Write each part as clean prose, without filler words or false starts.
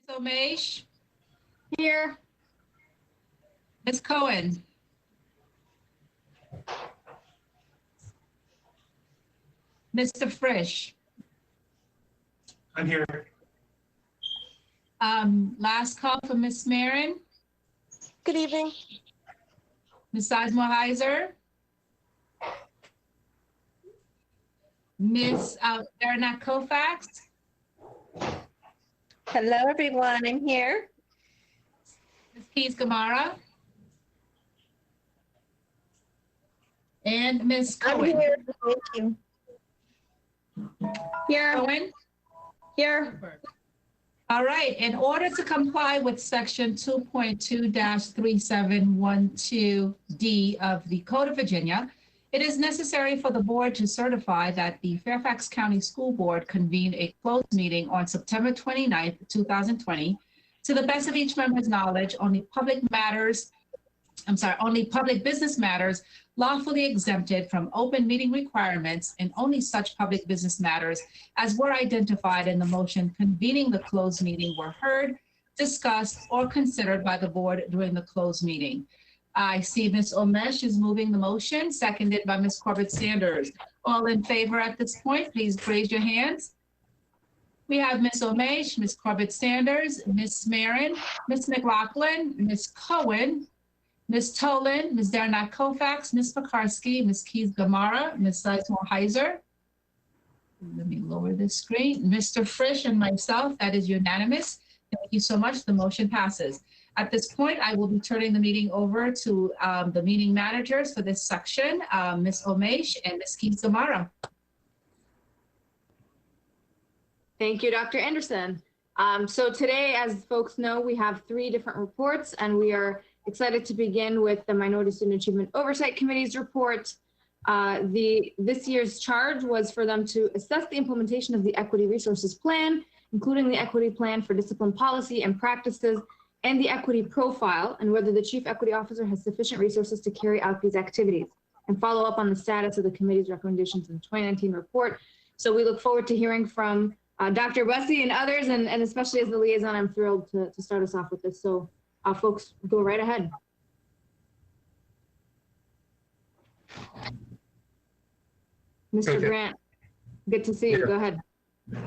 Somesh, Here. Ms. Cohen, Mr. Frisch. I'm here. Last call for Ms. Marin, Good evening. Ms. Sizemore Heiser, Ms. Bernat Kofax, Hello, everyone. I'm here. Ms. Keys Gamara, and Ms. I'm Cohen. here. Thank you. Here. Cohen? Here. All right, in order to comply with section 2.2-3712D of the Code of Virginia, it is necessary for the board to certify that the Fairfax County School Board convened a closed meeting on September 29th, 2020. To the best of each member's knowledge, only public business matters lawfully exempted from open meeting requirements, and only such public business matters as were identified in the motion convening the closed meeting were heard, discussed, or considered by the board during the closed meeting. I see Ms. Omesh is moving the motion, seconded by Ms. Corbett Sanders. All in favor at this point, please raise your hands. We have Ms. Omesh, Ms. Corbett Sanders, Ms. Marin, Ms. McLaughlin, Ms. Cohen, Ms. Tolan, Ms. Darnat Kofax, Ms. Pekarsky, Ms. Keith Gamara, Ms. Sizemore Heiser. Let me lower this screen. Mr. Frisch and myself, that is unanimous. Thank you so much. The motion passes. At this point, I will be turning the meeting over to the meeting managers for this section, Ms. Omesh and Ms. Keith Gamara. Thank you, Dr. Anderson. So today, as folks know, we have 3 different reports, and we are excited to begin with the Minority Student Achievement Oversight Committee's report. This year's charge was for them to assess the implementation of the Equity Resources Plan, including the Equity Plan for Discipline Policy and Practices, and the Equity Profile, and whether the Chief Equity Officer has sufficient resources to carry out these activities, and follow up on the status of the committee's recommendations in the 2019 report. So we look forward to hearing from Dr. Bussey and others, and especially as the liaison, I'm thrilled to start us off with this. So folks, go right ahead. Mr. Okay. Grant, good to see you. Yeah. Go ahead.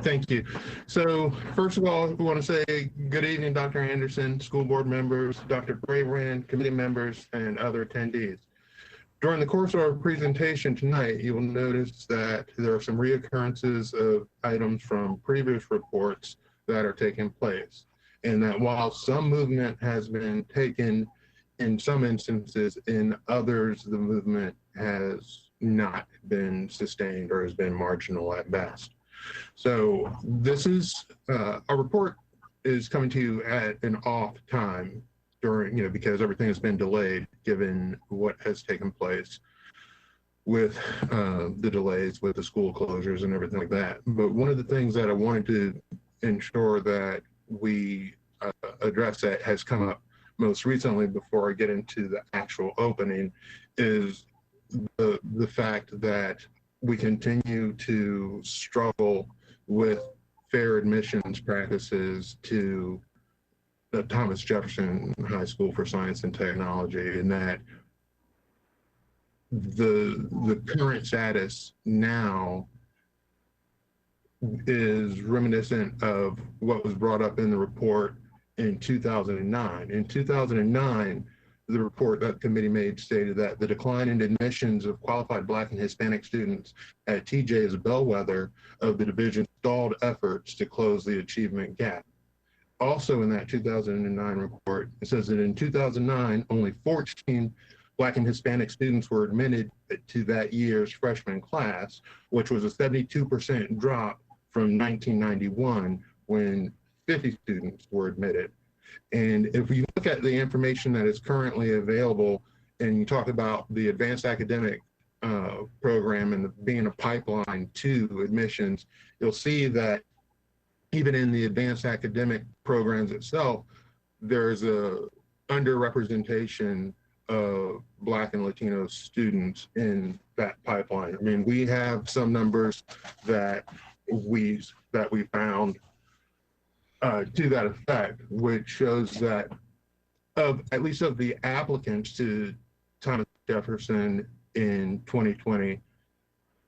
Thank you. So first of all, we want to say good evening, Dr. Anderson, school board members, Dr. Brabrand, committee members, and other attendees. During the course of our presentation tonight, you will notice that there are some reoccurrences of items from previous reports that are taking place. And that while some movement has been taken in some instances, in others, the movement has not been sustained or has been marginal at best. So this is, our report is coming to you at an off time during, because everything has been delayed given what has taken place with the delays with the school closures and everything like that. But one of the things that I wanted to ensure that we address that has come up most recently before I get into the actual opening is the fact that we continue to struggle with fair admissions practices to the Thomas Jefferson High School for Science and Technology, and that the current status now is reminiscent of what was brought up in the report in 2009. In 2009, the report that the committee made stated that the decline in admissions of qualified Black and Hispanic students at TJ is a bellwether of the division's stalled efforts to close the achievement gap. Also in that 2009 report, it says that in 2009, only 14 Black and Hispanic students were admitted to that year's freshman class, which was a 72% drop from 1991 when 50 students were admitted. And if you look at the information that is currently available, and you talk about the advanced academic program and being a pipeline to admissions, you'll see that even in the advanced academic programs itself, there's a underrepresentation of Black and Latino students in that pipeline. I mean, we have some numbers that we found to that effect, which shows that of at least of the applicants to Thomas Jefferson in 2020,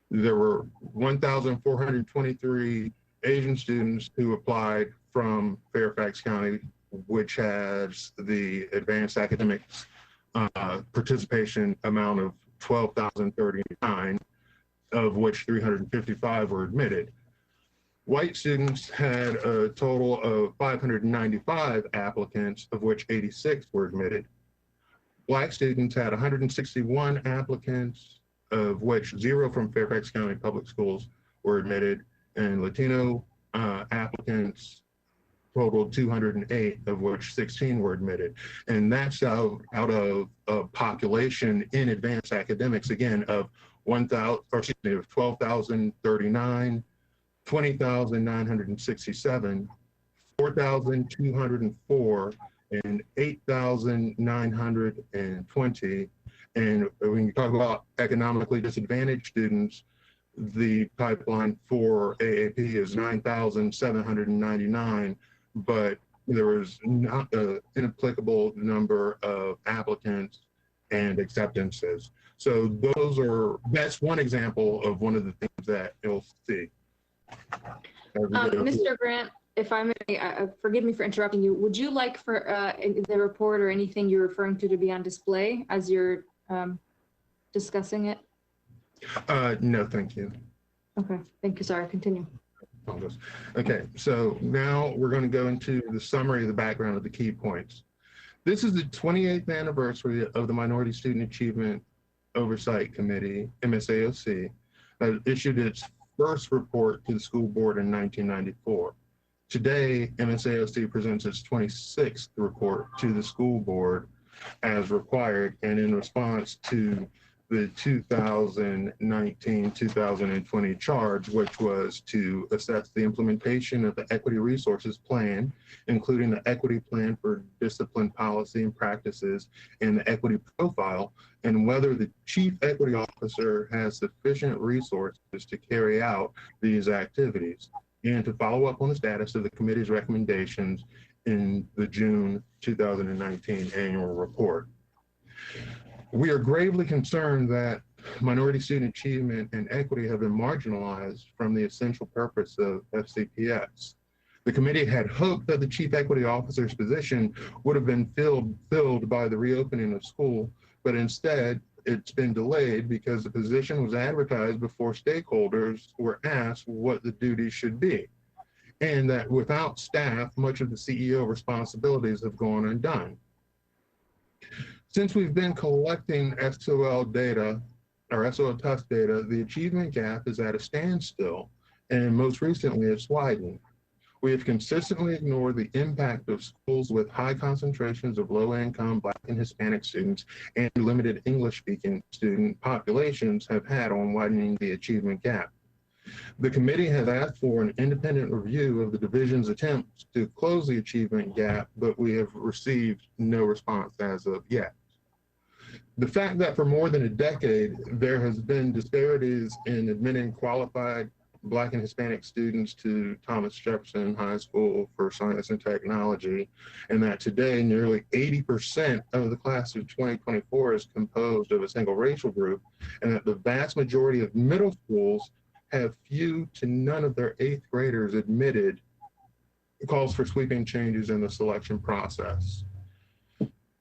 there were 1,423 Asian students who applied from Fairfax County, which has the advanced academics participation amount of 12,039, of which 355 were admitted. White students had a total of 595 applicants, of which 86 were admitted. Black students had 161 applicants, of which 0 from Fairfax County Public Schools were admitted, and Latino applicants totaled 208, of which 16 were admitted. And that's out of a population in advanced academics, again, of 12,039, 20,967, 4,204, and 8,920. And when you talk about economically disadvantaged students, the pipeline for AAP is 9,799, but there was not an inapplicable number of applicants and acceptances. So that's one example of one of the things that you'll see. Mr. Grant, if I may, forgive me for interrupting you. Would you like for the report or anything you're referring to be on display as you're discussing it? No, thank you. Okay, thank you. Sorry, continue. Okay, so now we're going to go into the summary of the background of the key points. This is the 28th anniversary of the Minority Student Achievement Oversight Committee, MSAOC, that issued its first report to the school board in 1994. Today, MSAOC presents its 26th report to the school board as required and in response to the 2019-2020 charge, which was to assess the implementation of the Equity Resources Plan, including the Equity Plan for Discipline Policy and Practices and the Equity Profile, and whether the Chief Equity Officer has sufficient resources to carry out these activities, and to follow up on the status of the committee's recommendations in the June 2019 annual report. We are gravely concerned that minority student achievement and equity have been marginalized from the essential purpose of FCPS. The committee had hoped that the Chief Equity Officer's position would have been filled by the reopening of school, but instead it's been delayed because the position was advertised before stakeholders were asked what the duties should be, and that without staff, much of the CEO responsibilities have gone undone. Since we've been collecting SOL data, or SOL test data, the achievement gap is at a standstill, and most recently it's widened. We have consistently ignored the impact of schools with high concentrations of low-income Black and Hispanic students and limited English-speaking student populations have had on widening the achievement gap. The committee has asked for an independent review of the division's attempts to close the achievement gap, but we have received no response as of yet. The fact that for more than a decade, there has been disparities in admitting qualified Black and Hispanic students to Thomas Jefferson High School for Science and Technology, and that today nearly 80% of the class of 2024 is composed of a single racial group, and that the vast majority of middle schools have few to none of their 8th graders admitted, calls for sweeping changes in the selection process.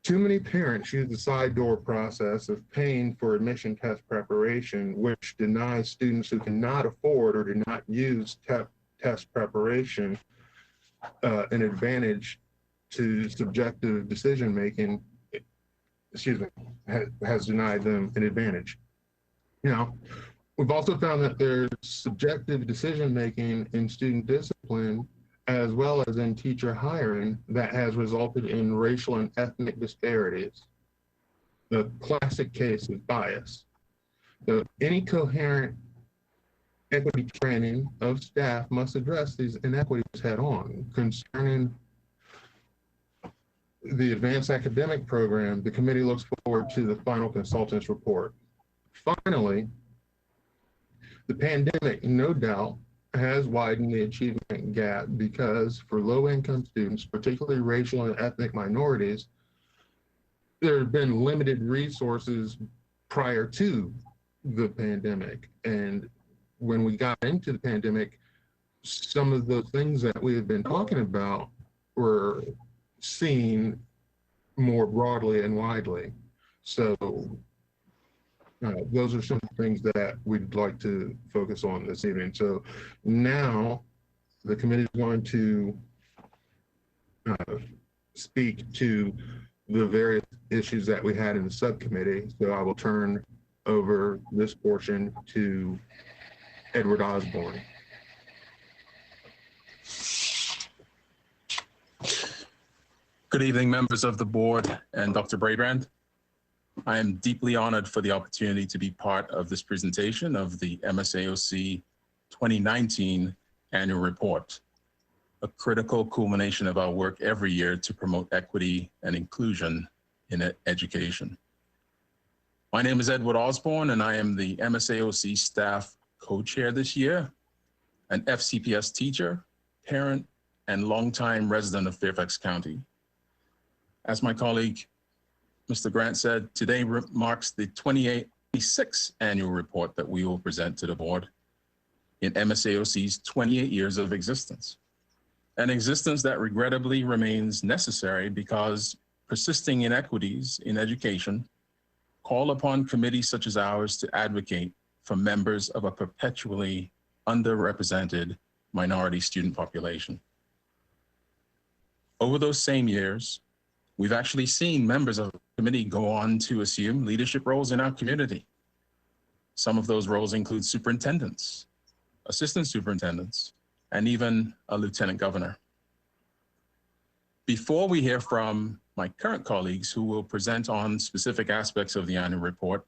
Too many parents use the side door process of paying for admission test preparation, which denies students who cannot afford or do not use test preparation an advantage to subjective decision-making, has denied them an advantage. Now, we've also found that there's subjective decision-making in student discipline as well as in teacher hiring that has resulted in racial and ethnic disparities. The classic case is bias. So any coherent equity training of staff must address these inequities head on. Concerning the advanced academic program, the committee looks forward to the final consultant's report. Finally, the pandemic, no doubt, has widened the achievement gap because for low-income students, particularly racial and ethnic minorities, there have been limited resources prior to the pandemic. And when we got into the pandemic, some of the things that we have been talking about were seen more broadly and widely. So those are some things that we'd like to focus on this evening. So now the committee is going to speak to the various issues that we had in the subcommittee. So I will turn over this portion to Edward Osborne. Good evening, members of the board and Dr. Brabrand. I am deeply honored for the opportunity to be part of this presentation of the MSAOC 2019 annual report, a critical culmination of our work every year to promote equity and inclusion in education. My name is Edward Osborne, and I am the MSAOC staff co-chair this year, an FCPS teacher, parent, and longtime resident of Fairfax County. As my colleague, Mr. Grant said, today marks the 26th annual report that we will present to the board in MSAOC's 28 years of existence. An existence that regrettably remains necessary because persisting inequities in education call upon committees such as ours to advocate for members of a perpetually underrepresented minority student population. Over those same years, we've actually seen members of the committee go on to assume leadership roles in our community. Some of those roles include superintendents, assistant superintendents, and even a lieutenant governor. Before we hear from my current colleagues who will present on specific aspects of the annual report,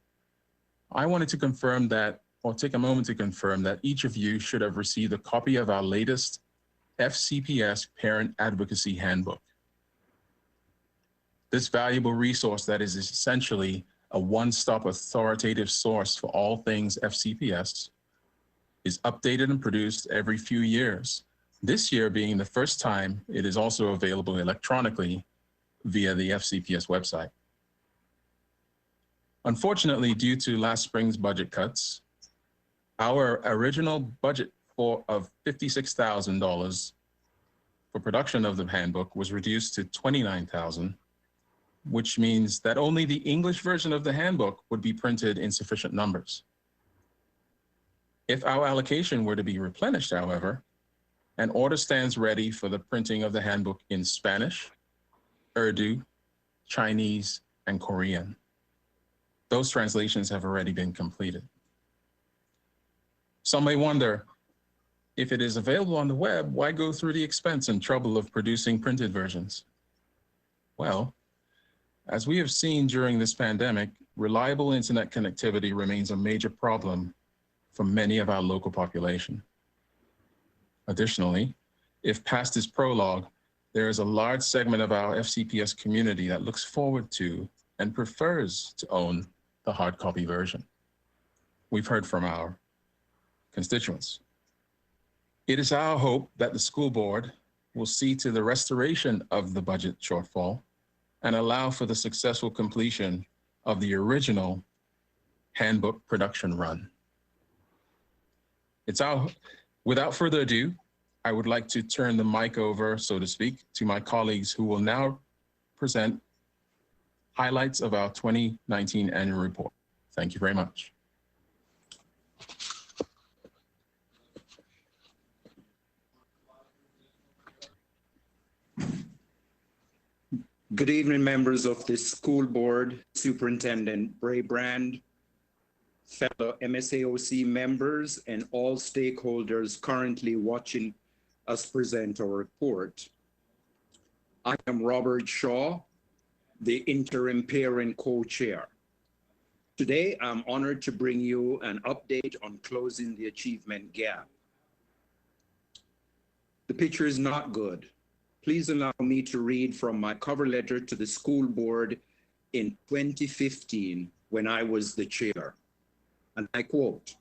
I wanted to confirm that, or take a moment to confirm that each of you should have received a copy of our latest FCPS Parent Advocacy Handbook. This valuable resource that is essentially a one-stop authoritative source for all things FCPS is updated and produced every few years. This year being the first time it is also available electronically via the FCPS website. Unfortunately, due to last spring's budget cuts, our original budget of $56,000 for production of the handbook was reduced to $29,000, which means that only the English version of the handbook would be printed in sufficient numbers. If our allocation were to be replenished, however, an order stands ready for the printing of the handbook in Spanish, Urdu, Chinese, and Korean. Those translations have already been completed. Some may wonder, if it is available on the web, why go through the expense and trouble of producing printed versions? Well, as we have seen during this pandemic, reliable internet connectivity remains a major problem for many of our local population. Additionally, if past this prologue, there is a large segment of our FCPS community that looks forward to and prefers to own the hard copy version. We've heard from our constituents. It is our hope that the school board will see to the restoration of the budget shortfall and allow for the successful completion of the original handbook production run. Without further ado, I would like to turn the mic over, so to speak, to my colleagues who will now present highlights of our 2019 annual report. Thank you very much. Good evening, members of the school board, Superintendent Brabrand, fellow MSAOC members, and all stakeholders currently watching us present our report. I am Robert Shaw, the interim parent co-chair. Today, I'm honored to bring you an update on closing the achievement gap. The picture is not good. Please allow me to read from my cover letter to the school board in 2015 when I was the chair. And I quote,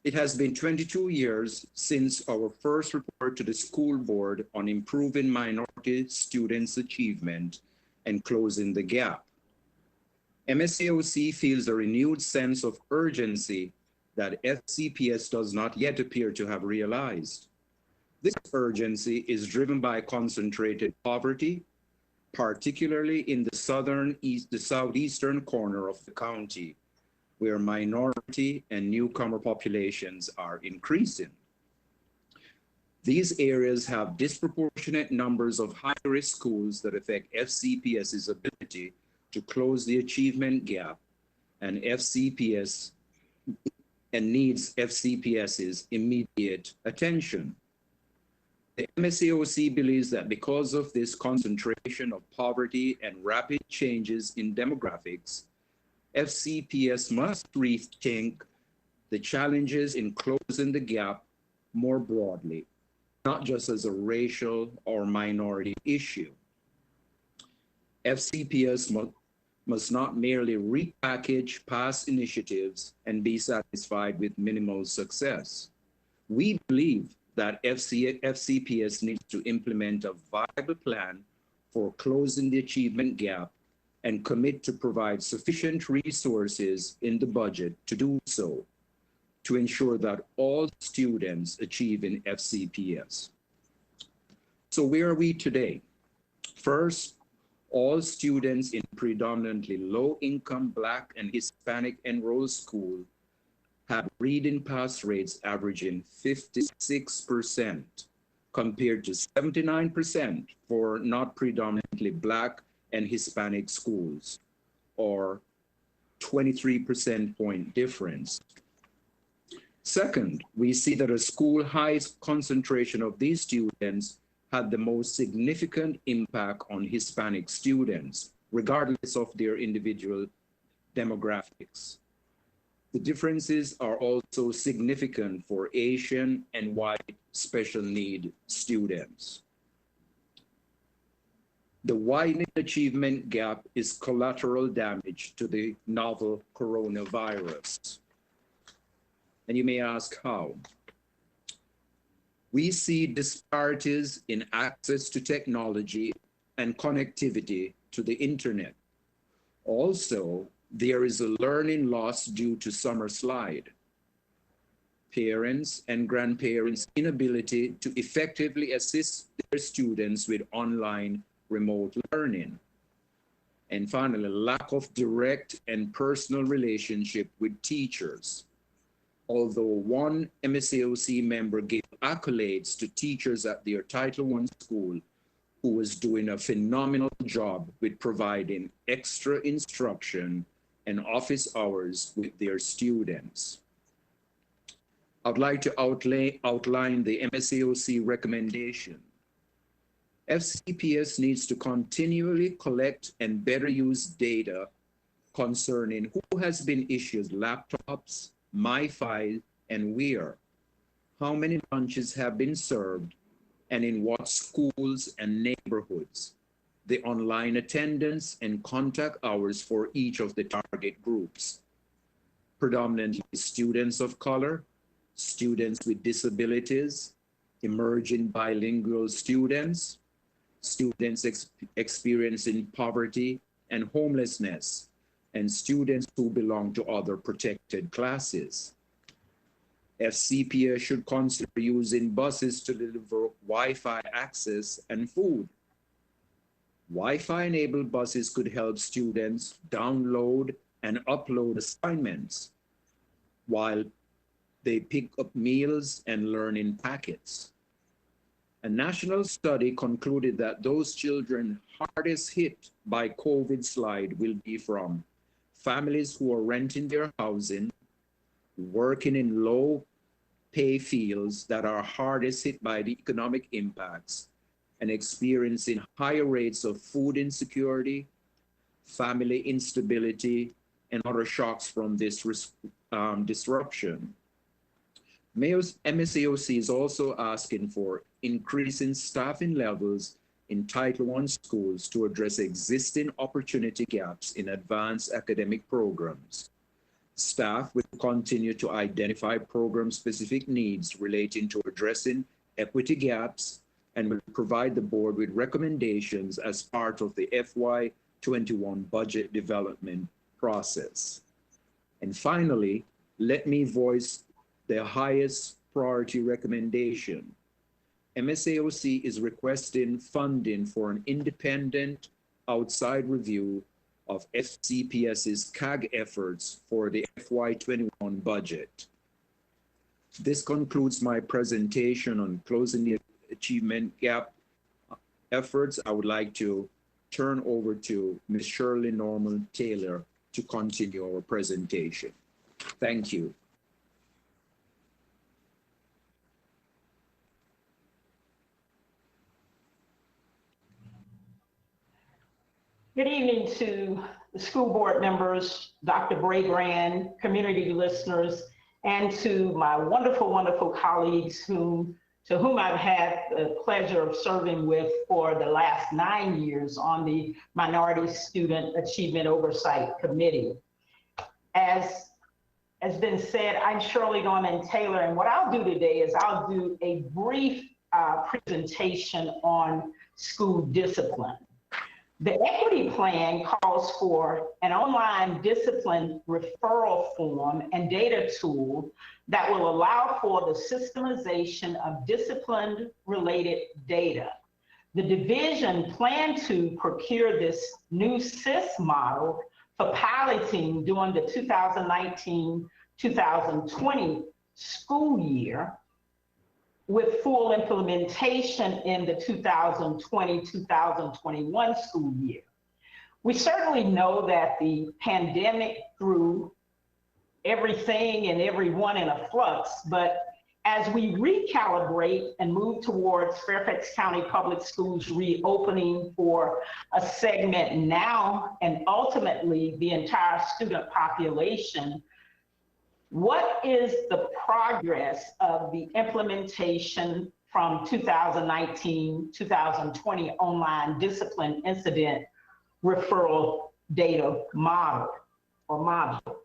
It has been 22 years since our first report to the school board on improving minority students' achievement and closing the gap. MSAOC feels a renewed sense of urgency that FCPS does not yet appear to have realized. This urgency is driven by concentrated poverty, particularly in the southeastern corner of the county, where minority and newcomer populations are increasing. These areas have disproportionate numbers of high-risk schools that affect FCPS's ability to close the achievement gap and needs FCPS's immediate attention. The MSAOC believes that because of this concentration of poverty and rapid changes in demographics, FCPS must rethink the challenges in closing the gap more broadly, not just as a racial or minority issue. FCPS must not merely repackage past initiatives and be satisfied with minimal success. We believe that FCPS needs to implement a viable plan for closing the achievement gap and commit to provide sufficient resources in the budget to do so, to ensure that all students achieve in FCPS. So where are we today? First, all students in predominantly low-income Black and Hispanic enrolled school have reading pass rates averaging 56% compared to 79% for not predominantly Black and Hispanic schools, or 23% point difference. Second, we see that a school high concentration of these students had the most significant impact on Hispanic students, regardless of their individual demographics. The differences are also significant for Asian and white special need students. The widening achievement gap is collateral damage to the novel coronavirus. And you may ask how. We see disparities in access to technology and connectivity to the internet. Also, there is a learning loss due to summer slide. Parents and grandparents' inability to effectively assist their students with online remote learning. And finally, lack of direct and personal relationship with teachers. Although one MSAOC member gave accolades to teachers at their Title I school who was doing a phenomenal job with providing extra instruction and office hours with their students. I'd like to outline the MSAOC recommendation. FCPS needs to continually collect and better use data concerning who has been issued laptops, MiFi, and where, how many lunches have been served, and in what schools and neighborhoods, the online attendance and contact hours for each of the target groups, predominantly students of color, students with disabilities, emerging bilingual students, students experiencing poverty and homelessness, and students who belong to other protected classes. FCPS should consider using buses to deliver Wi-Fi access and food. Wi-Fi enabled buses could help students download and upload assignments while they pick up meals and learning packets. A national study concluded that those children hardest hit by COVID slide will be from families who are renting their housing, working in low pay fields that are hardest hit by the economic impacts, and experiencing higher rates of food insecurity, family instability, and other shocks from this disruption. MSAOC is also asking for increasing staffing levels in Title I schools to address existing opportunity gaps in advanced academic programs. Staff will continue to identify program-specific needs relating to addressing equity gaps and will provide the board with recommendations as part of the FY21 budget development process. And finally, let me voice the highest priority recommendation. MSAOC is requesting funding for an independent outside review of FCPS's CAG efforts for the FY21 budget. This concludes my presentation on closing the achievement gap efforts. I would like to turn over to Ms. Shirley Norman Taylor to continue our presentation. Thank you. Good evening to the school board members, Dr. Brabrand, community listeners, and to my wonderful, wonderful colleagues to whom I've had the pleasure of serving with for the last 9 years on the Minority Student Achievement Oversight Committee. As has been said, I'm Shirley Norman Taylor, and what I'll do today is I'll do a brief presentation on school discipline. The equity plan calls for an online discipline referral form and data tool that will allow for the systemization of discipline-related data. The division planned to procure this new SIS model for piloting during the 2019-2020 school year, with full implementation in the 2020-2021 school year. We certainly know that the pandemic threw everything and everyone in a flux, but as we recalibrate and move towards Fairfax County Public Schools reopening for a segment now and ultimately the entire student population, what is the progress of the implementation from 2019-2020 online discipline incident referral data model or module?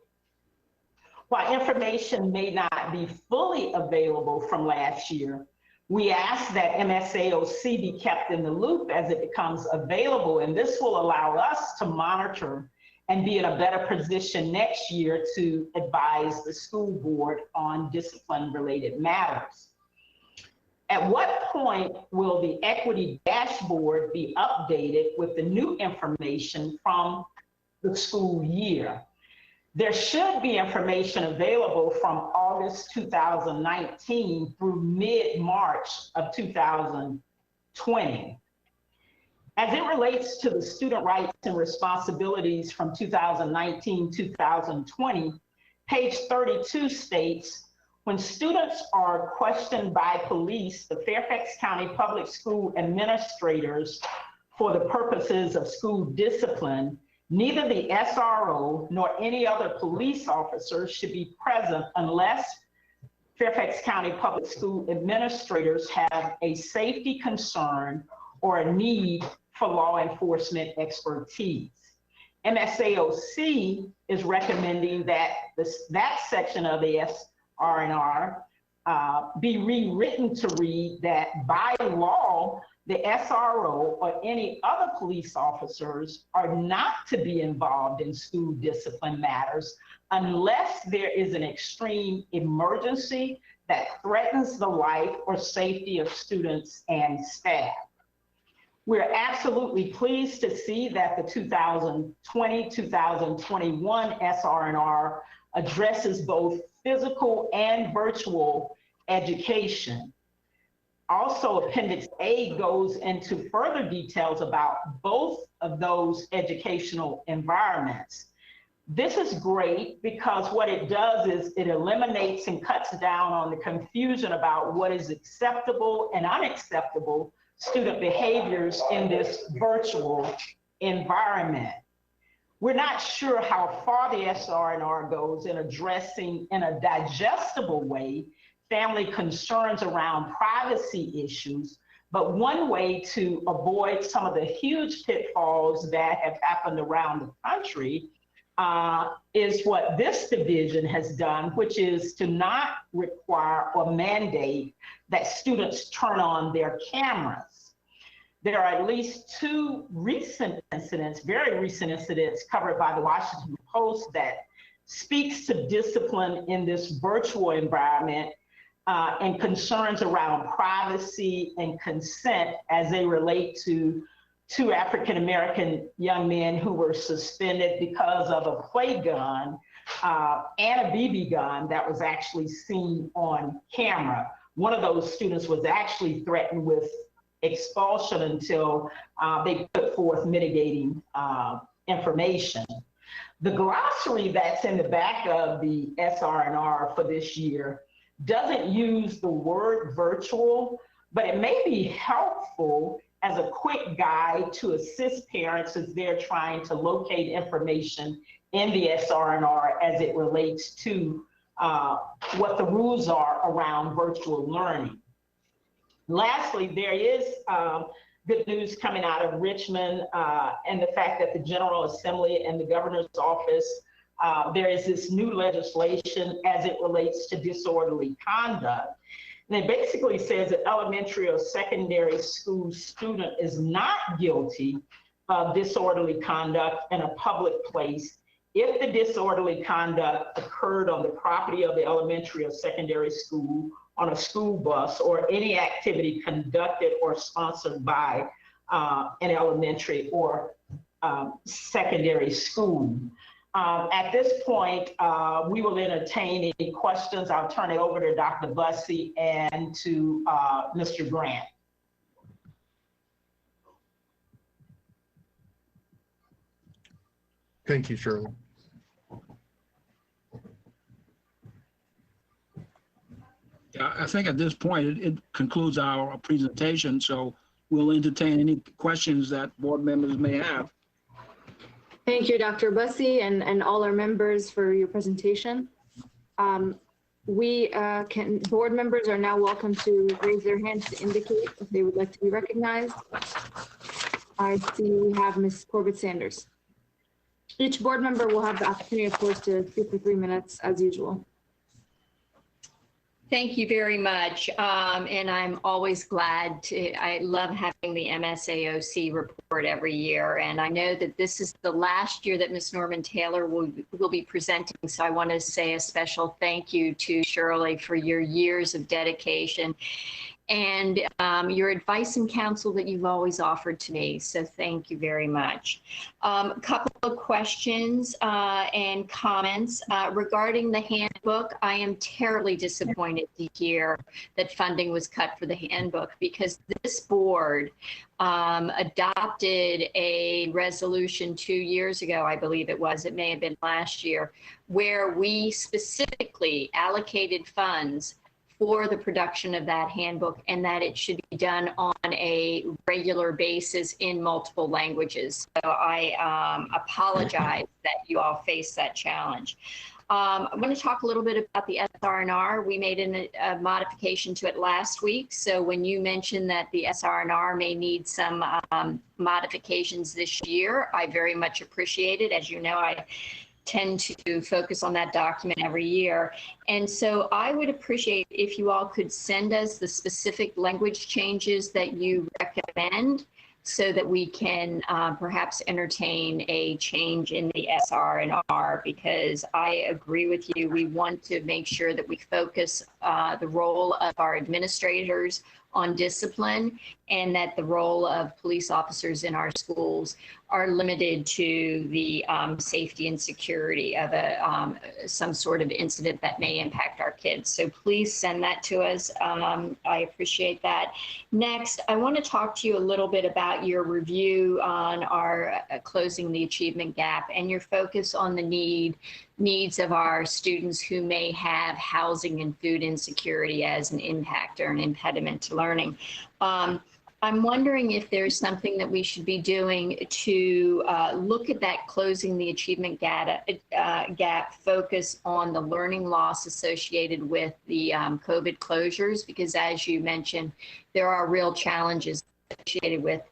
While information may not be fully available from last year, we ask that MSAOC be kept in the loop as it becomes available, and this will allow us to monitor and be in a better position next year to advise the school board on discipline-related matters. At what point will the equity dashboard be updated with the new information from the school year? There should be information available from August 2019 through mid-March of 2020. As it relates to the student rights and responsibilities from 2019-2020, page 32 states, when students are questioned by police, the Fairfax County Public School administrators for the purposes of school discipline, neither the SRO nor any other police officer should be present unless Fairfax County Public School administrators have a safety concern or a need for law enforcement expertise. MSAOC is recommending that that section of the SR&R be rewritten to read that by law, the SRO or any other police officers are not to be involved in school discipline matters unless there is an extreme emergency that threatens the life or safety of students and staff. We're absolutely pleased to see that the 2020-2021 SR&R addresses both physical and virtual education. Also, Appendix A goes into further details about both of those educational environments. This is great because what it does is it eliminates and cuts down on the confusion about what is acceptable and unacceptable student behaviors in this virtual environment. We're not sure how far the SR&R goes in addressing in a digestible way family concerns around privacy issues, but one way to avoid some of the huge pitfalls that have happened around the country is what this division has done, which is to not require or mandate that students turn on their cameras. There are at least two recent incidents, very recent incidents covered by the Washington Post that speaks to discipline in this virtual environment and concerns around privacy and consent as they relate to two African-American young men who were suspended because of a play gun and a BB gun that was actually seen on camera. One of those students was actually threatened with expulsion until they put forth mitigating information. The glossary that's in the back of the SR&R for this year doesn't use the word virtual, but it may be helpful as a quick guide to assist parents as they're trying to locate information in the SR&R as it relates to what the rules are around virtual learning. Lastly, there is good news coming out of Richmond and the fact that the General Assembly and the Governor's Office, there is this new legislation as it relates to disorderly conduct. And it basically says that elementary or secondary school student is not guilty of disorderly conduct in a public place if the disorderly conduct occurred on the property of the elementary or secondary school, on a school bus, or any activity conducted or sponsored by an elementary or secondary school. At this point, we will entertain any questions. I'll turn it over to Dr. Bussey and to Mr. Grant. Thank you, Shirley. I think at this point, it concludes our presentation, so we'll entertain any questions that board members may have. Thank you, Dr. Bussey, and all our members for your presentation. Board members are now welcome to raise their hands to indicate if they would like to be recognized. I see we have Ms. Corbett Sanders. Each board member will have the opportunity, of course, to speak for 3 minutes as usual. Thank you very much. And I'm always glad I love having the MSAOC report every year. And I know that this is the last year that Ms. Norman Taylor will be presenting. So I want to say a special thank you to Shirley for your years of dedication and your advice and counsel that you've always offered to me. So thank you very much. A couple of questions and comments regarding the handbook. I am terribly disappointed to hear that funding was cut for the handbook, because this board adopted a resolution 2 years ago, I believe it was, it may have been last year, where we specifically allocated funds for the production of that handbook, and that it should be done on a regular basis in multiple languages. So I apologize that you all face that challenge. I want to talk a little bit about the SR&R. We made a modification to it last week. So when you mentioned that the SR&R may need some modifications this year, I very much appreciate it. As you know, I tend to focus on that document every year. And so I would appreciate if you all could send us the specific language changes that you recommend, so that we can perhaps entertain a change in the SR&R, because I agree with you. We want to make sure that we focus the role of our administrators on discipline, and that the role of police officers in our schools are limited to the safety and security of some sort of incident that may impact our kids. So please send that to us. I appreciate that. Next, I want to talk to you a little bit about your review on our closing the achievement gap and your focus on the needs of our students who may have housing and food insecurity as an impact or an impediment to learning. I'm wondering if there's something that we should be doing to look at that closing the achievement gap, focus on the learning loss associated with the COVID closures, because as you mentioned, there are real challenges associated with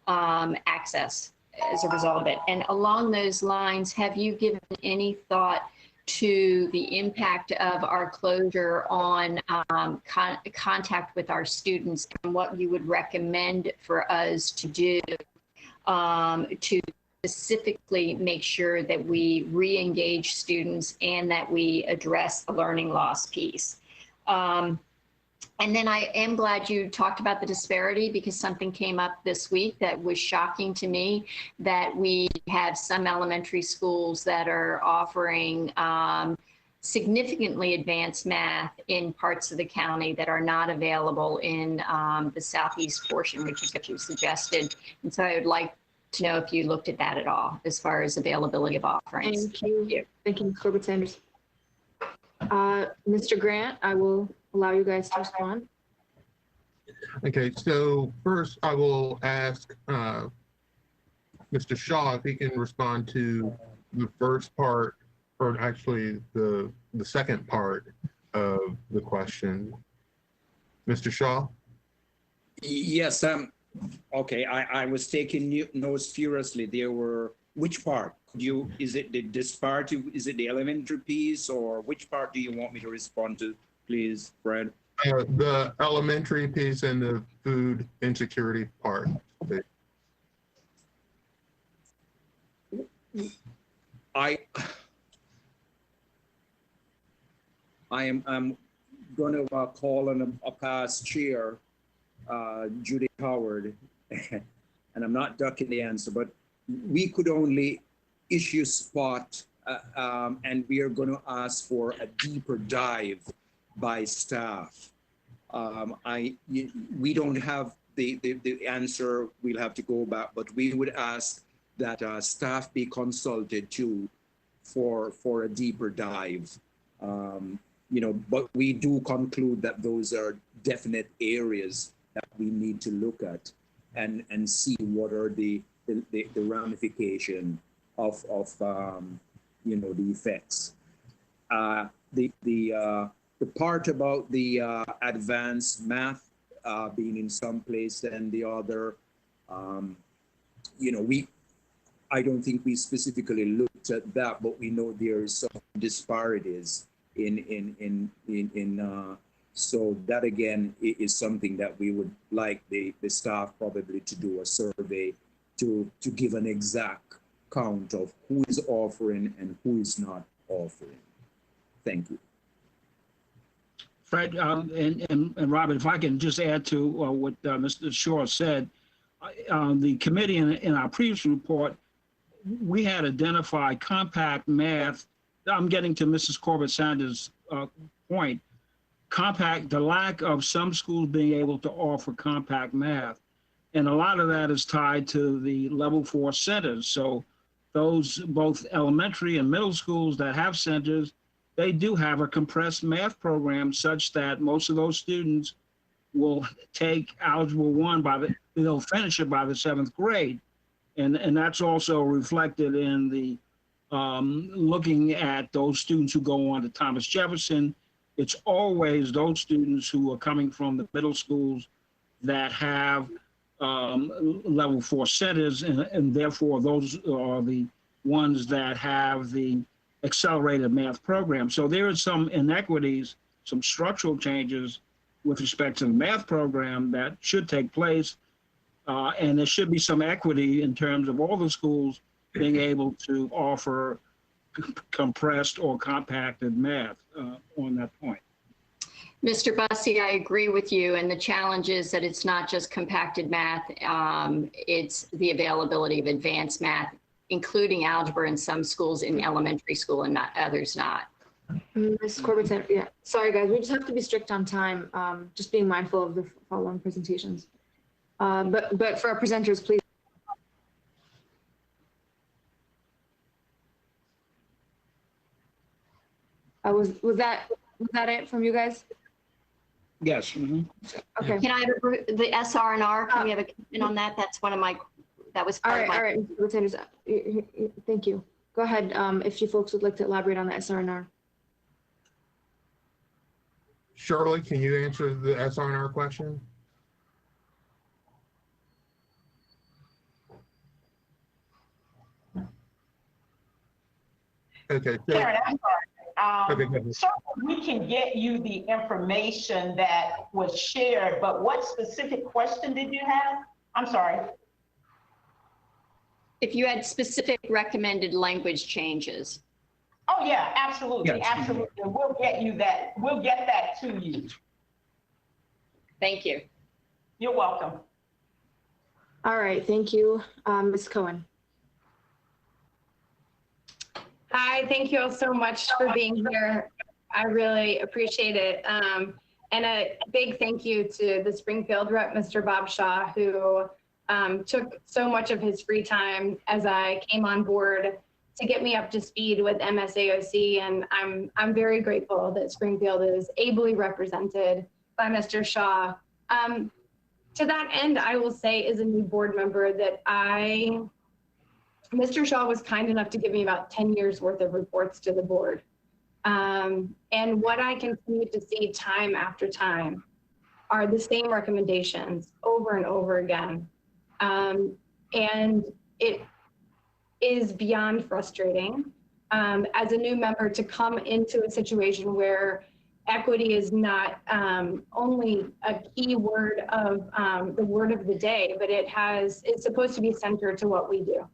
access as a result of it. And along those lines, have you given any thought to the impact of our closure on contact with our students and what you would recommend for us to do to specifically make sure that we re-engage students and that we address the learning loss piece? And then I am glad you talked about the disparity, because something came up this week that was shocking to me, that we have some elementary schools that are offering significantly advanced math in parts of the county that are not available in the southeast portion, which is what you suggested. And so I would like to know if you looked at that at all, as far as availability of offerings. Thank you. Thank you, Ms. Corbett-Sanders. Mr. Grant, I will allow you guys to respond. Okay, so first I will ask Mr. Shaw if he can respond to the first part, or actually the second part of the question. Mr. Shaw? Yes, okay, I was taking notes furiously. There were, which part? Is it the disparity, is it the elementary piece, or which part do you want me to respond to, please, Fred? The elementary piece and the food insecurity part. I'm going to call on a past chair, Judy Howard, and I'm not ducking the answer, but we could only issue spot, and we are going to ask for a deeper dive by staff. We don't have the answer. We'll have to go back, but we would ask that staff be consulted too for a deeper dive. But we do conclude that those are definite areas that we need to look at and see what are the ramification of the effects. The part about the advanced math being in some place and the other, I don't think we specifically looked at that, but we know there is some disparities so that again is something that we would like the staff probably to do a survey to give an exact count of who is offering and who is not offering. Thank you. Fred and Robert, if I can just add to what Mr. Shaw said, the committee in our previous report, we had identified compact math. I'm getting to Mrs. Corbett-Sanders' point. The lack of some schools being able to offer compact math. And a lot of that is tied to the level 4 centers. So those both elementary and middle schools that have centers, they do have a compressed math program such that most of those students will take Algebra 1 they'll finish it by the 7th grade. And that's also reflected in the looking at those students who go on to Thomas Jefferson. It's always those students who are coming from the middle schools that have level 4 centers, and therefore those are the ones that have the accelerated math program. So there are some inequities, some structural changes with respect to the math program that should take place. And there should be some equity in terms of all the schools being able to offer compressed or compacted math on that point. Mr. Bussey, I agree with you. And the challenge is that it's not just compacted math, it's the availability of advanced math, including algebra in some schools in elementary school and not others not. Ms. Corbett, yeah, sorry guys, we just have to be strict on time, just being mindful of the following presentations. But for our presenters, please. Was that it from you guys? Yes. Mm-hmm. Okay. Can I have the SR&R? Can we have a comment on that? That's one of my, that was part of my. All right, thank you. Go ahead, if you folks would like to elaborate on the SR&R. Shirley, can you answer the SR&R question? Okay. So, Karen, I'm sorry. okay, go ahead. Certainly we can get you the information that was shared, but what specific question did you have? I'm sorry. If you had specific recommended language changes. Oh, yeah, absolutely, Yes. absolutely. We'll get you that. We'll get that to you. Thank you. You're welcome. All right, thank you, Ms. Cohen. Hi, thank you all so much for being here. I really appreciate it. And a big thank you to the Springfield rep, Mr. Bob Shaw, who took so much of his free time as I came on board to get me up to speed with MSAOC. And I'm very grateful that Springfield is ably represented by Mr. Shaw. To that end, I will say as a new board member that Mr. Shaw was kind enough to give me about 10 years worth of reports to the board. And what I continue to see time after time are the same recommendations over and over again. And it is beyond frustrating as a new member to come into a situation where equity is not only a key word of the word of the day, but it's supposed to be centered to what we do.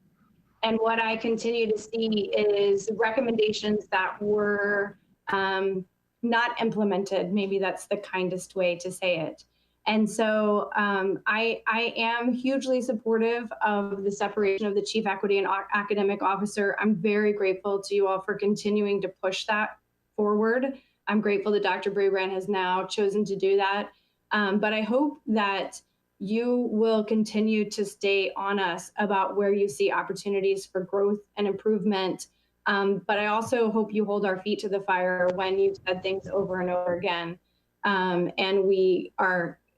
And what I continue to see is recommendations that were not implemented. Maybe that's the kindest way to say it. And so I am hugely supportive of the separation of the chief equity and academic officer. I'm very grateful to you all for continuing to push that forward. I'm grateful that Dr. Brabrand has now chosen to do that. But I hope that you will continue to stay on us about where you see opportunities for growth and improvement. But I also hope you hold our feet to the fire when you've said things over and over again. And we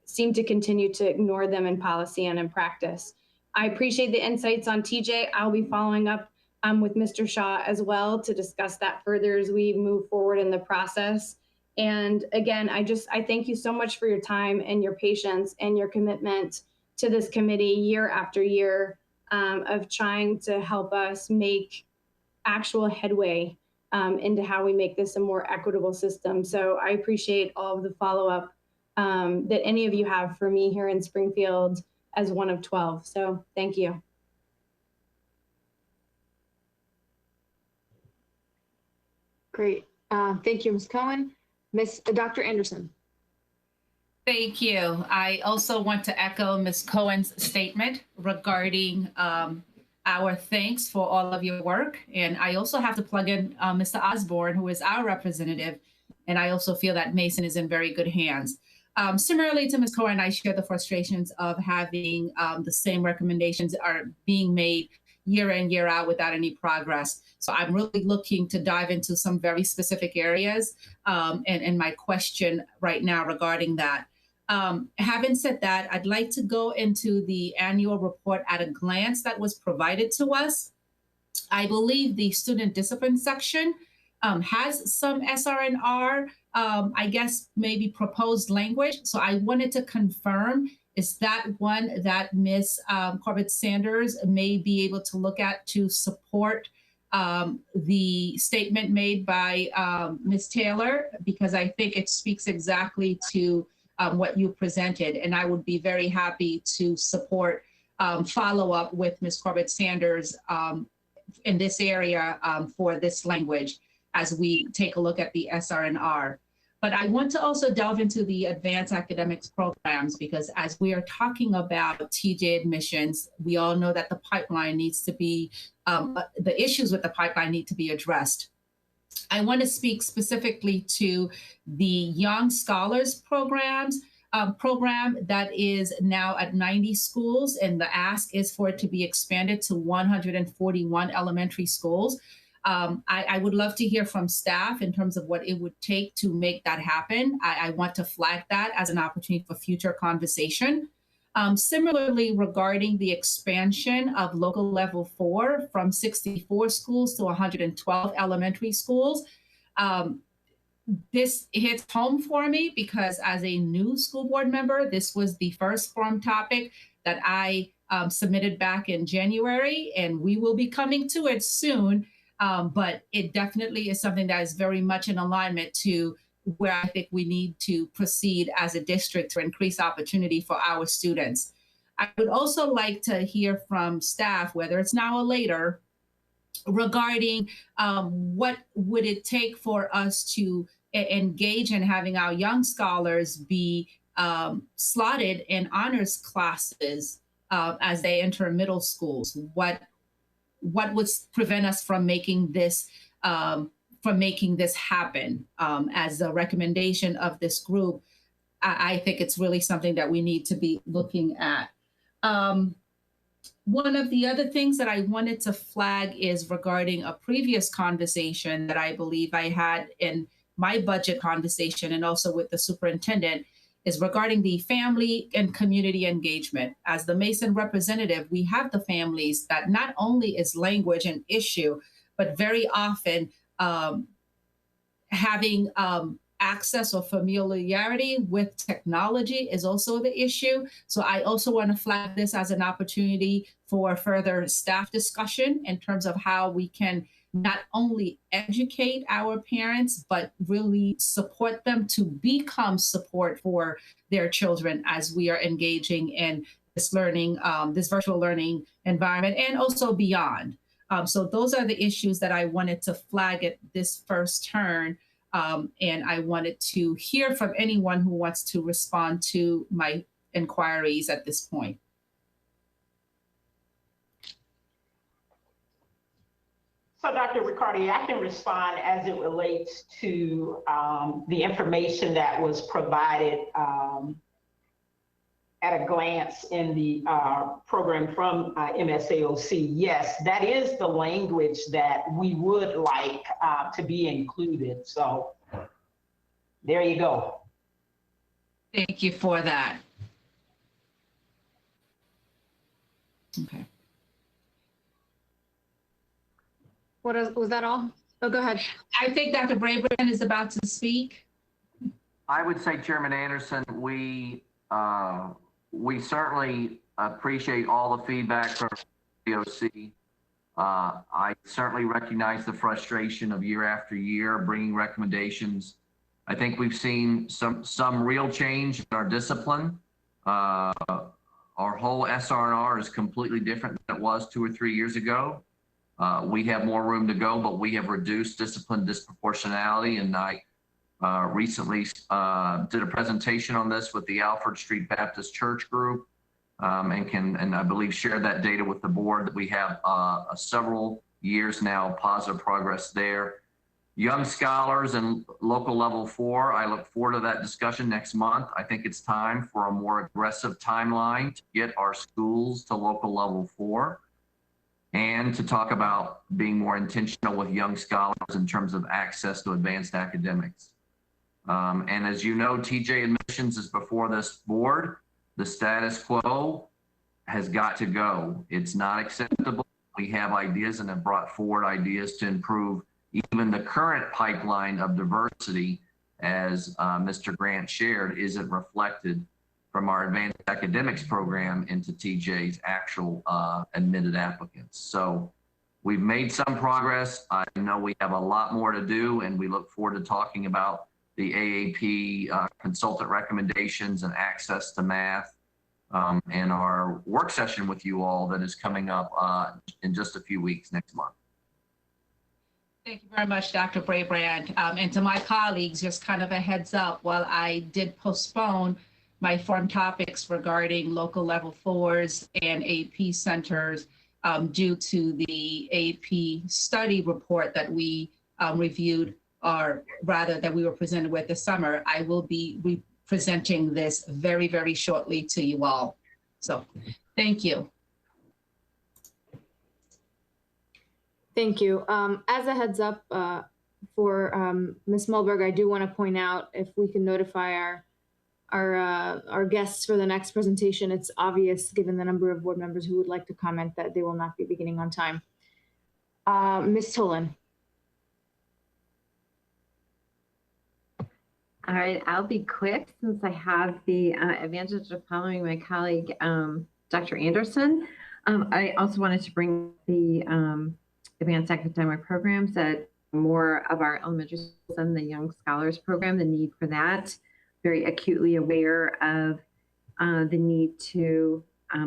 seem to continue to ignore them in policy and in practice. I appreciate the insights on TJ. I'll be following up with Mr. Shaw as well to discuss that further as we move forward in the process. And again, I thank you so much for your time and your patience and your commitment to this committee year after year of trying to help us make actual headway into how we make this a more equitable system. So I appreciate all of the follow-up that any of you have for me here in Springfield as one of 12. So thank you. Great. Thank you, Ms. Cohen. Dr. Anderson. Thank you. I also want to echo Ms. Cohen's statement regarding our thanks for all of your work. And I also have to plug in Mr. Osborne, who is our representative. And I also feel that Mason is in very good hands. Similarly to Ms. Cohen, I share the frustrations of having the same recommendations are being made year in, year out without any progress. So I'm really looking to dive into some very specific areas and my question right now regarding that. Having said that, I'd like to go into the annual report at a glance that was provided to us. I believe the student discipline section has some SR&R, I guess maybe proposed language. So I wanted to confirm, is that one that Ms. Corbett Sanders may be able to look at to support the statement made by Ms. Taylor, because I think it speaks exactly to what you presented. And I would be very happy to support follow-up with Ms. Corbett Sanders in this area for this language as we take a look at the SR&R. But I want to also delve into the advanced academics programs, because as we are talking about TJ admissions, we all know that the pipeline needs to be, the issues with the pipeline need to be addressed. I want to speak specifically to the Young Scholars program that is now at 90 schools, and the ask is for it to be expanded to 141 elementary schools. I would love to hear from staff in terms of what it would take to make that happen. I want to flag that as an opportunity for future conversation. Similarly, regarding the expansion of local level 4 from 64 schools to 112 elementary schools, this hits home for me because as a new school board member, this was the first forum topic that I submitted back in January, and we will be coming to it soon. But it definitely is something that is very much in alignment to where I think we need to proceed as a district to increase opportunity for our students. I would also like to hear from staff, whether it's now or later, regarding what would it take for us to engage in having our young scholars be slotted in honors classes as they enter middle schools. What would prevent us from making this happen? As a recommendation of this group, I think it's really something that we need to be looking at. One of the other things that I wanted to flag is regarding a previous conversation that I believe I had in my budget conversation and also with the superintendent, is regarding the family and community engagement. As the Mason representative, we have the families that not only is language an issue, but very often having access or familiarity with technology is also the issue. So I also want to flag this as an opportunity for further staff discussion in terms of how we can not only educate our parents, but really support them to become support for their children as we are engaging in this learning, this virtual learning environment, and also beyond. So those are the issues that I wanted to flag at this first turn. And I wanted to hear from anyone who wants to respond to my inquiries at this point. So Dr. Riccardi, I can respond as it relates to the information that was provided at a glance in the program from MSAOC. Yes, that is the language that we would like to be included. So there you go. Thank you for that. Okay. Was that all? Oh, go ahead. I think Dr. Brabrand is about to speak. I would say, Chairman Anderson, we certainly appreciate all the feedback from DOC. I certainly recognize the frustration of year after year bringing recommendations. I think we've seen some real change in our discipline. Our whole SR&R is completely different than it was 2 or 3 years ago. We have more room to go, but we have reduced discipline disproportionality. And I recently did a presentation on this with the Alfred Street Baptist Church group and I believe shared that data with the board that we have several years now positive progress there. Young scholars and local level 4, I look forward to that discussion next month. I think it's time for a more aggressive timeline to get our schools to local level 4 and to talk about being more intentional with young scholars in terms of access to advanced academics. And as you know, TJ admissions is before this board. The status quo has got to go. It's not acceptable. We have ideas and have brought forward ideas to improve even the current pipeline of diversity, as Mr. Grant shared, isn't reflected from our advanced academics program into TJ's actual admitted applicants. So we've made some progress. I know we have a lot more to do, and we look forward to talking about the AAP consultant recommendations and access to math and our work session with you all that is coming up in just a few weeks next month. Thank you very much, Dr. Brabrand. And to my colleagues, just kind of a heads up, while I did postpone my forum topics regarding local level 4s and AP centers due to the AP study report that we reviewed, or rather that we were presented with this summer, I will be presenting this very, very shortly to you all. So thank you. Thank you. As a heads up for Ms. Mulberg, I do want to point out, if we can notify our guests for the next presentation, it's obvious given the number of board members who would like to comment that they will not be beginning on time. Ms. Tolan. All right, I'll be quick since I have the advantage of following my colleague, Dr. Anderson. I also wanted to bring the advanced academic programs at more of our elementary schools and the Young Scholars Program, the need for that. Very acutely aware of the need to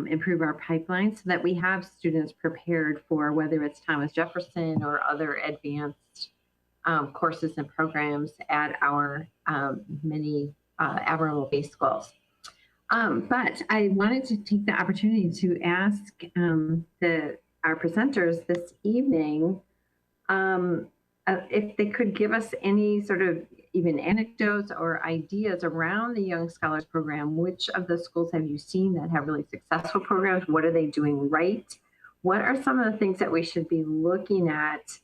improve our pipeline so that we have students prepared for whether it's Thomas Jefferson or other advanced courses and programs at our many Amarillo-based schools. But I wanted to take the opportunity to ask our presenters this evening if they could give us any sort of even anecdotes or ideas around the Young Scholars Program. Which of the schools have you seen that have really successful programs? What are they doing right? What are some of the things that we should be looking at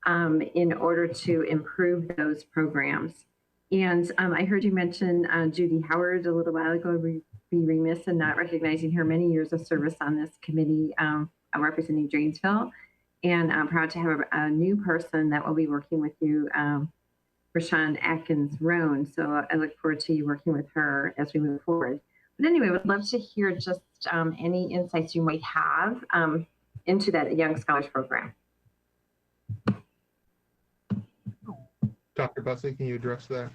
in order to improve those programs? And I heard you mention Judy Howard a little while ago. We'd be remiss in not recognizing her many years of service on this committee representing Dranesville. And I'm proud to have a new person that will be working with you, Rashawn Atkins-Roan. So I look forward to you working with her as we move forward. But anyway, I would love to hear just any insights you might have into that Young Scholars Program. Dr. Bussey, can you address that?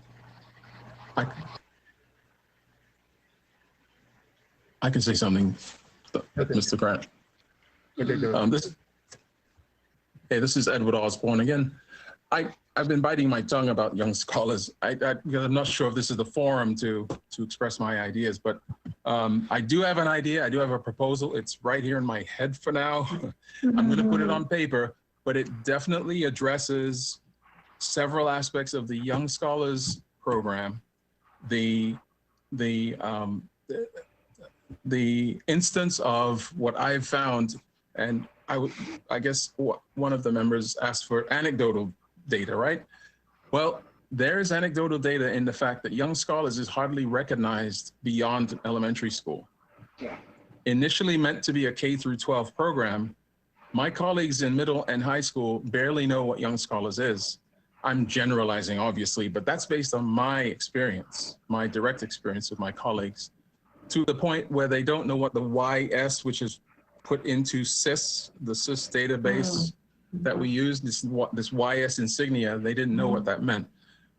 I can say something, Okay. Mr. Grant. Okay, go ahead. This is Edward Osborne again. I've been biting my tongue about Young Scholars. I'm not sure if this is the forum to express my ideas, but I do have an idea. I do have a proposal. It's right here in my head for now. I'm going to put it on paper, but it definitely addresses several aspects of the Young Scholars Program. The instance of what I've found, and I guess one of the members asked for anecdotal data, right? Well, there's anecdotal data in the fact that Young Scholars is hardly recognized beyond elementary school. Initially meant to be a K through 12 program, my colleagues in middle and high school barely know what Young Scholars is. I'm generalizing, obviously, but that's based on my experience, my direct experience with my colleagues, to the point where they don't know what the YS, which is put into SIS, the SIS database that we use, this YS insignia, they didn't know what that meant.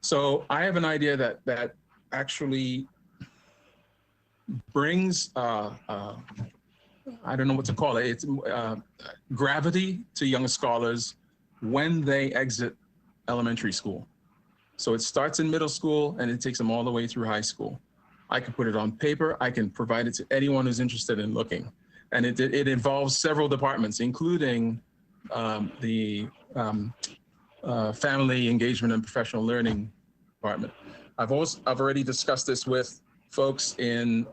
So I have an idea that actually brings, I don't know what to call it, it's gravity to Young Scholars when they exit elementary school. So it starts in middle school and it takes them all the way through high school. I can put it on paper. I can provide it to anyone who's interested in looking. And it involves several departments, including the Family Engagement and Professional Learning Department. I've already discussed this with folks in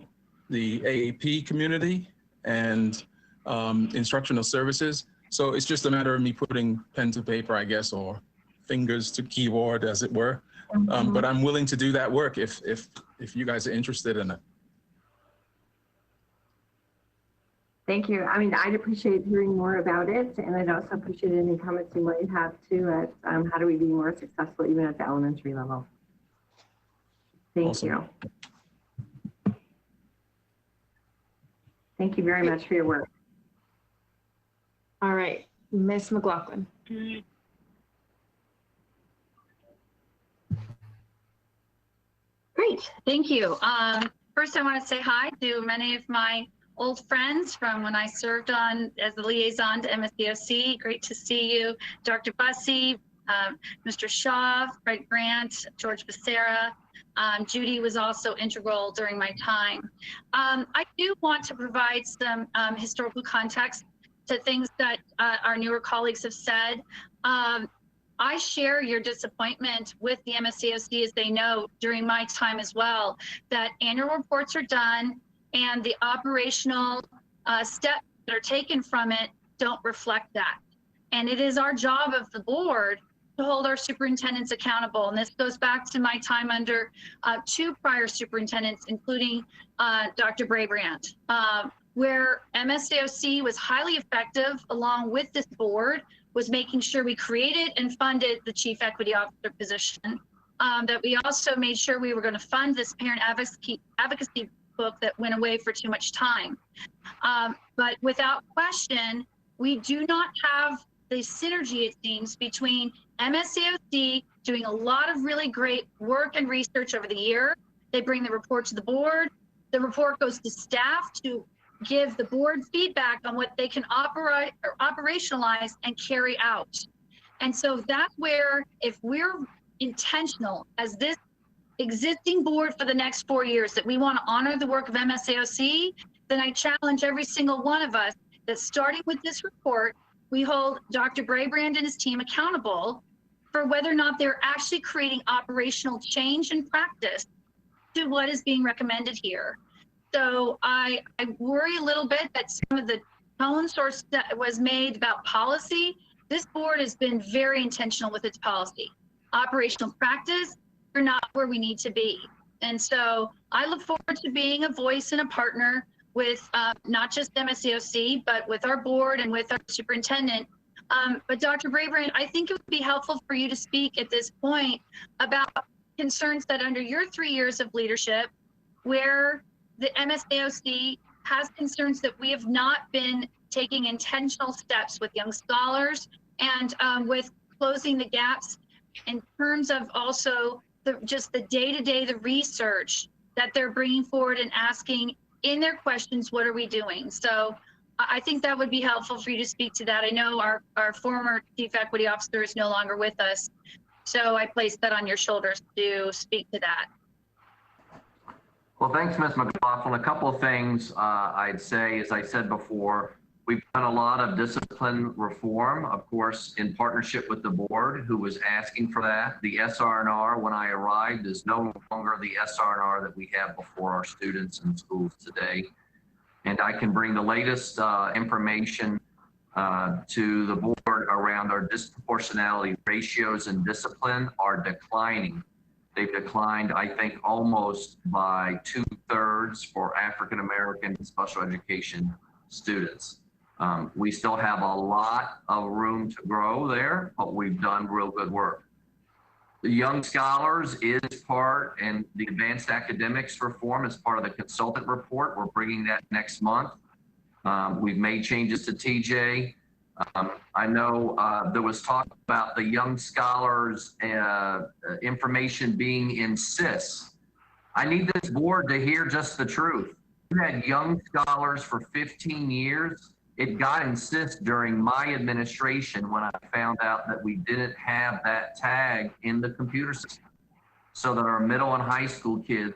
the AAP community and instructional services. So it's just a matter of me putting pen to paper, I guess, or fingers to keyboard, as it were. But I'm willing to do that work if you guys are interested in it. Thank you. I mean, I'd appreciate hearing more about it, and I'd also appreciate any comments you might have too at how do we be more successful even at the elementary level. Thank you. Thank you very much for your work. All right, Ms. McLaughlin. Great, thank you. First, I want to say hi to many of my old friends from when I served on as the liaison to MSBOC. Great to see you, Dr. Bussey, Mr. Shaw, Fred Grant, George Becerra. Judy was also integral during my time. I do want to provide some historical context to things that our newer colleagues have said. I share your disappointment with the MSBOC, as they know during my time as well, that annual reports are done and the operational steps that are taken from it don't reflect that. And it is our job of the board to hold our superintendents accountable. And this goes back to my time under two prior superintendents, including Dr. Brabrand, where MSBOC was highly effective along with this board, was making sure we created and funded the chief equity officer position, that we also made sure we were going to fund this parent advocacy book that went away for too much time. But without question, we do not have the synergy, it seems, between MSAOC doing a lot of really great work and research over the year. They bring the report to the board. The report goes to staff to give the board feedback on what they can operate or operationalize and carry out. And so that's where, if we're intentional as this existing board for the next 4 years, that we want to honor the work of MSAOC, then I challenge every single one of us that starting with this report, we hold Dr. Brabrand and his team accountable for whether or not they're actually creating operational change and practice to what is being recommended here. So I worry a little bit that some of the tone source that was made about policy, this board has been very intentional with its policy. Operational practice, we're not where we need to be. And so I look forward to being a voice and a partner with not just MSAOC, but with our board and with our superintendent. But Dr. Brabrand, I think it would be helpful for you to speak at this point about concerns that under your 3 years of leadership, where the MSAOC has concerns that we have not been taking intentional steps with young scholars and with closing the gaps in terms of also just the day-to-day, the research that they're bringing forward and asking in their questions, what are we doing? So I think that would be helpful for you to speak to that. I know our former chief equity officer is no longer with us, so I place that on your shoulders to speak to that. Well, thanks, Ms. McLaughlin. A couple of things I'd say, as I said before, we've done a lot of discipline reform, of course, in partnership with the board, who was asking for that. The SR&R, when I arrived, is no longer the SR&R that we have before our students in schools today. And I can bring the latest information to the board around our disproportionality ratios and discipline are declining. They've declined, I think, almost by 2/3 for African-American special education students. We still have a lot of room to grow there, but we've done real good work. The Young Scholars is part, and the Advanced Academics Reform is part of the consultant report. We're bringing that next month. We've made changes to TJ. I know there was talk about the Young Scholars information being in SIS. I need this board to hear just the truth. We had Young Scholars for 15 years. It got in SIS during my administration when I found out that we didn't have that tag in the computer system so that our middle and high school kids,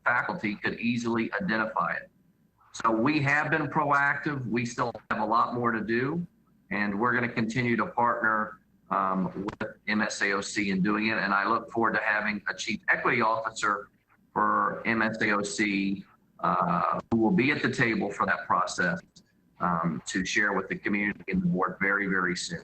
faculty could easily identify it. So we have been proactive. We still have a lot more to do. And we're going to continue to partner with MSAOC in doing it. And I look forward to having a chief equity officer for MSAOC who will be at the table for that process to share with the community and the board very, very soon.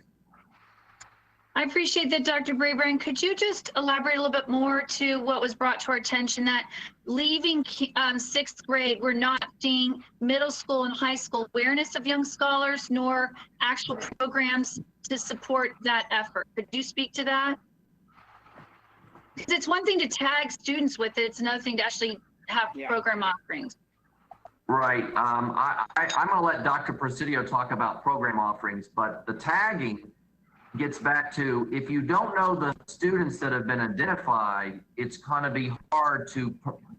I appreciate that, Dr. Brabrand. Could you just elaborate a little bit more to what was brought to our attention, that leaving 6th grade, we're not seeing middle school and high school awareness of Young Scholars, nor actual programs to support that effort. Could you speak to that? Because it's one thing to tag students with it, it's another thing to actually have program offerings. Right. I'm going to let Dr. Presidio talk about program offerings, but the tagging gets back to, if you don't know the students that have been identified, it's going to be hard to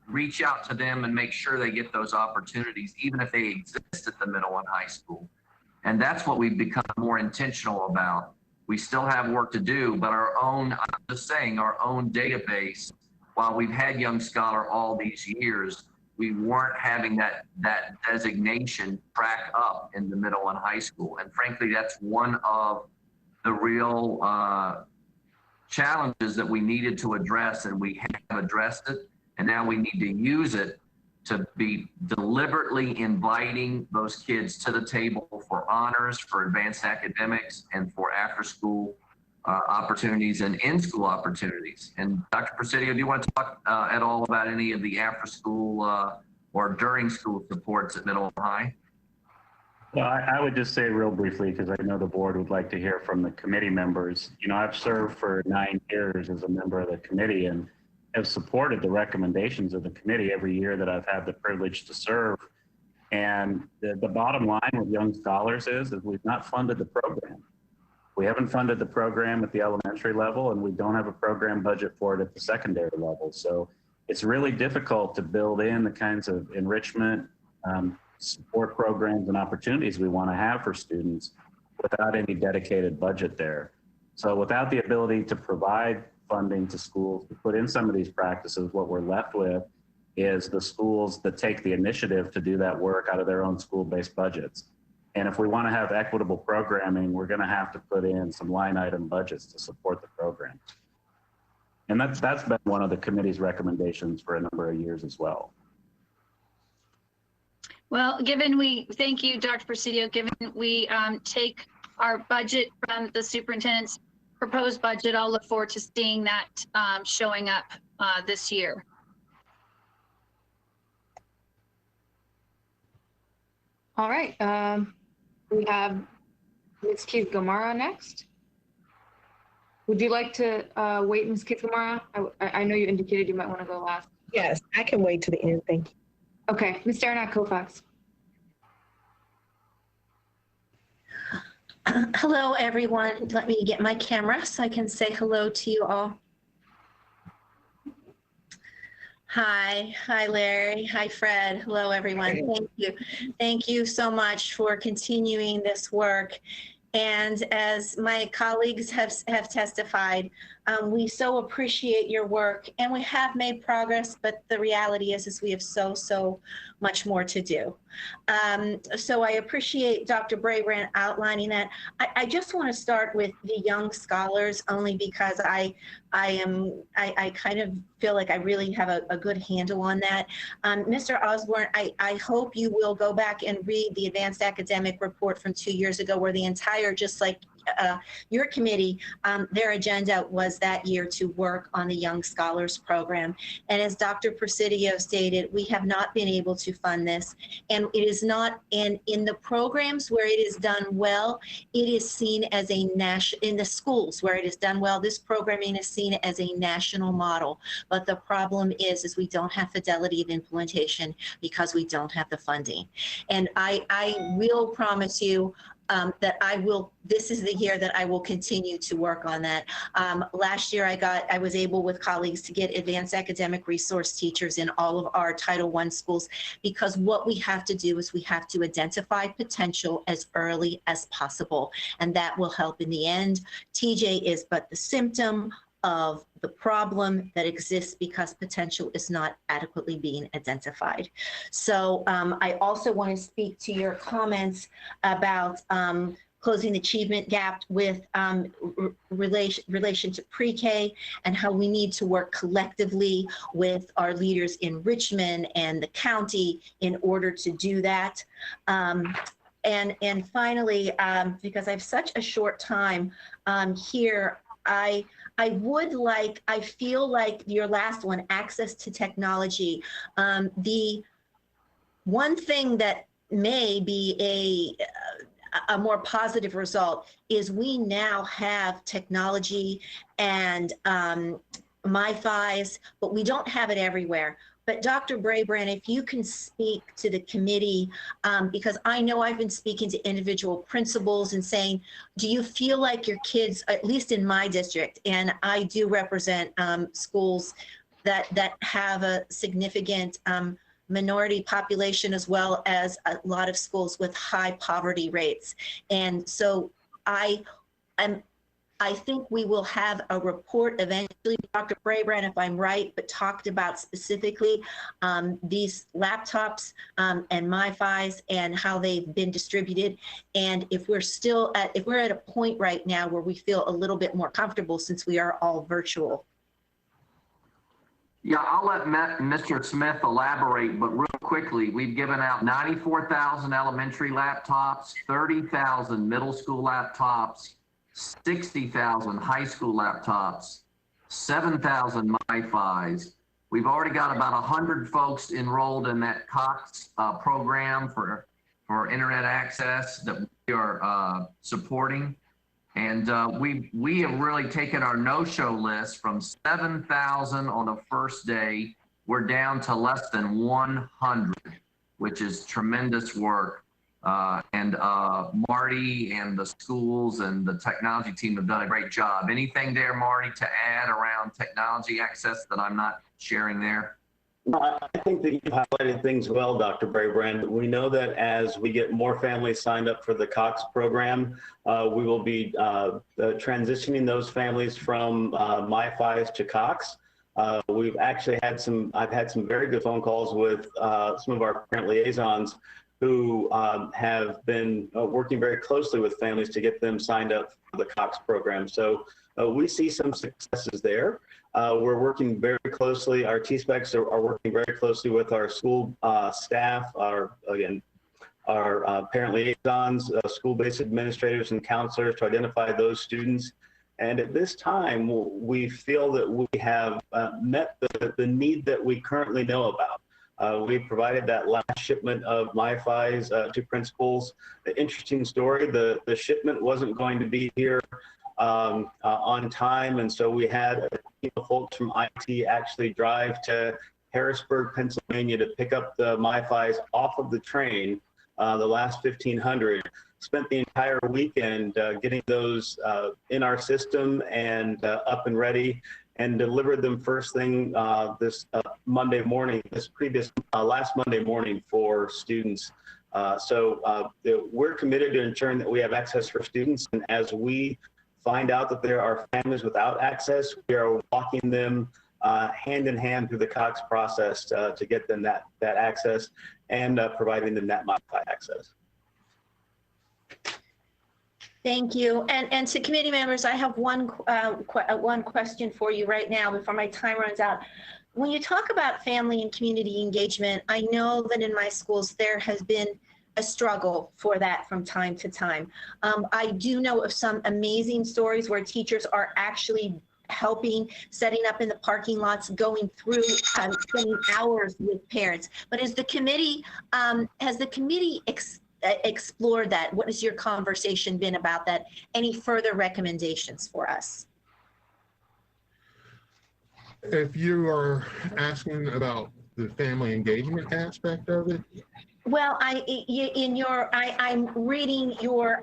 reach out to them and make sure they get those opportunities, even if they exist at the middle and high school. And that's what we've become more intentional about. We still have work to do, but our own, I'm just saying, our own database, while we've had Young Scholar all these years, we weren't having that designation track up in the middle and high school. And frankly, that's one of the real challenges that we needed to address, and we have addressed it. And now we need to use it to be deliberately inviting those kids to the table for honors, for advanced academics, and for after-school opportunities and in-school opportunities. And Dr. Presidio, do you want to talk at all about any of the after-school or during-school supports at middle and high? Well, I would just say real briefly, because I know the board would like to hear from the committee members. You know, I've served for 9 years as a member of the committee and have supported the recommendations of the committee every year that I've had the privilege to serve. And the bottom line with Young Scholars is we've not funded the program. We haven't funded the program at the elementary level, and we don't have a program budget for it at the secondary level. So it's really difficult to build in the kinds of enrichment, support programs and opportunities we want to have for students without any dedicated budget there. So without the ability to provide funding to schools to put in some of these practices, what we're left with is the schools that take the initiative to do that work out of their own school-based budgets. And if we want to have equitable programming, we're going to have to put in some line item budgets to support the program. And that's been one of the committee's recommendations for a number of years as well. Well, thank you, Dr. Presidio, given we take our budget from the superintendent's proposed budget, I'll look forward to seeing that showing up this year. All right, we have Ms. Keith Gamara next. Would you like to wait, Ms. Keith Gamara? I know you indicated you might want to go last. Yes, I can wait to the end. Thank you. Okay, Ms. Darnat Koufax. Hello, everyone. Let me get my camera so I can say hello to you all. Hi, Larry. Hi, Fred. Hello, everyone. Thank you. Thank you so much for continuing this work. And as my colleagues have testified, we so appreciate your work, and we have made progress, but the reality is we have so much more to do. So I appreciate Dr. Brabrand outlining that. I just want to start with the young scholars, only because I kind of feel like I really have a good handle on that. Mr. Osborne, I hope you will go back and read the advanced academic report from 2 years ago, where the entire, just like your committee, their agenda was that year to work on the Young Scholars Program. And as Dr. Presidio stated, we have not been able to fund this. And it is not in the programs where it is done well, it is seen as a in the schools where it is done well, this programming is seen as a national model. But the problem is we don't have fidelity of implementation because we don't have the funding. And I will promise you that this is the year that I will continue to work on that. Last year I was able with colleagues to get advanced academic resource teachers in all of our Title I schools, because what we have to do is we have to identify potential as early as possible. And that will help in the end. TJ is but the symptom of the problem that exists because potential is not adequately being identified. So I also want to speak to your comments about closing the achievement gap with relation to pre-K, and how we need to work collectively with our leaders in Richmond and the county in order to do that. And finally, because I have such a short time here, I feel like your last one, access to technology. The one thing that may be a more positive result is we now have technology and MiFis, but we don't have it everywhere. But Dr. Brabrand, if you can speak to the committee, because I know I've been speaking to individual principals and saying, do you feel like your kids, at least in my district, and I do represent schools that have a significant minority population, as well as a lot of schools with high poverty rates. And so I think we will have a report eventually, Dr. Brabrand, if I'm right, but talked about specifically these laptops and MiFis and how they've been distributed. And if we're at a point right now where we feel a little bit more comfortable, since we are all virtual. Yeah, I'll let Mr. Smith elaborate, but real quickly, we've given out 94,000 elementary laptops, 30,000 middle school laptops, 60,000 high school laptops, 7,000 MiFis. We've already got about 100 folks enrolled in that Cox program for internet access that we are supporting. And we have really taken our no-show list from 7,000 on the first day. We're down to less than 100, which is tremendous work. Marty and the schools and the technology team have done a great job. Anything there, Marty, to add around technology access that I'm not sharing there? No, I think that you highlighted things well, Dr. Braybrand. We know that as we get more families signed up for the Cox program, we will be transitioning those families from MiFis to Cox. We've actually had I've had some very good phone calls with some of our parent liaisons who have been working very closely with families to get them signed up for the Cox program. So we see some successes there. We're working very closely, our T-SPECs are working very closely with our school staff, our parent liaisons, school-based administrators and counselors to identify those students. And at this time, we feel that we have met the need that we currently know about. We provided that last shipment of MiFis to principals. The interesting story, the shipment wasn't going to be here on time, and so we had a team of folks from IT actually drive to Harrisburg, Pennsylvania to pick up the MiFis off of the train, the last 1,500. Spent the entire weekend getting those in our system and up and ready, and delivered them first thing this Monday morning, last Monday morning for students. So we're committed to ensuring that we have access for students, and as we find out that there are families without access, we are walking them hand in hand through the Cox process to get them that access and providing them that MiFi access. Thank you. And to committee members, I have one question for you right now before my time runs out. When you talk about family and community engagement, I know that in my schools there has been a struggle for that from time to time. I do know of some amazing stories where teachers are actually helping, setting up in the parking lots, going through, spending hours with parents. But has the committee explored that? What has your conversation been about that? Any further recommendations for us? If you are asking about the family engagement aspect of it, well, I'm reading your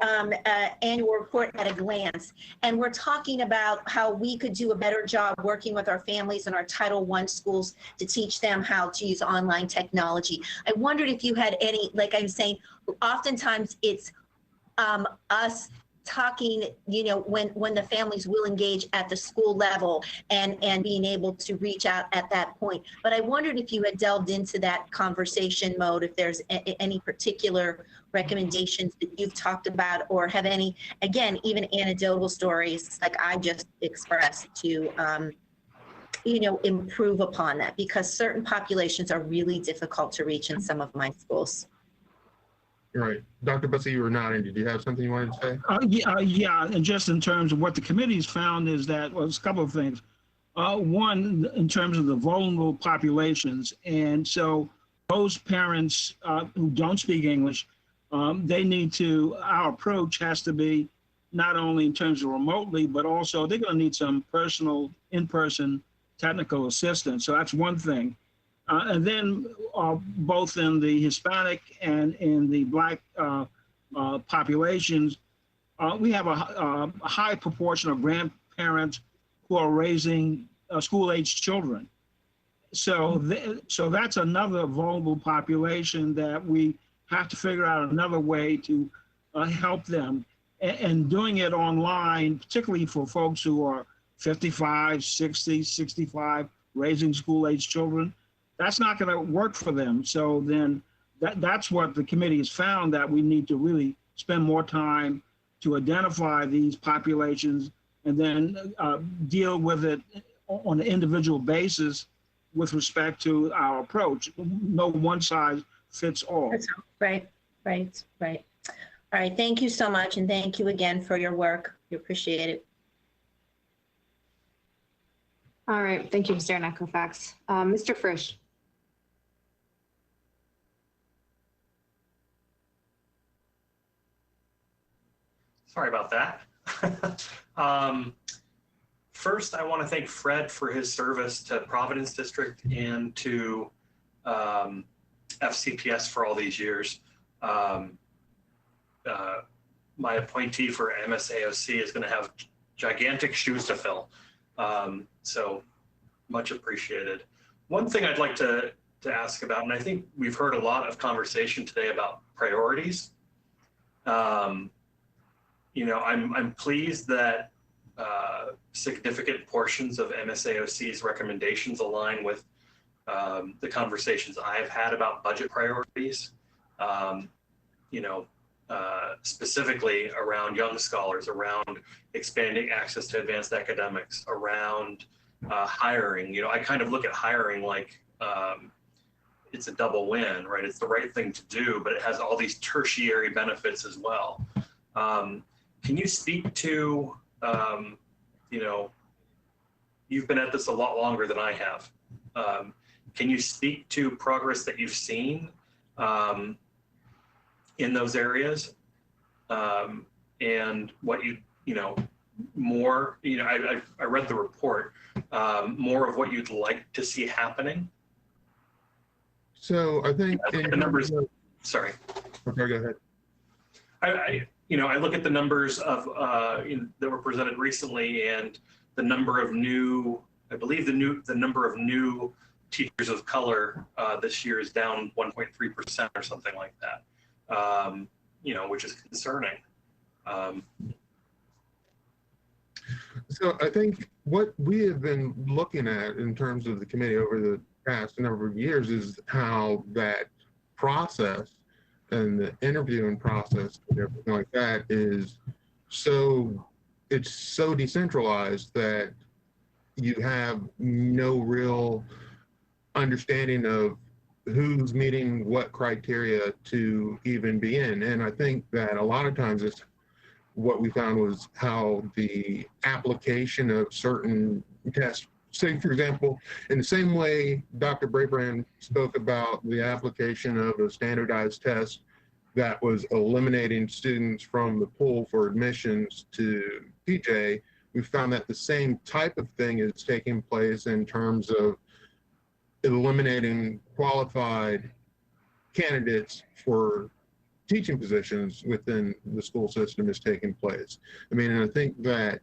annual report at a glance, and we're talking about how we could do a better job working with our families and our Title I schools to teach them how to use online technology. I wondered if you had any, like I'm saying, oftentimes it's us talking, you know, when the families will engage at the school level and being able to reach out at that point. But I wondered if you had delved into that conversation mode, if there's any particular recommendations that you've talked about, or have any, again, even anecdotal stories like I just expressed to, you know, improve upon that, because certain populations are really difficult to reach in some of my schools. Right. Dr. Bussey, you were nodding. Did you have something you wanted to say? Yeah, and just in terms of what the committee's found is that, well, it's a couple of things. One, in terms of the vulnerable populations, and so those parents who don't speak English, they need to, our approach has to be not only in terms of remotely, but also they're going to need some personal, in-person technical assistance. So that's one thing. And then both in the Hispanic and in the Black populations, we have a high proportion of grandparents who are raising school-aged children. So that's another vulnerable population that we have to figure out another way to help them. And doing it online, particularly for folks who are 55, 60, 65, raising school-aged children, that's not going to work for them. So then that's what the committee has found, that we need to really spend more time to identify these populations and then deal with it on an individual basis with respect to our approach. No one size fits all. Right. All right, thank you so much, and thank you again for your work. We appreciate it. All right, thank you, Mr. Equifax. Mr. Frisch. Sorry about that. First, I want to thank Fred for his service to Providence District and to FCPS for all these years. my appointee for MSAOC is going to have gigantic shoes to fill. So much appreciated. One thing I'd like to ask about, and I think we've heard a lot of conversation today about priorities. You know, I'm pleased that significant portions of MSAOC's recommendations align with the conversations I've had about budget priorities. You know, specifically around young scholars, around expanding access to advanced academics, around hiring. You know, I kind of look at hiring like it's a double win, right? It's the right thing to do, but it has all these tertiary benefits as well. Can you speak to, you know, you've been at this a lot longer than I have. Can you speak to progress that you've seen in those areas, and what you know, more, you know, I read the report, more of what you'd like to see happening? So I think the numbers, sorry. Okay, go ahead. You know, I look at the numbers of that were presented recently, and the number of new, I believe the number of new teachers of color this year is down 1.3% or something like that. You know, which is concerning. So I think what we have been looking at in terms of the committee over the past number of years is how that process and the interviewing process and everything like that is it's so decentralized that you have no real understanding of who's meeting what criteria to even be in. And I think that a lot of times it's what we found was how the application of certain tests, say for example, in the same way Dr. Brabrand spoke about the application of a standardized test that was eliminating students from the pool for admissions to PJ, we found that the same type of thing is taking place in terms of eliminating qualified candidates for teaching positions within the school system is taking place. I mean, and I think that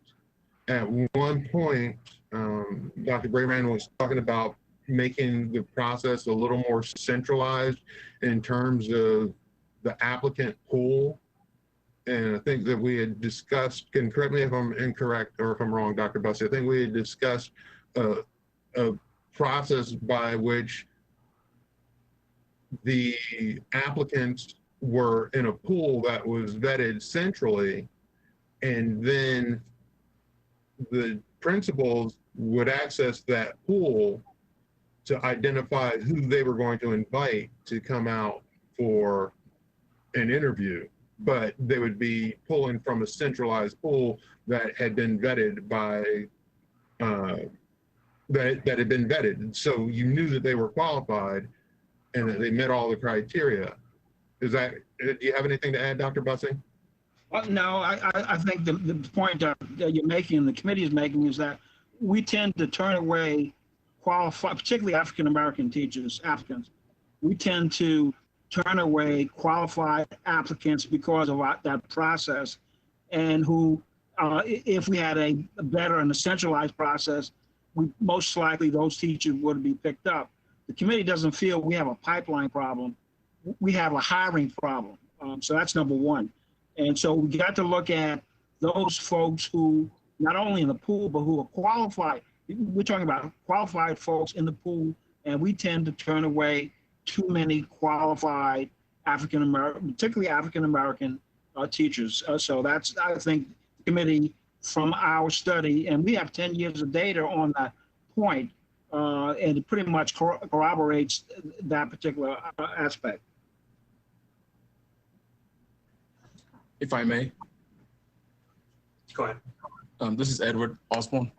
at one point, Dr. Brabrand was talking about making the process a little more centralized in terms of the applicant pool. And I think that we had discussed, and correct me if I'm incorrect or if I'm wrong, Dr. Bussey, I think we had discussed a process by which the applicants were in a pool that was vetted centrally, and then the principals would access that pool to identify who they were going to invite to come out for an interview. But they would be pulling from a centralized pool that had been vetted by that had been vetted. So you knew that they were qualified and that they met all the criteria. Is that, do you have anything to add, Dr. Bussey? No, I think the point that you're making, the committee is making, is that we tend to turn away qualified, particularly African-American teachers, applicants. We tend to turn away qualified applicants because of that process, and who, if we had a better and a centralized process, most likely those teachers would be picked up. The committee doesn't feel we have a pipeline problem. We have a hiring problem. So that's number one. And so we got to look at those folks who, not only in the pool, but who are qualified. We're talking about qualified folks in the pool, and we tend to turn away too many qualified African-American, particularly African-American teachers. So that's, I think, the committee, from our study, and we have 10 years of data on that point, and it pretty much corroborates that particular aspect. If I may. Go ahead. This is Edward Osborne.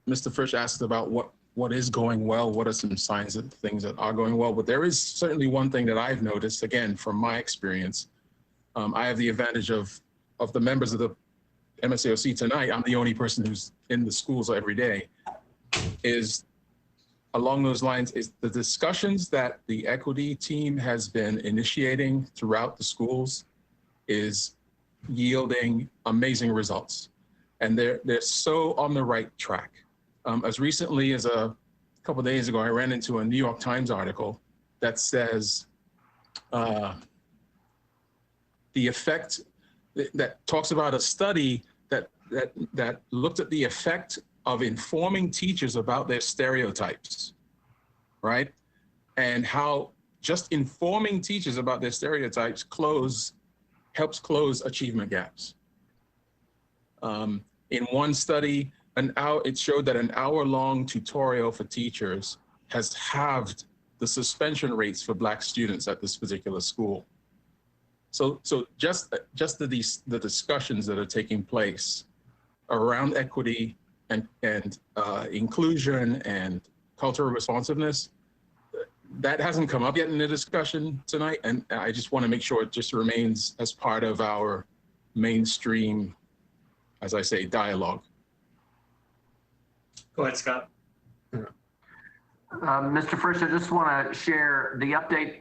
Mr. Frisch asked about what is going well, what are some signs of things that are going well, but there is certainly one thing that I've noticed, again, from my experience. I have the advantage of the members of the MSAOC tonight. I'm the only person who's in the schools every day. Is along those lines, is the discussions that the equity team has been initiating throughout the schools is yielding amazing results. And they're so on the right track. As recently as a couple of days ago, I ran into a New York Times article that says the effect that talks about a study that looked at the effect of informing teachers about their stereotypes, right? And how just informing teachers about their stereotypes helps close achievement gaps. In one study, it showed that an hour-long tutorial for teachers has halved the suspension rates for Black students at this particular school. So just the discussions that are taking place around equity and inclusion and cultural responsiveness, that hasn't come up yet in the discussion tonight, and I just want to make sure it just remains as part of our mainstream, as I say, dialogue. Go ahead, Scott. Mr. Frisch, I just want to share the update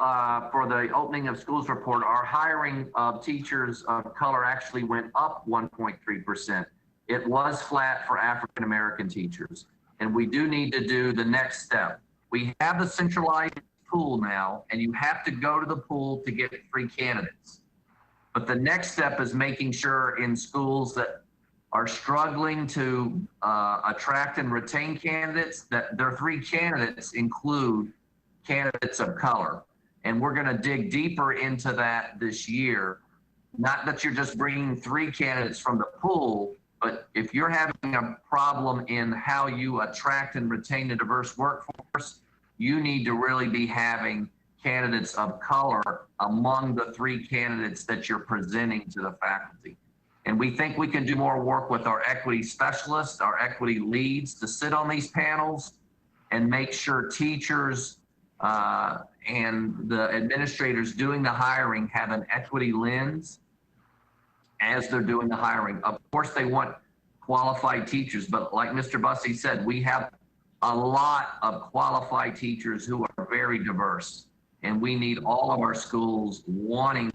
for the opening of schools report. Our hiring of teachers of color actually went up 1.3%. It was flat for African American teachers, and we do need to do the next step. We have the centralized pool now, and you have to go to the pool to get free candidates. But the next step is making sure in schools that are struggling to attract and retain candidates, that their 3 candidates include candidates of color. And we're going to dig deeper into that this year. Not that you're just bringing 3 candidates from the pool, but if you're having a problem in how you attract and retain a diverse workforce, you need to really be having candidates of color among the 3 candidates that you're presenting to the faculty. And we think we can do more work with our equity specialists, our equity leads to sit on these panels and make sure teachers and the administrators doing the hiring have an equity lens as they're doing the hiring. Of course, they want qualified teachers, but like Mr. Bussey said, we have a lot of qualified teachers who are very diverse, and we need all of our schools wanting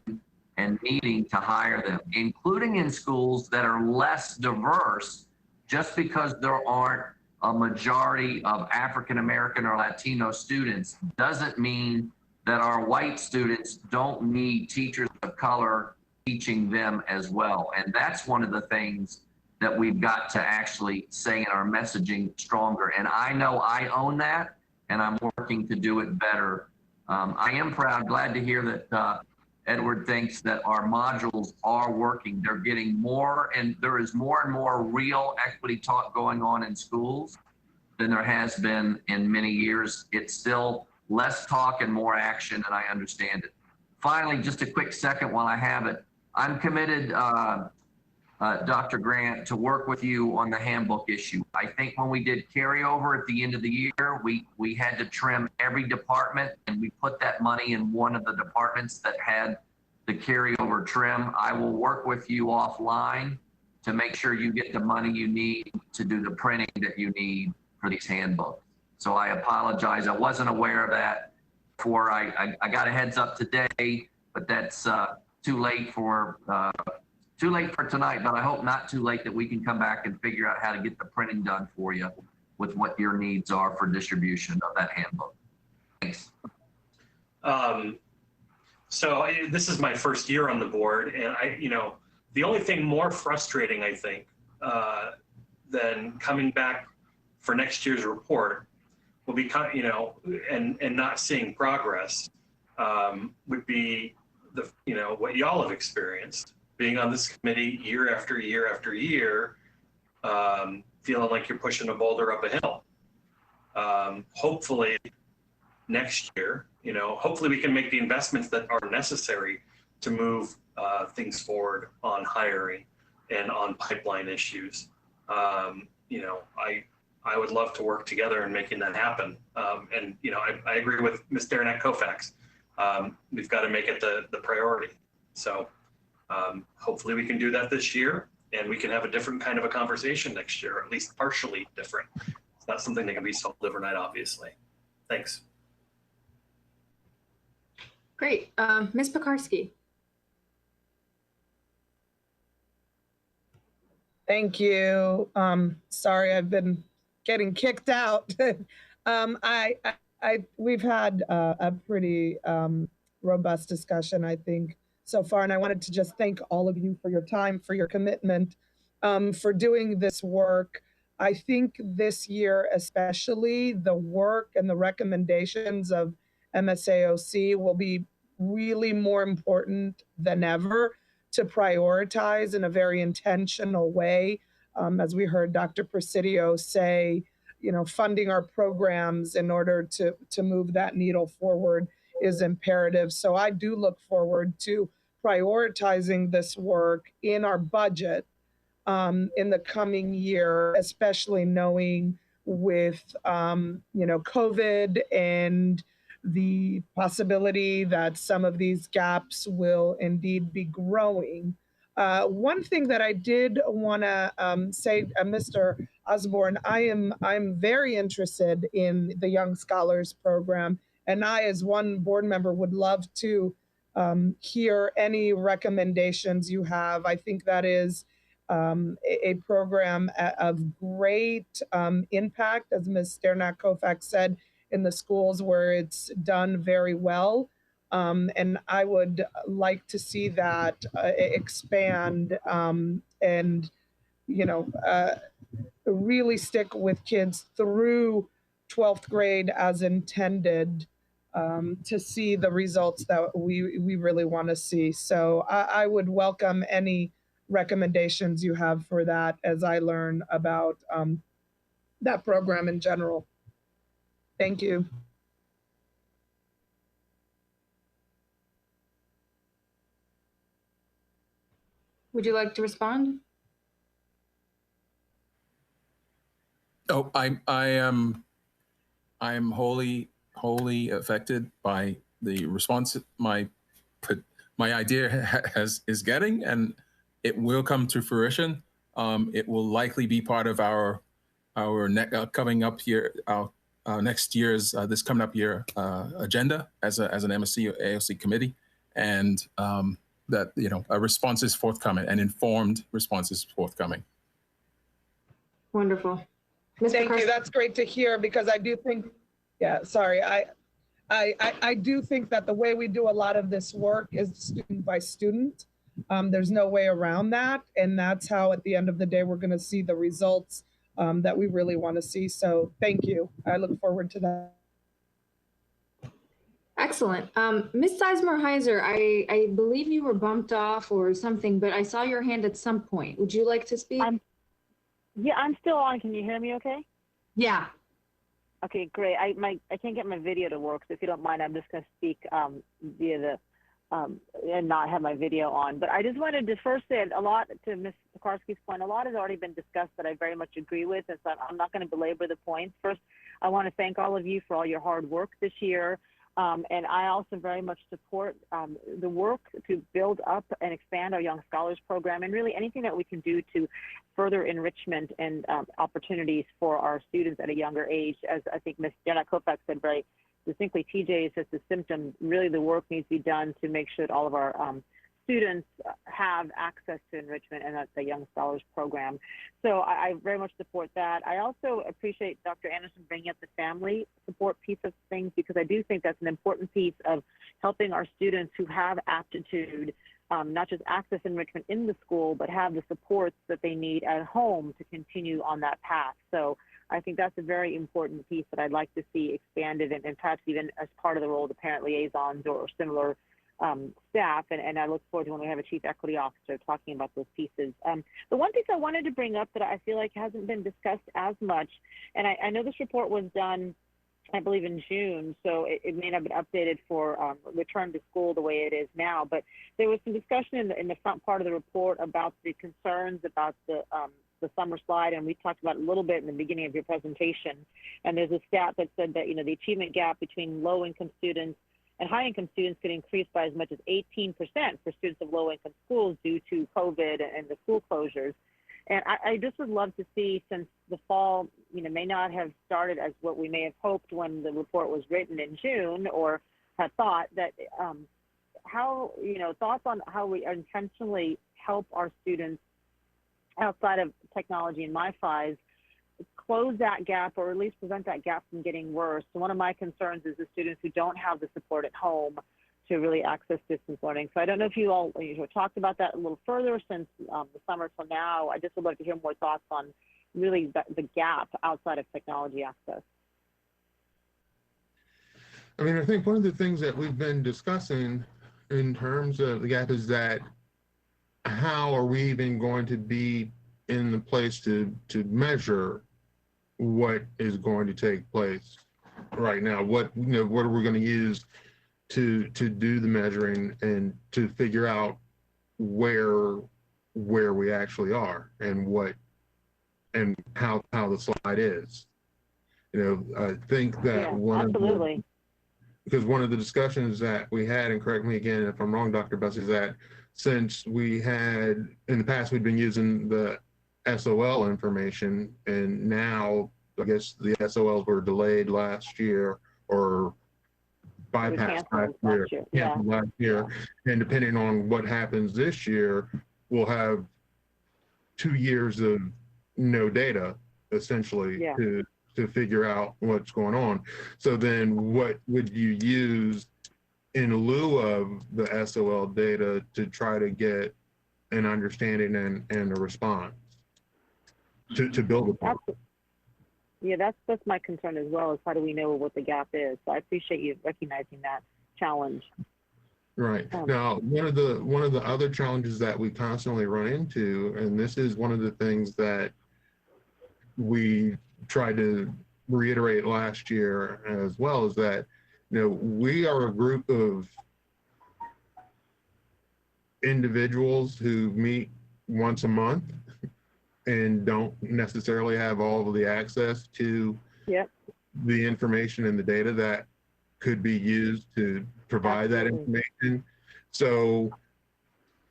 and needing to hire them, including in schools that are less diverse. Just because there aren't a majority of African American or Latino students doesn't mean that our white students don't need teachers of color teaching them as well. And that's one of the things that we've got to actually say in our messaging stronger. And I know I own that, and I'm working to do it better. I am glad to hear that Edward thinks that our modules are working. They're getting more, and there is more and more real equity talk going on in schools than there has been in many years. It's still less talk and more action, and I understand it. Finally, just a quick second while I have it. I'm committed, Dr. Grant, to work with you on the handbook issue. I think when we did carryover at the end of the year, we had to trim every department, and we put that money in one of the departments that had the carryover trim. I will work with you offline to make sure you get the money you need to do the printing that you need for these handbooks. So I apologize. I wasn't aware of that before. I got a heads up today, but that's too late for tonight, but I hope not too late that we can come back and figure out how to get the printing done for you with what your needs are for distribution of that handbook. Thanks. So this is my first year on the board, and the only thing more frustrating, I think, than coming back for next year's report will be, and not seeing progress, would be what y'all have experienced, being on this committee year after year after year, feeling like you're pushing a boulder up a hill. Hopefully next year, hopefully we can make the investments that are necessary to move things forward on hiring and on pipeline issues. I would love to work together in making that happen. And I agree with Ms. Derenak Kofax. We've got to make it the priority. So hopefully we can do that this year, and we can have a different kind of a conversation next year, or at least partially different. It's not something that can be solved overnight, obviously. Thanks. Great. Ms. Pekarsky. Thank you. Sorry, I've been getting kicked out. We've had a pretty robust discussion, I think, so far, and I wanted to just thank all of you for your time, for your commitment, for doing this work. I think this year, especially, the work and the recommendations of MSAOC will be really more important than ever to prioritize in a very intentional way. As we heard Dr. Presidio say, funding our programs in order to move that needle forward is imperative. So I do look forward to prioritizing this work in our budget in the coming year, especially knowing with COVID and the possibility that some of these gaps will indeed be growing. One thing that I did want to say, Mr. Osborne, I'm very interested in the Young Scholars Program, and I, as one board member, would love to hear any recommendations you have. I think that is a program of great impact, as Ms. Sternak-Kofax said, in the schools where it's done very well. And I would like to see that expand and, really stick with kids through 12th grade as intended to see the results that we really want to see. So I would welcome any recommendations you have for that as I learn about that program in general. Thank you. Would you like to respond? Oh, I am wholly affected by the response my idea is getting, and it will come to fruition. It will likely be part of our coming up here, next year's this coming up year agenda as an MSC-AOC committee, and that a response is forthcoming, an informed response is forthcoming. Wonderful. Thank you. That's great to hear, because I do think, I do think that the way we do a lot of this work is student by student. There's no way around that. And that's how, at the end of the day, we're going to see the results that we really want to see. So thank you. I look forward to that. Excellent. Ms. Sizemore-Heiser, I believe you were bumped off or something, but I saw your hand at some point. Would you like to speak? Yeah, I'm still on. Can you hear me okay? Yeah. Okay, great. I can't get my video to work, so if you don't mind, I'm just going to speak via the and not have my video on. But I just wanted to first say a lot to Ms. Pekarsky's point. A lot has already been discussed that I very much agree with, and so I'm not going to belabor the points. First, I want to thank all of you for all your hard work this year. And I also very much support the work to build up and expand our Young Scholars Program, and really anything that we can do to further enrichment and opportunities for our students at a younger age. As I think Ms. Sternak-Kofax said very distinctly, TJ is just a symptom. Really, the work needs to be done to make sure that all of our students have access to enrichment, and that's the Young Scholars Program. So I very much support that. I also appreciate Dr. Anderson bringing up the family support piece of things, because I do think that's an important piece of helping our students who have aptitude, not just access enrichment in the school, but have the supports that they need at home to continue on that path. So I think that's a very important piece that I'd like to see expanded, and perhaps even as part of the role of the parent liaisons or similar staff, and I look forward to when we have a chief equity officer talking about those pieces. The one piece I wanted to bring up that I feel like hasn't been discussed as much, and I know this report was done, I believe, in June, so it may not have been updated for return to school the way it is now, but there was some discussion in the front part of the report about the concerns about the summer slide, and we talked about it a little bit in the beginning of your presentation. And there's a stat that said that the achievement gap between low-income students and high-income students could increase by as much as 18% for students of low-income schools due to COVID and the school closures. And I just would love to see, since the fall, may not have started as what we may have hoped when the report was written in June, or had thought that how, thoughts on how we intentionally help our students outside of technology in my fives, close that gap or at least prevent that gap from getting worse. So one of my concerns is the students who don't have the support at home to really access distance learning. So I don't know if you all talked about that a little further since the summer till now. I just would like to hear more thoughts on really the gap outside of technology access. I mean, I think one of the things that we've been discussing in terms of the gap is that how are we even going to be in the place to measure what is going to take place right now? What are we going to use to do the measuring and to figure out where we actually are and what and how the slide is? I think that because one of the discussions that we had, and correct me again if I'm wrong, Dr. Bussey, is that since we had in the past we'd been using the SOL information, and now I guess the SOLs were delayed last year or bypassed last year, and depending on what happens this year, we'll have 2 years of no data essentially to figure out what's going on. So then what would you use in lieu of the SOL data to try to get an understanding and a response to build upon? Yeah, that's my concern as well, is how do we know what the gap is? So I appreciate you recognizing that challenge. Right. Now, one of the other challenges that we constantly run into, and this is one of the things that we tried to reiterate last year as well, is that we are a group of individuals who meet once a month and don't necessarily have all of the access to the information and the data that could be used to provide that information. So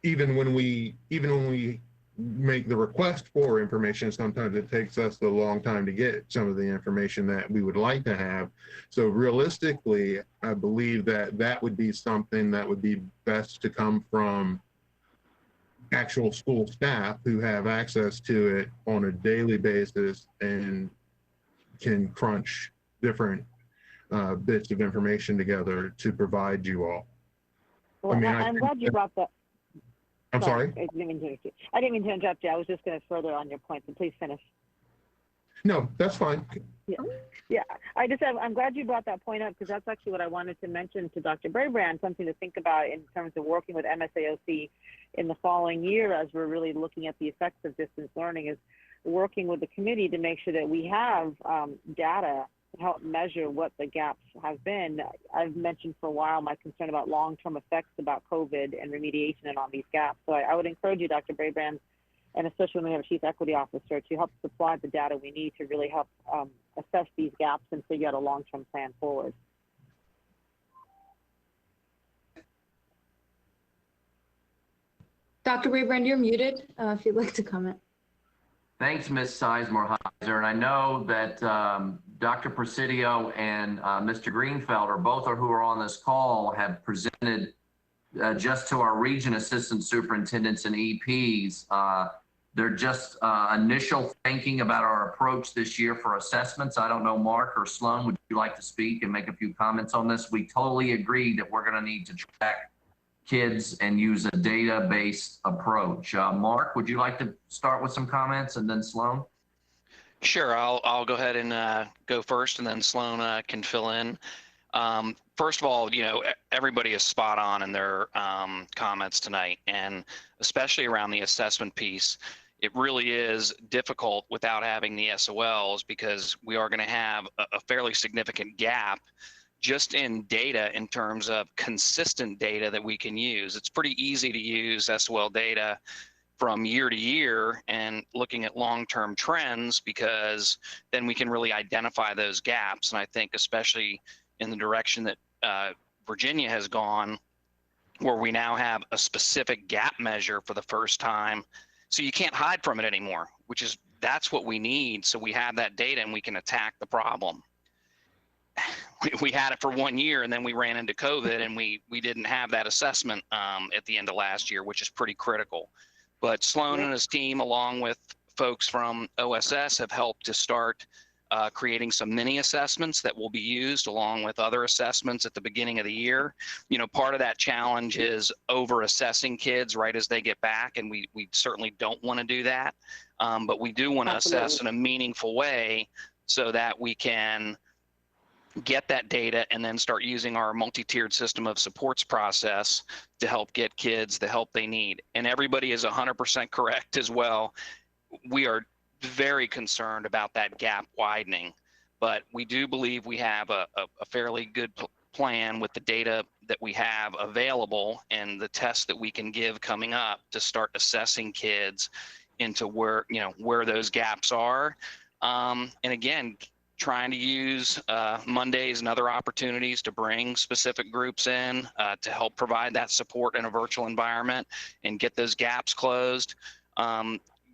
even when we make the request for information, sometimes it takes us a long time to get some of the information that we would like to have. So realistically, I believe that would be something that would be best to come from actual school staff who have access to it on a daily basis and can crunch different bits of information together to provide you all. Well, I'm glad you brought that. I'm sorry? I didn't mean to interrupt you. I was just going to further on your point, so please finish. No, that's fine. Yeah. I'm glad you brought that point up, because that's actually what I wanted to mention to Dr. Braybrand, something to think about in terms of working with MSAOC in the following year as we're really looking at the effects of distance learning, is working with the committee to make sure that we have data to help measure what the gaps have been. I've mentioned for a while my concern about long-term effects about COVID and remediation and on these gaps. So I would encourage you, Dr. Braybrand, and especially when we have a chief equity officer, to help supply the data we need to really help assess these gaps and figure out a long-term plan forward. Dr. Braybrand, you're muted if you'd like to comment. Thanks, Ms. Sizemore-Heiser. And I know that Dr. Presidio and Mr. Greenfelder, both who are on this call, have presented just to our region assistant superintendents and EPs. They're just initial thinking about our approach this year for assessments. I don't know, Mark or Sloan, would you like to speak and make a few comments on this? We totally agree that we're going to need to track kids and use a data-based approach. Mark, would you like to start with some comments, and then Sloan? Sure, I'll go ahead and go first, and then Sloan can fill in. First of all, everybody is spot on in their comments tonight, and especially around the assessment piece. It really is difficult without having the SOLs, because we are going to have a fairly significant gap just in data in terms of consistent data that we can use. It's pretty easy to use SOL data from year to year and looking at long-term trends, because then we can really identify those gaps. And I think especially in the direction that Virginia has gone, where we now have a specific gap measure for the first time, so you can't hide from it anymore, that's what we need. So we have that data and we can attack the problem. We had it for 1 year, and then we ran into COVID, and we didn't have that assessment at the end of last year, which is pretty critical. But Sloan and his team, along with folks from OSS, have helped to start creating some mini assessments that will be used along with other assessments at the beginning of the year. You know, part of that challenge is over assessing kids right as they get back, and we certainly don't want to do that. But we do want to assess in a meaningful way so that we can get that data and then start using our multi-tiered system of supports process to help get kids the help they need. And everybody is 100% correct as well. We are very concerned about that gap widening, but we do believe we have a fairly good plan with the data that we have available and the tests that we can give coming up to start assessing kids into where, you know, where those gaps are. And again, trying to use Mondays and other opportunities to bring specific groups in to help provide that support in a virtual environment and get those gaps closed.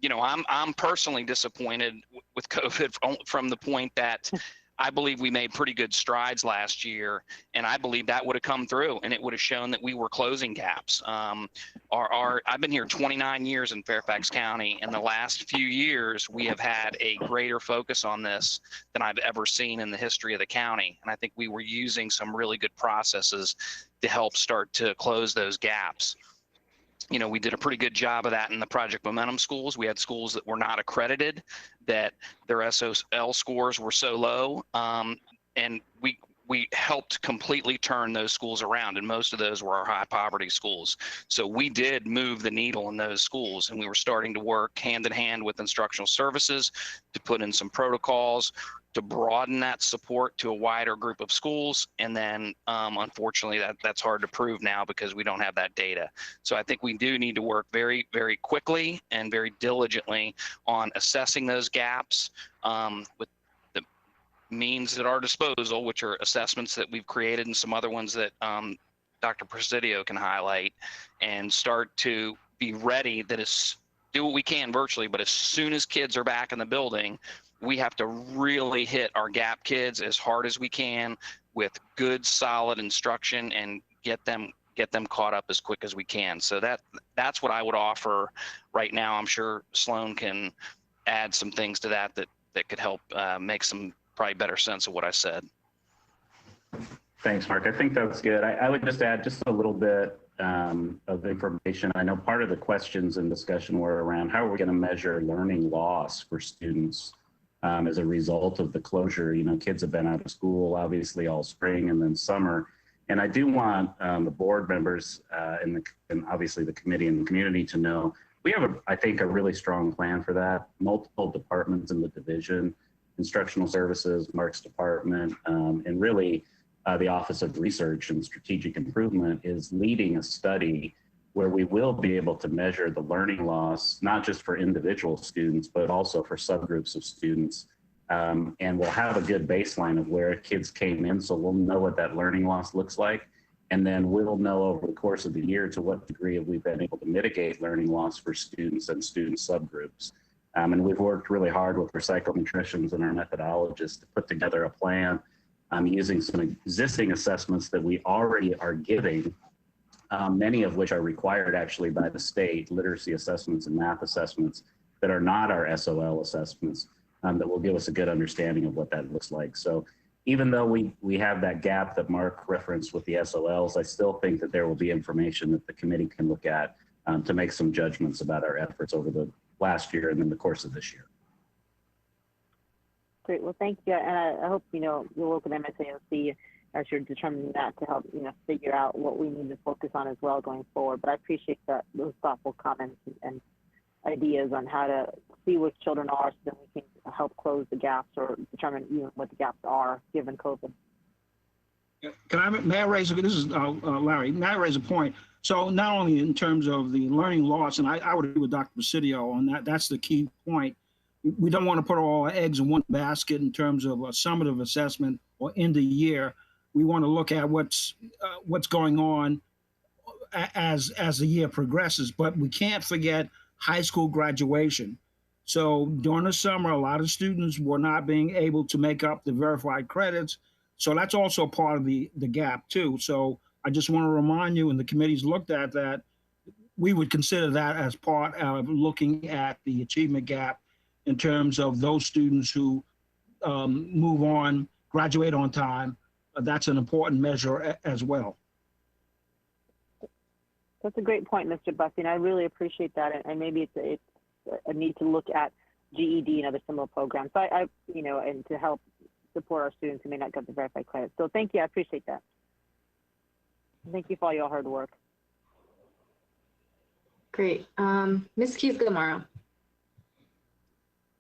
You know, I'm personally disappointed with COVID from the point that I believe we made pretty good strides last year, and I believe that would have come through and it would have shown that we were closing gaps. I've been here 29 years in Fairfax County, and the last few years we have had a greater focus on this than I've ever seen in the history of the county. And I think we were using some really good processes to help start to close those gaps. You know, we did a pretty good job of that in the Project Momentum schools. We had schools that were not accredited, that their SOL scores were so low, and we helped completely turn those schools around, and most of those were our high poverty schools. So we did move the needle in those schools, and we were starting to work hand in hand with instructional services to put in some protocols to broaden that support to a wider group of schools. And then unfortunately that's hard to prove now because we don't have that data. So I think we do need to work very, very quickly and very diligently on assessing those gaps with the means at our disposal, which are assessments that we've created and some other ones that Dr. Presidio can highlight, and start to be ready that is do what we can virtually, but as soon as kids are back in the building, we have to really hit our gap kids as hard as we can with good, solid instruction and get them caught up as quick as we can. So that's what I would offer right now. I'm sure Sloan can add some things to that could help make some probably better sense of what I said. Thanks, Mark. I think that's good. I would just add just a little bit of information. I know part of the questions and discussion were around how are we going to measure learning loss for students as a result of the closure. You know, kids have been out of school obviously all spring and then summer. And I do want the board members and obviously the committee and the community to know we have, I think, a really strong plan for that. Multiple departments in the division, instructional services, Mark's department, and really the Office of Research and Strategic Improvement is leading a study where we will be able to measure the learning loss, not just for individual students, but also for subgroups of students. And we'll have a good baseline of where kids came in, so we'll know what that learning loss looks like. And then we'll know over the course of the year to what degree have we been able to mitigate learning loss for students and student subgroups. And we've worked really hard with our psychometricians and our methodologists to put together a plan using some existing assessments that we already are giving, many of which are required actually by the state, literacy assessments and math assessments that are not our SOL assessments, that will give us a good understanding of what that looks like. So even though we have that gap that Mark referenced with the SOLs, I still think that there will be information that the committee can look at to make some judgments about our efforts over the last year and then the course of this year. Great. Well, thank you. And I hope, you'll work with MSAOC as you're determining that to help, figure out what we need to focus on as well going forward. But I appreciate those thoughtful comments and ideas on how to see which children are so that we can help close the gaps or determine what the gaps are given COVID. May I raise, this is Larry, may I raise a point? So not only in terms of the learning loss, and I would agree with Dr. Presidio on that, that's the key point. We don't want to put all our eggs in one basket in terms of a summative assessment or end of year. We want to look at what's going on as the year progresses, but we can't forget high school graduation. So during the summer, a lot of students were not being able to make up the verified credits. So that's also part of the gap too. So I just want to remind you, and the committee's looked at that, we would consider that as part of looking at the achievement gap in terms of those students who move on, graduate on time. That's an important measure as well. That's a great point, Mr. Bussey, and I really appreciate that. And maybe it's a need to look at GED and other similar programs. So I and to help support our students who may not get the verified credit. So thank you, I appreciate that. Thank you for all your hard work. Great. Ms. Keys-Gamarra.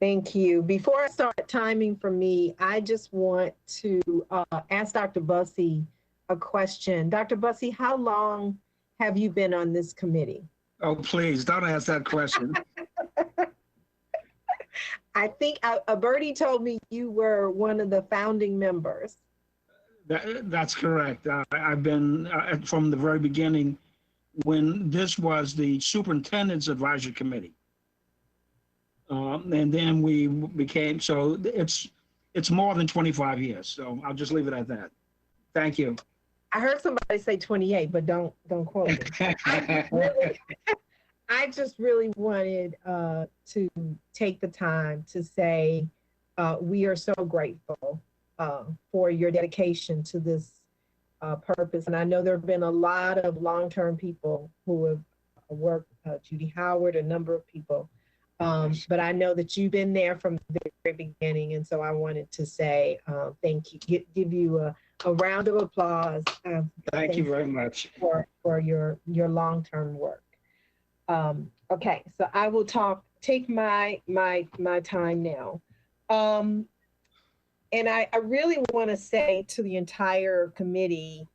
Thank you. Before I start timing for me, I just want to ask Dr. Bussey a question. Dr. Bussey, how long have you been on this committee? Oh, please, don't ask that question. I think Bertie told me you were one of the founding members. That's correct. I've been from the very beginning when this was the Superintendent's Advisory Committee. And then we became, so it's more than 25 years. So I'll just leave it at that. Thank you. I heard somebody say 28, but don't quote me. I just really wanted to take the time to say we are so grateful for your dedication to this purpose. And I know there have been a lot of long-term people who have worked, Judy Howard, a number of people. But I know that you've been there from the very beginning. And so I wanted to say thank you, give you a round of applause. Thank you very much. For your long-term work. Okay, so I will take my time now. And I really want to say to the entire committee,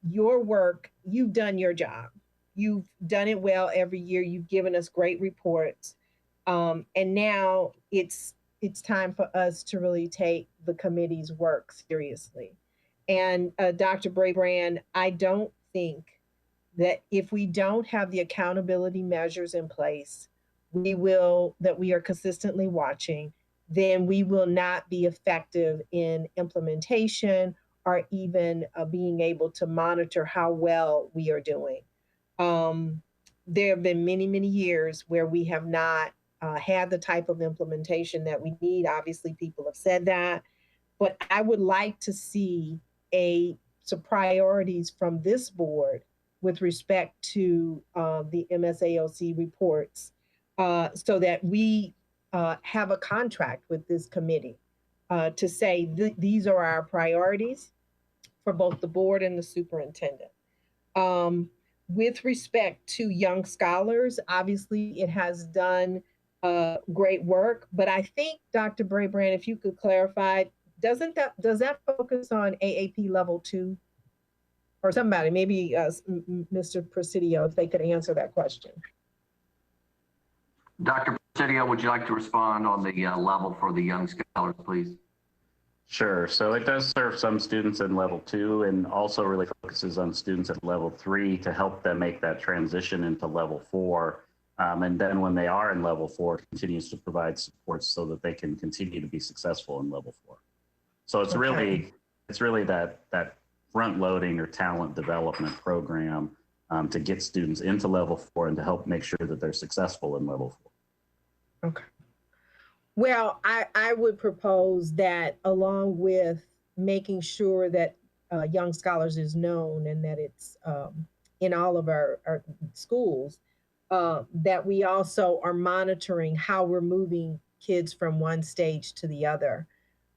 your work, you've done your job. You've done it well every year. You've given us great reports. And now it's time for us to really take the committee's work seriously. And Dr. Brabrand, I don't think that if we don't have the accountability measures in place, that we are consistently watching, then we will not be effective in implementation or even being able to monitor how well we are doing. There have been many, many years where we have not had the type of implementation that we need. Obviously, people have said that, but I would like to see some priorities from this board with respect to the MSAOC reports so that we have a contract with this committee to say these are our priorities for both the board and the superintendent. With respect to young scholars, obviously it has done great work, but I think, Dr. Brabrand, if you could clarify, does that focus on AAP level 2? Or somebody, maybe Mr. Presidio, if they could answer that question. Dr. Presidio, would you like to respond on the level for the young scholars, please? Sure. So it does serve some students in level 2 and also really focuses on students at level 3 to help them make that transition into level 4. And then when they are in level 4, it continues to provide support so that they can continue to be successful in level 4. So it's really that front loading or talent development program to get students into level 4 and to help make sure that they're successful in level 4. Okay. Well, I would propose that along with making sure that Young Scholars is known and that it's in all of our schools, that we also are monitoring how we're moving kids from one stage to the other.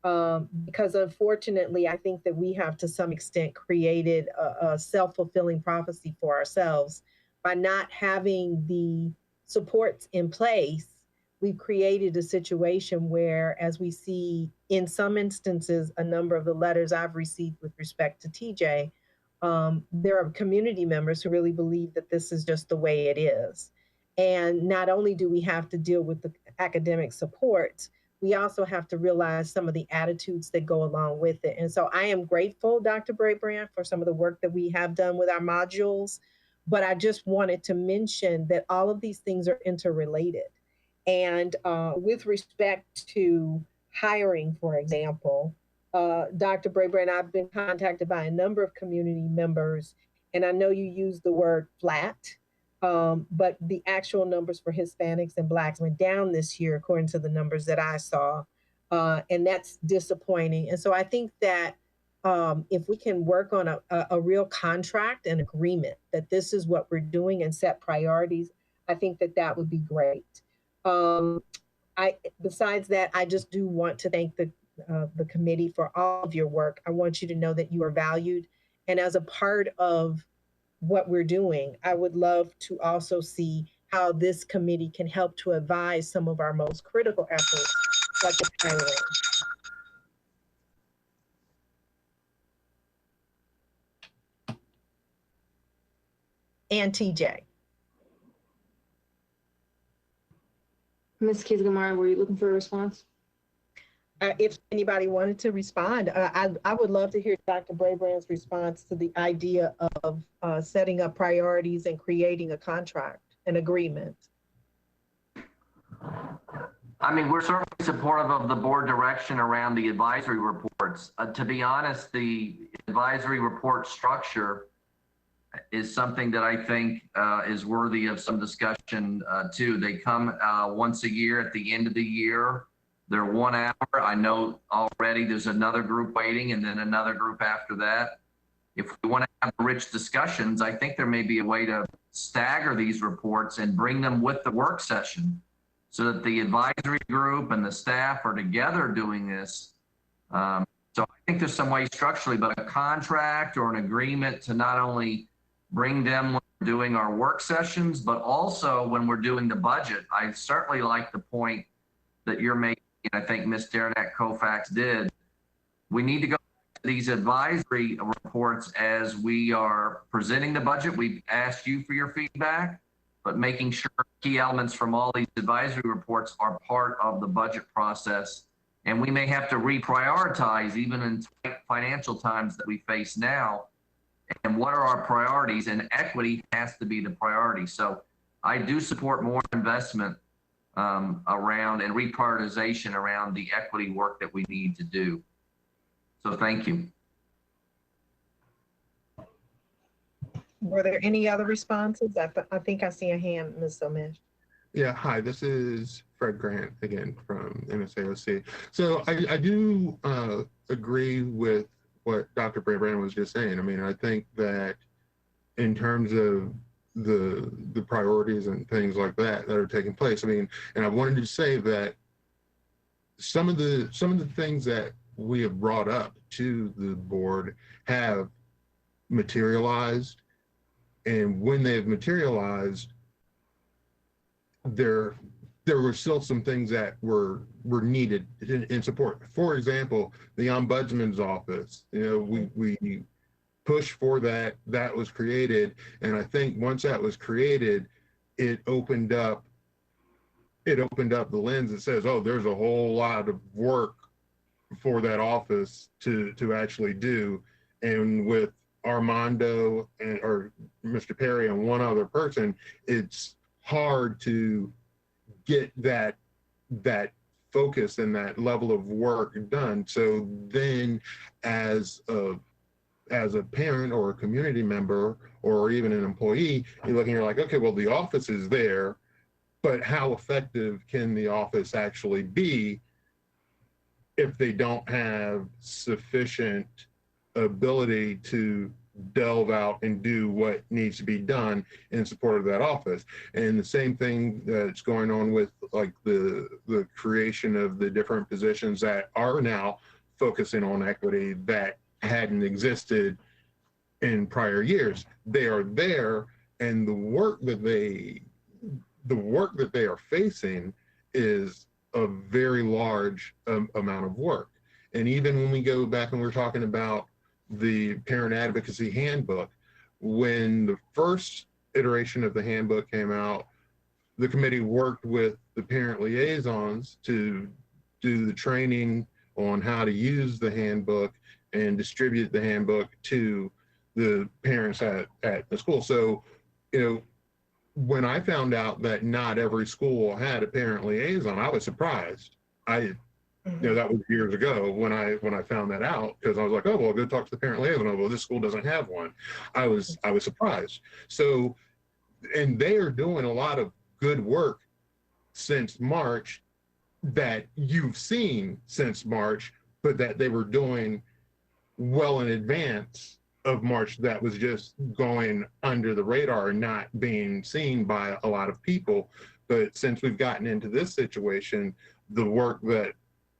Because unfortunately, I think that we have to some extent created a self-fulfilling prophecy for ourselves by not having the supports in place. We've created a situation where, as we see in some instances, a number of the letters I've received with respect to TJ, there are community members who really believe that this is just the way it is. And not only do we have to deal with the academic supports, we also have to realize some of the attitudes that go along with it. And so I am grateful, Dr. Brabrand, for some of the work that we have done with our modules, but I just wanted to mention that all of these things are interrelated. And with respect to hiring, for example, Dr. Brabrand, I've been contacted by a number of community members, and I know you use the word flat. But the actual numbers for Hispanics and Blacks went down this year, according to the numbers that I saw. And that's disappointing. And so I think that if we can work on a real contract and agreement that this is what we're doing and set priorities, I think that that would be great. Besides that, I just do want to thank the committee for all of your work. I want you to know that you are valued. And as a part of what we're doing, I would love to also see how this committee can help to advise some of our most critical efforts, like the hiring. And TJ. Ms. Keys-Gamarra, were you looking for a response? If anybody wanted to respond, I would love to hear Dr. Brabrand's response to the idea of setting up priorities and creating a contract, an agreement. I mean, we're certainly supportive of the board direction around the advisory reports. To be honest, the advisory report structure is something that I think is worthy of some discussion too. They come once a year at the end of the year. They're 1 hour. I know already there's another group waiting and then another group after that. If we want to have rich discussions, I think there may be a way to stagger these reports and bring them with the work session so that the advisory group and the staff are together doing this. So I think there's some way structurally, but a contract or an agreement to not only bring them when we're doing our work sessions, but also when we're doing the budget. I certainly like the point that you're making. I think Ms. Derenak Koufax did. We need to go to these advisory reports as we are presenting the budget. We've asked you for your feedback, but making sure key elements from all these advisory reports are part of the budget process. And we may have to reprioritize even in financial times that we face now. And what are our priorities? And equity has to be the priority. So I do support more investment around and reprioritization around the equity work that we need to do. So thank you. Were there any other responses? I think I see a hand, Ms. Omesh. Yeah, hi, this is Fred Grant again from MSAOC. So I do agree with what Dr. Brabrand was just saying. I mean, I think that in terms of the priorities and things like that are taking place. I mean, and I wanted to say that some of the things that we have brought up to the board have materialized, and when they have materialized, there were still some things that were needed in support. For example, the Ombudsman's office. You know, we push for that was created, and I think once that was created, it opened up the lens that says, oh, there's a whole lot of work for that office to actually do. And with Armando or Mr. Perry and one other person, it's hard to get that focus and that level of work done. So then as a parent or a community member or even an employee, you're looking, you're like, okay, well, the office is there, but how effective can the office actually be if they don't have sufficient ability to delve out and do what needs to be done in support of that office? And the same thing that's going on with like the creation of the different positions that are now focusing on equity that hadn't existed in prior years. They are there, and the work that they are facing is a very large amount of work. And even when we go back and we're talking about the parent advocacy handbook, when the first iteration of the handbook came out, the committee worked with the parent liaisons to do the training on how to use the handbook and distribute the handbook to the parents at the school. So, you know, when I found out that not every school had a parent liaison, I was surprised. You know, that was years ago when I found that out, because I was like, oh, well, go talk to the parent liaison. Oh, well, this school doesn't have one. I was surprised. So and they are doing a lot of good work since March that you've seen since March, but that they were doing well in advance of March, that was just going under the radar and not being seen by a lot of people. But since we've gotten into this situation, the work that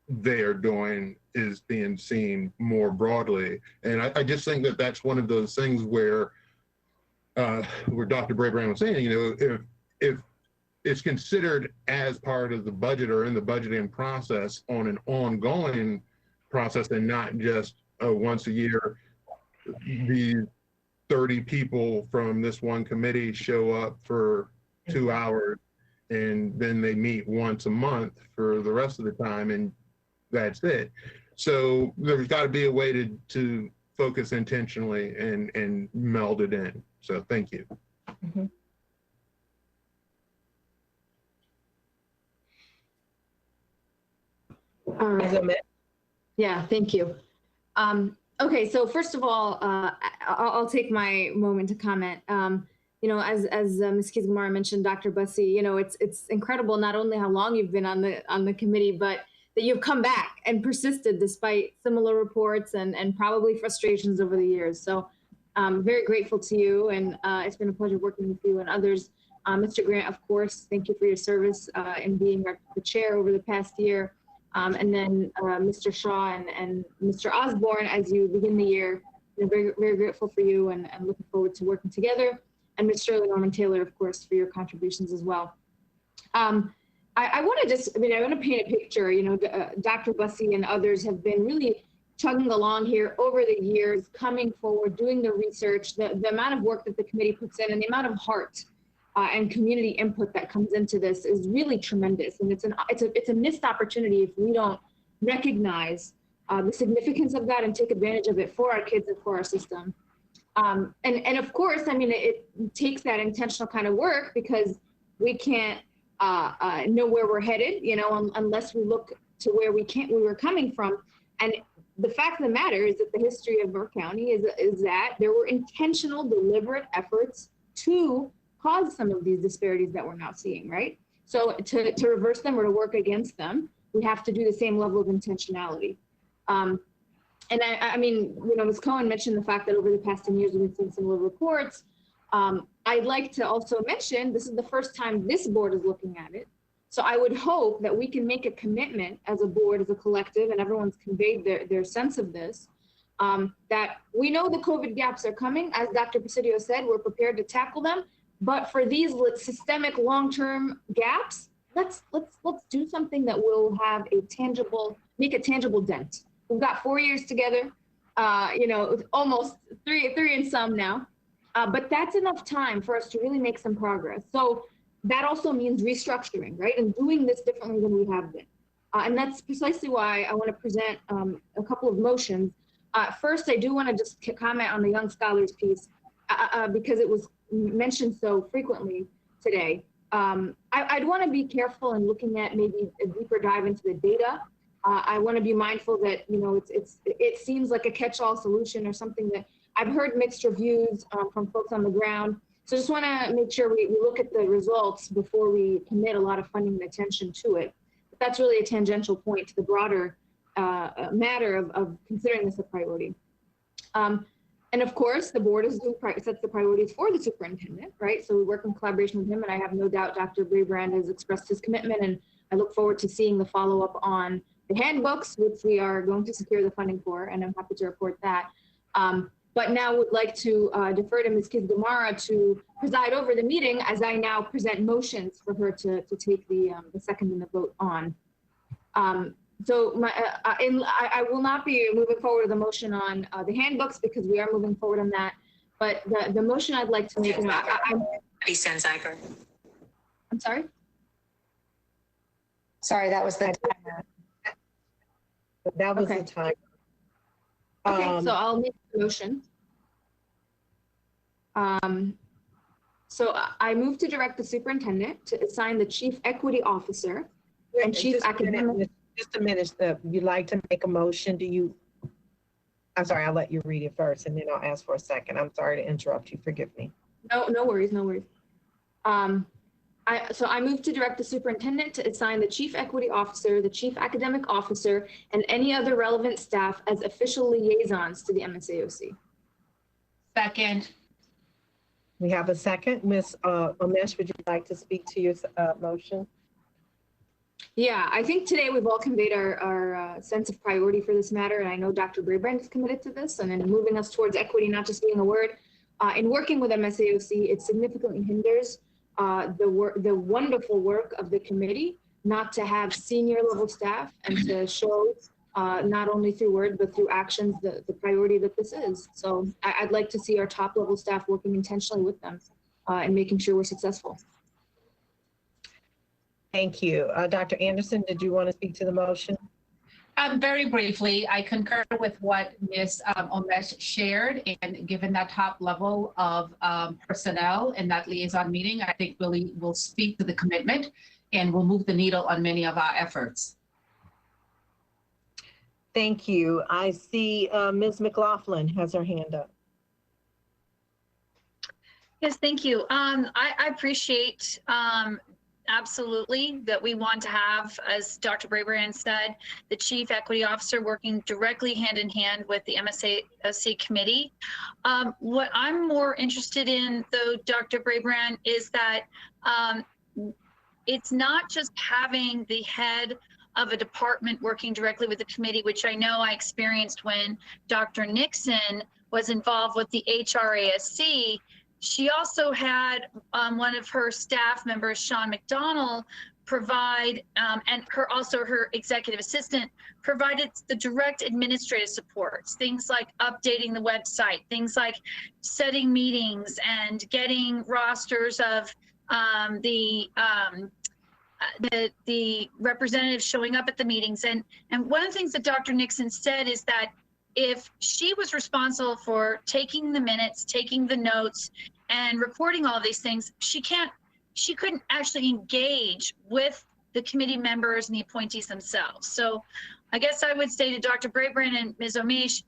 they are doing is being seen more broadly. And I just think that that's one of those things where Dr. Brabrand was saying, you know, if it's considered as part of the budget or in the budgeting process on an ongoing process and not just once a year, these 30 people from this one committee show up for 2 hours and then they meet once a month for the rest of the time and that's it. So there's got to be a way to focus intentionally and meld it in. So thank you. Mm-hmm. All right. Yeah, thank you. Okay, so first of all, I'll take my moment to comment. You know, as Ms. Kizgamara mentioned, Dr. Bussey, you know, it's incredible not only how long you've been on the committee, but that you've come back and persisted despite similar reports and probably frustrations over the years. So I'm very grateful to you, and it's been a pleasure working with you and others. Mr. Grant, of course, thank you for your service in being the chair over the past year. And then Mr. Shaw and Mr. Osborne, as you begin the year, you know, very, very grateful for you and looking forward to working together. And Mr. Norman Taylor, of course, for your contributions as well. I want to I want to paint a picture. You know, Dr. Bussey and others have been really chugging along here over the years, coming forward, doing the research, the amount of work that the committee puts in and the amount of heart and community input that comes into this is really tremendous. And it's a missed opportunity if we don't recognize the significance of that and take advantage of it for our kids and for our system. And of course, I mean, it takes that intentional kind of work because we can't know where we're headed, you know, unless we look to where we were coming from. And the fact of the matter is that the history of Burke County is that there were intentional, deliberate efforts to cause some of these disparities that we're now seeing, right? So to reverse them or to work against them, we have to do the same level of intentionality. And I mean, you know, Ms. Cohen mentioned the fact that over the past 10 years, we've seen similar reports. I'd like to also mention, this is the first time this board is looking at it. So I would hope that we can make a commitment as a board, as a collective, and everyone's conveyed their sense of this, that we know the COVID gaps are coming. As Dr. Presidio said, we're prepared to tackle them. But for these systemic long-term gaps, let's do something that will have make a tangible dent. We've got 4 years together, you know, almost three and some now, but that's enough time for us to really make some progress. So that also means restructuring, right? And doing this differently than we have been. And that's precisely why I want to present a couple of motions. First, I do want to just comment on the Young Scholars piece because it was mentioned so frequently today. I'd want to be careful in looking at maybe a deeper dive into the data. I want to be mindful that, you know, it seems like a catch-all solution or something that I've heard mixed reviews from folks on the ground. So just want to make sure we look at the results before we commit a lot of funding and attention to it. But that's really a tangential point to the broader matter of considering this a priority. And of course, the board sets the priorities for the superintendent, right? So we work in collaboration with him, and I have no doubt Dr. Brabrand has expressed his commitment, and I look forward to seeing the follow-up on the handbooks, which we are going to secure the funding for, and I'm happy to report that. But now would like to defer to Ms. Kizgamara to preside over the meeting as I now present motions for her to take the second and the vote on. So I will not be moving forward with a motion on the handbooks because we are moving forward on that. But the motion I'd like to make, I'm sorry? Sorry, that was the timer. That was the timer. Okay, so I'll make the motion. So I move to direct the superintendent to assign the chief equity officer and chief academic. Just a minute, you'd like to make a motion? I'm sorry, I'll let you read it first and then I'll ask for a second. I'm sorry to interrupt you, forgive me. No worries, no worries. So I move to direct the superintendent to assign the chief equity officer, the chief academic officer, and any other relevant staff as official liaisons to the MSAOC. Second. We have a second. Ms. Omesh, would you like to speak to your motion? Yeah, I think today we've all conveyed our sense of priority for this matter, and I know Dr. Braybrand is committed to this and in moving us towards equity, not just being a word. In working with MSAOC, it significantly hinders the wonderful work of the committee not to have senior level staff and to show not only through words but through actions the priority that this is. So I'd like to see our top level staff working intentionally with them and making sure we're successful. Thank you. Dr. Anderson, did you want to speak to the motion? Very briefly, I concur with what Ms. Omesh shared, and given that top level of personnel in that liaison meeting, I think really will speak to the commitment and will move the needle on many of our efforts. Thank you. I see Ms. McLaughlin has her hand up. Yes, thank you. I appreciate absolutely that we want to have, as Dr. Braybrand said, the chief equity officer working directly hand in hand with the MSAOC committee. What I'm more interested in, though, Dr. Braybrand, is that it's not just having the head of a department working directly with the committee, which I know I experienced when Dr. Nixon was involved with the HRASC. She also had one of her staff members, Sean McDonald, provide, and her executive assistant provided the direct administrative supports, things like updating the website, things like setting meetings and getting rosters of the representatives showing up at the meetings. And one of the things that Dr. Nixon said is that if she was responsible for taking the minutes, taking the notes, and reporting all of these things, she couldn't actually engage with the committee members and the appointees themselves. So I guess I would say to Dr. Braybrand and Ms. Omesh,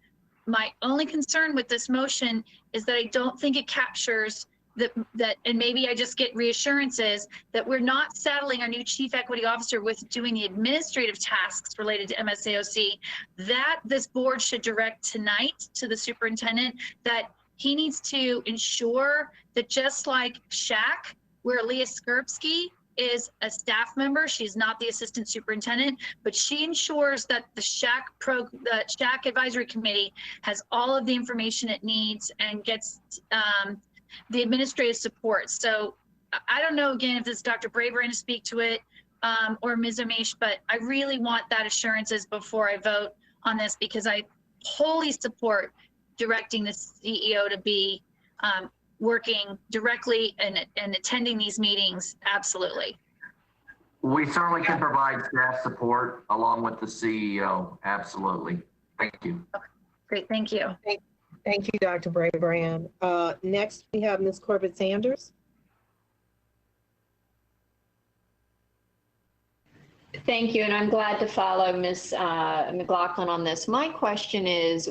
my only concern with this motion is that I don't think it captures that, and maybe I just get reassurances that we're not saddling our new chief equity officer with doing the administrative tasks related to MSAOC, that this board should direct tonight to the superintendent that he needs to ensure that, just like SHAC, where Leah Skirpsky is a staff member, she's not the assistant superintendent, but she ensures that the SHAC advisory committee has all of the information it needs and gets the administrative support. So I don't know, again, if this is Dr. Braybrand to speak to it or Ms. Omesh, but I really want that assurances before I vote on this, because I wholly support directing the CEO to be working directly and attending these meetings. Absolutely. We certainly can provide staff support along with the CEO. Absolutely. Thank you. Okay. Great. Thank you. Thank you, Dr. Braybrand. Next, we have Ms. Corbett Sanders. Thank you, and I'm glad to follow Ms. McLaughlin on this. My question is,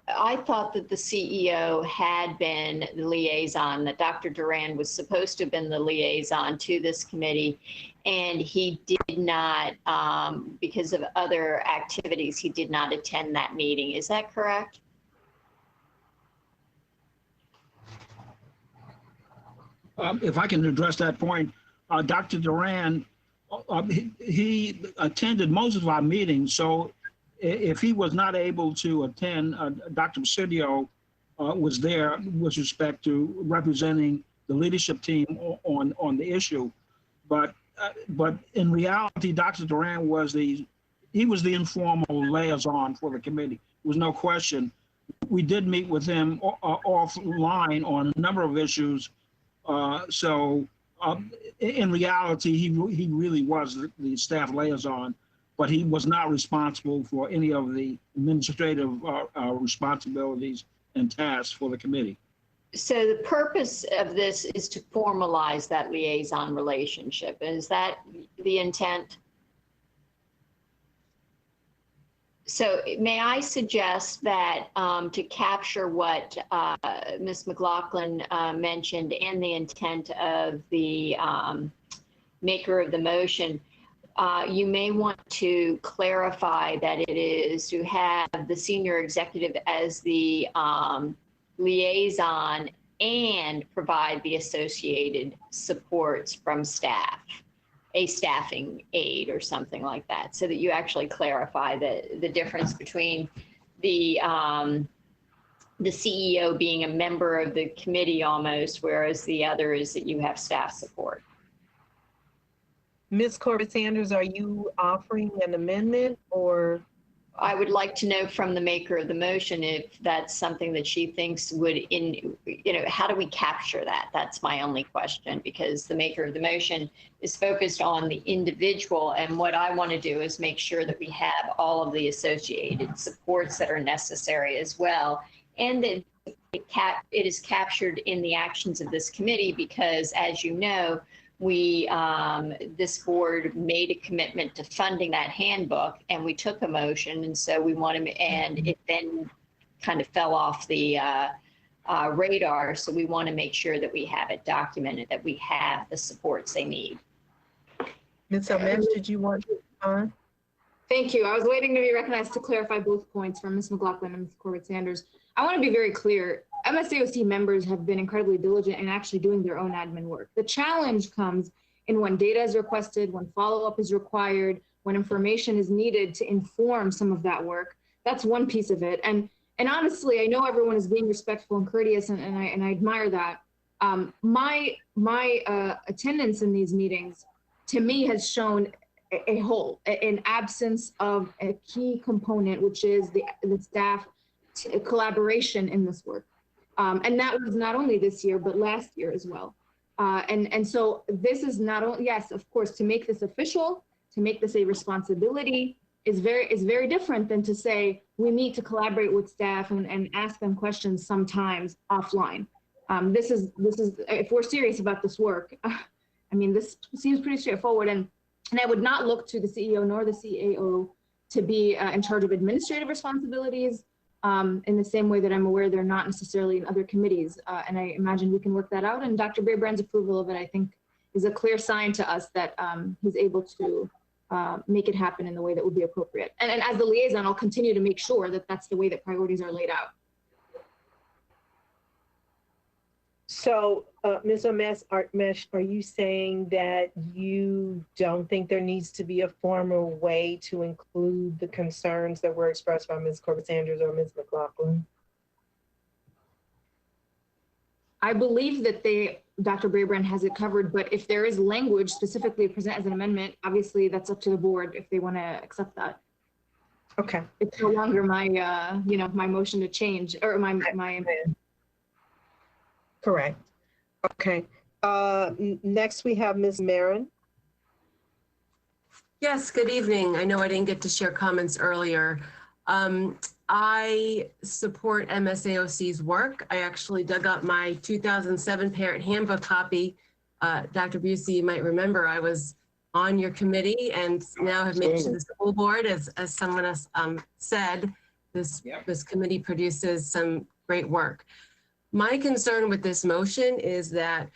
I thought that the CEO had been the liaison, that Dr. Duran was supposed to have been the liaison to this committee, and he did not, because of other activities, he did not attend that meeting. Is that correct? If I can address that point, Dr. Duran, he attended most of our meetings. So if he was not able to attend, Dr. Presidio was there with respect to representing the leadership team on the issue. But in reality, Dr. Duran was the informal liaison for the committee. There was no question. We did meet with him offline on a number of issues. In reality, he really was the staff liaison, but he was not responsible for any of the administrative responsibilities and tasks for the committee. So the purpose of this is to formalize that liaison relationship. Is that the intent? So may I suggest that to capture what Ms. McLaughlin mentioned and the intent of the maker of the motion, you may want to clarify that it is to have the senior executive as the liaison and provide the associated supports from staff, a staffing aide or something like that, so that you actually clarify the difference between the CEO being a member of the committee almost, whereas the other is that you have staff support. Ms. Corbett Sanders, are you offering an amendment, or? I would like to know from the maker of the motion if that's something that she thinks would, how do we capture that? That's my only question, because the maker of the motion is focused on the individual, and what I want to do is make sure that we have all of the associated supports that are necessary as well, and that it is captured in the actions of this committee, because as you know, this board made a commitment to funding that handbook, and we took a motion, and so we want to, and it then kind of fell off the radar. So we want to make sure that we have it documented, that we have the supports they need. Ms. Omesh, did you want to respond? Thank you. I was waiting to be recognized to clarify both points from Ms. McLaughlin and Ms. Corbett Sanders. I want to be very clear. MSAOC members have been incredibly diligent in actually doing their own admin work. The challenge comes in when data is requested, when follow-up is required, when information is needed to inform some of that work. That's one piece of it. And honestly, I know everyone is being respectful and courteous, and I admire that. My attendance in these meetings, to me, has shown a hole, an absence of a key component, which is the staff collaboration in this work. And that was not only this year, but last year as well. And so this is not only, yes, of course, to make this official, to make this a responsibility is very different than to say we need to collaborate with staff and ask them questions sometimes offline. This is if we're serious about this work, I mean, this seems pretty straightforward, and I would not look to the CEO nor the CAO to be in charge of administrative responsibilities. In the same way that I'm aware they're not necessarily in other committees. And I imagine we can work that out. And Dr. Braybrand's approval of it, I think, is a clear sign to us that he's able to make it happen in the way that would be appropriate. And as the liaison, I'll continue to make sure that that's the way that priorities are laid out. So, Ms. Omesh, are you saying that you don't think there needs to be a formal way to include the concerns that were expressed by Ms. Corbett Sanders or Ms. McLaughlin? I believe that Dr. Braybrand has it covered, but if there is language specifically present as an amendment, obviously that's up to the board if they want to accept that. Okay. It's no longer my, my motion to change, or my. Correct. Okay. Next we have Ms. Marin. Yes, good evening. I know I didn't get to share comments earlier. I support MSAOC's work. I actually dug up my 2007 parent handbook copy. Dr. Bussey, you might remember I was on your committee and now have made it to the school board. As someone else said, this committee produces some great work. My concern with this motion is that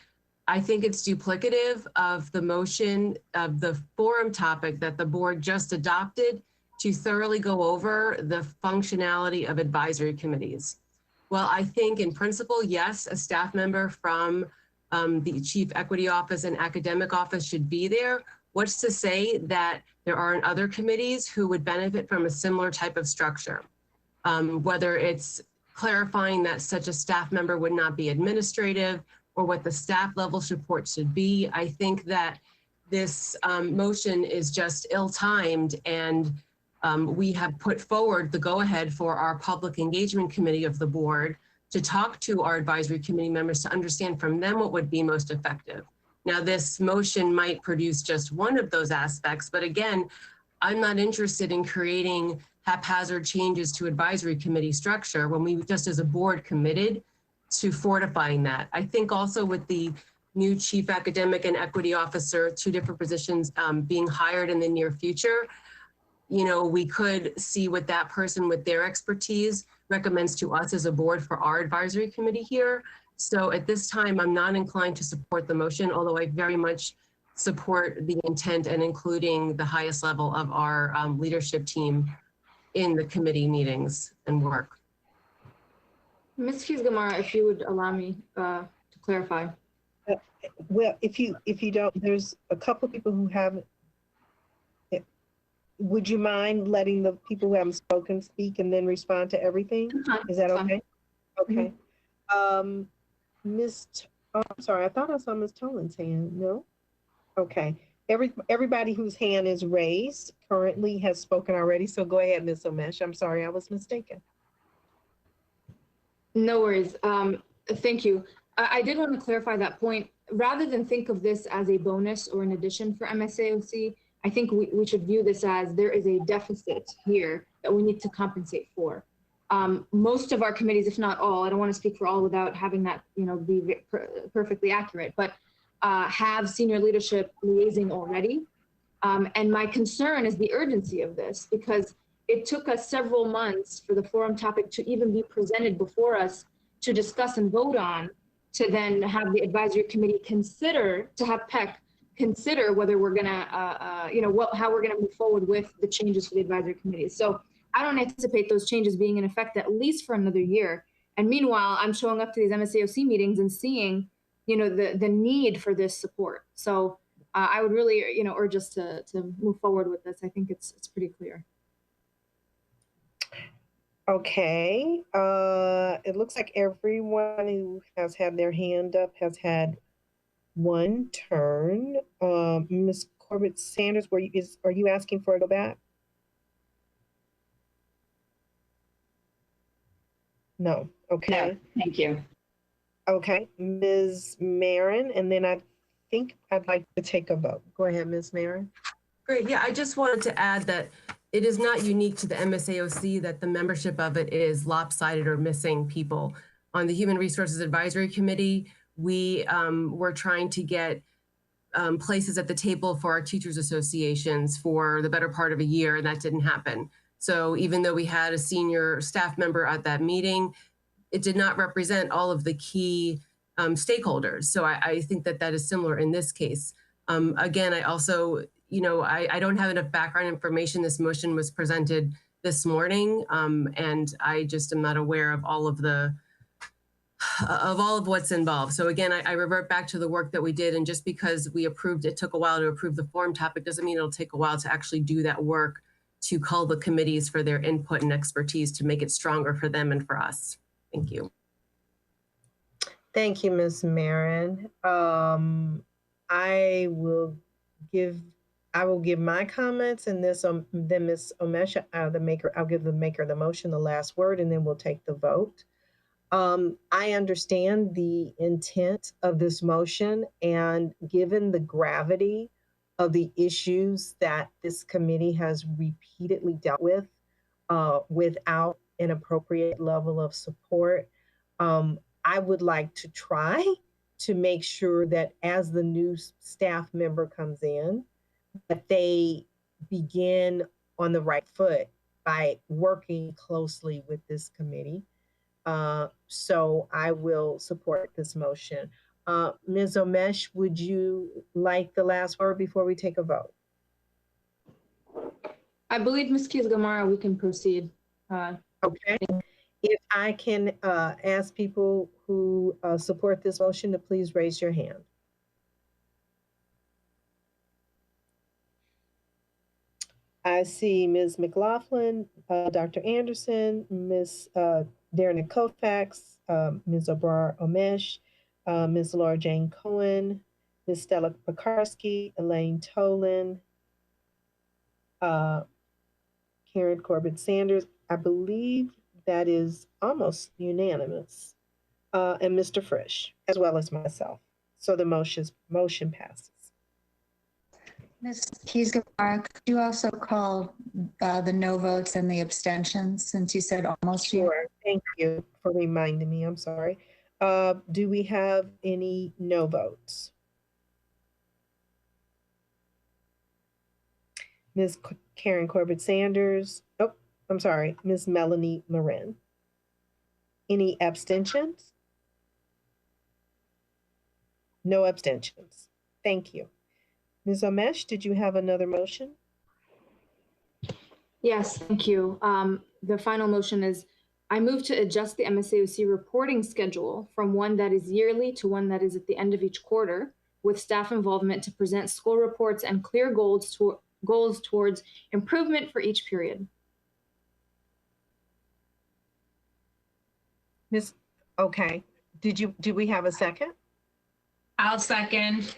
I think it's duplicative of the motion of the forum topic that the board just adopted to thoroughly go over the functionality of advisory committees. Well, I think in principle, yes, a staff member from the Chief Equity Office and Academic Office should be there. What's to say that there aren't other committees who would benefit from a similar type of structure? Whether it's clarifying that such a staff member would not be administrative or what the staff level support should be. I think that this motion is just ill-timed, and we have put forward the go-ahead for our public engagement committee of the board to talk to our advisory committee members to understand from them what would be most effective. Now, this motion might produce just one of those aspects, but again, I'm not interested in creating haphazard changes to advisory committee structure when we just as a board committed to fortifying that. I think also with the new Chief Academic and Equity Officer, two different positions being hired in the near future, we could see what that person with their expertise recommends to us as a board for our advisory committee here. So at this time, I'm not inclined to support the motion, although I very much support the intent and including the highest level of our leadership team in the committee meetings and work. Ms. Keys-Gamarra, if you would allow me to clarify. Well, if you don't, there's a couple of people who haven't. Would you mind letting the people who haven't spoken speak and then respond to everything? Is that okay? Okay. I'm sorry, I thought I saw Ms. Tolan's hand. No? Okay. Everybody whose hand is raised currently has spoken already. So go ahead, Ms. Omesh. I'm sorry, I was mistaken. No worries. Thank you. I did want to clarify that point. Rather than think of this as a bonus or an addition for MSAOC, I think we should view this as there is a deficit here that we need to compensate for. Most of our committees, if not all, I don't want to speak for all without having that be perfectly accurate, but have senior leadership liaising already. And my concern is the urgency of this, because it took us several months for the forum topic to even be presented before us to discuss and vote on, to then have the advisory committee consider, to have PEC consider whether we're gonna, how we're gonna move forward with the changes for the advisory committee. So I don't anticipate those changes being in effect at least for another year. And meanwhile, I'm showing up to these MSAOC meetings and seeing, the need for this support. So I would really, urge us to move forward with this. I think it's pretty clear. Okay. It looks like everyone who has had their hand up has had one turn. Ms. Corbett Sanders, are you asking for a go back? No. Okay. No, thank you. Okay. Ms. Marin, and then I think I'd like to take a vote. Go ahead, Ms. Marin. Great. Yeah, I just wanted to add that it is not unique to the MSAOC that the membership of it is lopsided or missing people. On the Human Resources Advisory Committee, we were trying to get places at the table for our teachers associations for the better part of a year, and that didn't happen. So even though we had a senior staff member at that meeting, it did not represent all of the key stakeholders. So I think that that is similar in this case. Again, I also, I don't have enough background information. This motion was presented this morning, and I just am not aware of all of what's involved. So again, I revert back to the work that we did, and just because we approved, it took a while to approve the forum topic doesn't mean it'll take a while to actually do that work, to call the committees for their input and expertise to make it stronger for them and for us. Thank you. Thank you, Ms. Marin. I will give my comments, and then Ms. Omesh, I'll give the maker of the motion the last word, and then we'll take the vote. I understand the intent of this motion, and given the gravity of the issues that this committee has repeatedly dealt with without an appropriate level of support, I would like to try to make sure that as the new staff member comes in, that they begin on the right foot by working closely with this committee. So I will support this motion. Ms. Omesh, would you like the last word before we take a vote? I believe Ms. Keys-Gamarra, we can proceed. Okay. If I can ask people who support this motion to please raise your hand. I see Ms. McLaughlin, Dr. Anderson, Ms. Darren Kofax, Ms. Obrar Omesh, Ms. Laura Jane Cohen, Ms. Stella Pekarsky, Elaine Tolan, Karen Corbett Sanders. I believe that is almost unanimous, and Mr. Frisch, as well as myself. So the motion passes. Ms. Keys-Gamarra, could you also call the no votes and the abstentions, since you said almost? Sure. Thank you for reminding me. I'm sorry. Do we have any no votes? Ms. Karen Corbett Sanders. Oh, I'm sorry, Ms. Melanie Marin. Any abstentions? No abstentions. Thank you. Ms. Omesh, did you have another motion? Yes, thank you. The final motion is I move to adjust the MSAOC reporting schedule from one that is yearly to one that is at the end of each quarter, with staff involvement to present school reports and clear goals towards improvement for each period. Okay. Do we have a second? I'll second.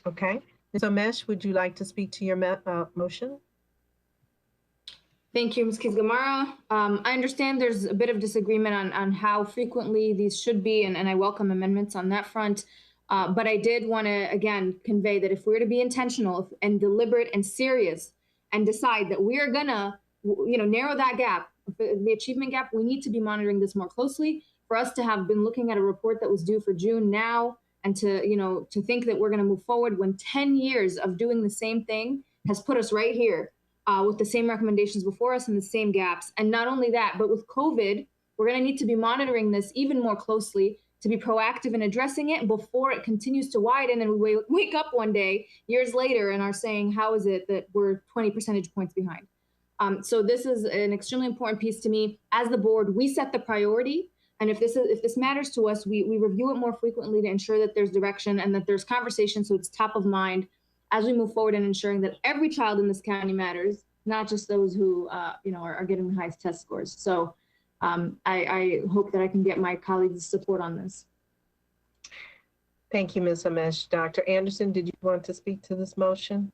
Okay. Ms. Omesh, would you like to speak to your motion? Thank you, Ms. Kizgamara. I understand there's a bit of disagreement on how frequently these should be, and I welcome amendments on that front. But I did want to, again, convey that if we're to be intentional and deliberate and serious and decide that we are gonna, narrow that gap, the achievement gap, we need to be monitoring this more closely. For us to have been looking at a report that was due for June now, and to think that we're gonna move forward when 10 years of doing the same thing has put us right here with the same recommendations before us and the same gaps. And not only that, but with COVID, we're gonna need to be monitoring this even more closely to be proactive in addressing it before it continues to widen and we wake up one day, years later, and are saying, how is it that we're 20 percentage points behind? So this is an extremely important piece to me. As the board, we set the priority. And if this matters to us, we review it more frequently to ensure that there's direction and that there's conversation so it's top of mind as we move forward in ensuring that every child in this county matters, not just those who are getting the highest test scores. So I hope that I can get my colleagues' support on this. Thank you, Ms. Omesh. Dr. Anderson, did you want to speak to this motion?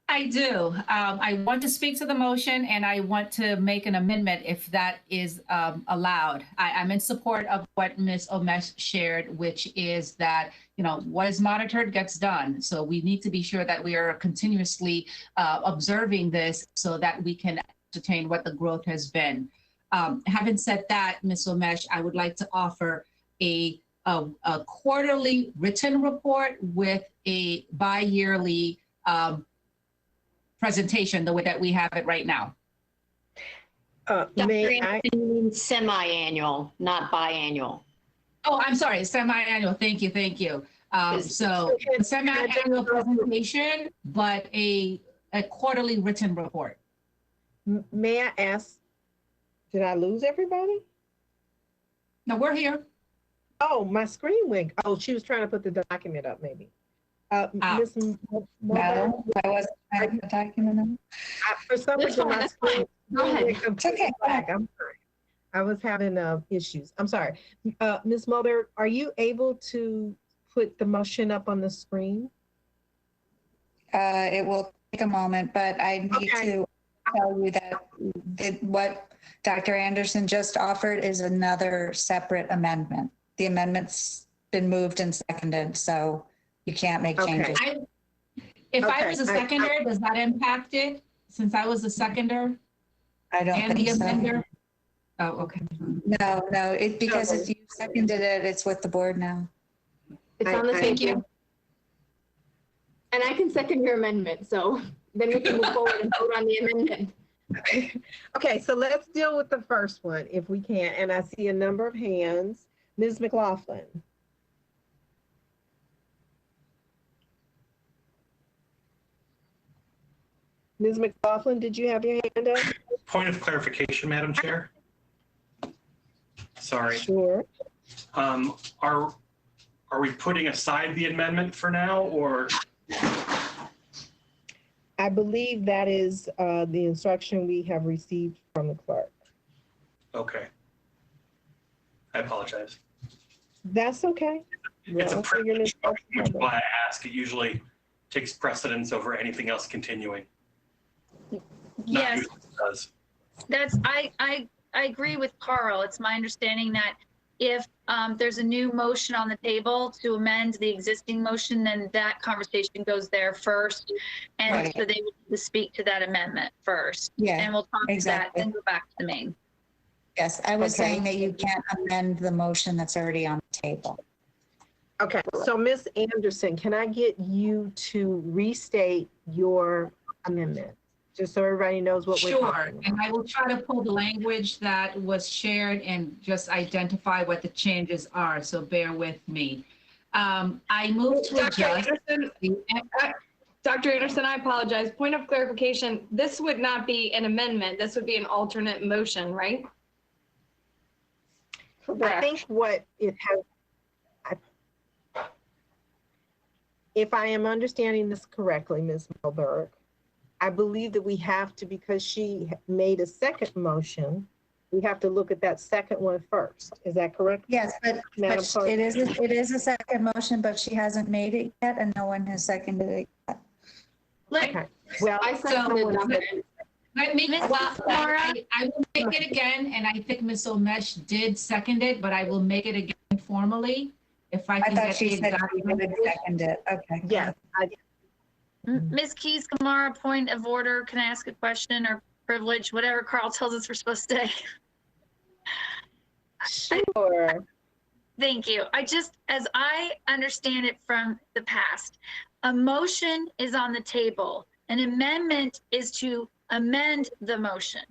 I do. I want to speak to the motion and I want to make an amendment if that is allowed. I'm in support of what Ms. Omesh shared, which is that, what is monitored gets done. So we need to be sure that we are continuously observing this so that we can ascertain what the growth has been. Having said that, Ms. Omesh, I would like to offer a quarterly written report with a bi-yearly presentation the way that we have it right now. Semi-annual, not biannual. Oh, I'm sorry, semi-annual. Thank you. So semi-annual presentation, but a quarterly written report. May I ask, did I lose everybody? No, we're here. Oh, my screen went. Oh, she was trying to put the document up, maybe. Ms. No, I wasn't trying to put the document up. For some reason, my screen went completely black. I'm sorry. I was having issues. I'm sorry. Ms. Mulder, are you able to put the motion up on the screen? It will take a moment, but I need to tell you that what Dr. Anderson just offered is another separate amendment. The amendment's been moved and seconded, so you can't make changes. If I was a seconder, does that impact it? Since I was a seconder? I don't and think the so. amender? Oh, okay. No, because if you seconded it, it's with the board now. It's on the Thank you. And I can second your amendment, so then we can move forward and vote on the amendment. Okay, so let's deal with the first one if we can. And I see a number of hands. Ms. McLaughlin. Ms. McLaughlin, did you have your hand up? Point of clarification, Madam Chair. Sorry. Sure. Are we putting aside the amendment for now, or? I believe that is the instruction we have received from the clerk. Okay. I apologize. That's okay. It's a privilege, which is why I ask. It usually takes precedence over anything else continuing. Yes, Does. I agree with Carl. It's my understanding that if there's a new motion on the table to amend the existing motion, then that conversation goes there first. And Right. so they would speak to that amendment first. Yeah, And we'll talk exactly. to that, then go back to the main. Yes, I was saying that you can't amend the motion that's already on the table. Okay, so Ms. Anderson, can I get you to restate your amendment? Just so everybody knows what we're Sure, talking about. and I will try to pull the language that was shared and just identify what the changes are, so bear with me. I move to Dr. adjust. Anderson, Dr. Anderson, I apologize. Point of clarification, this would not be an amendment. This would be an alternate motion, right? I think what it has, if I am understanding this correctly, Ms. Melberg, I believe that we have to, because she made a second motion, we have to look at that second one first. Is that correct? Yes, but it is a second motion, but she hasn't made it yet and no one has seconded it yet. Okay. Well, I seconded it. Let me, I will make it again, and I think Ms. Omesh did second it, but I will make it again formally if I can thought get she the said exact. she would second it. Okay. Yeah. Ms. Keys Gamara, point of order. Can I ask a question or privilege, whatever Carl tells us we're supposed to say? Sure. Thank you. As I understand it from the past, a motion is on the table. An amendment is to amend the motion.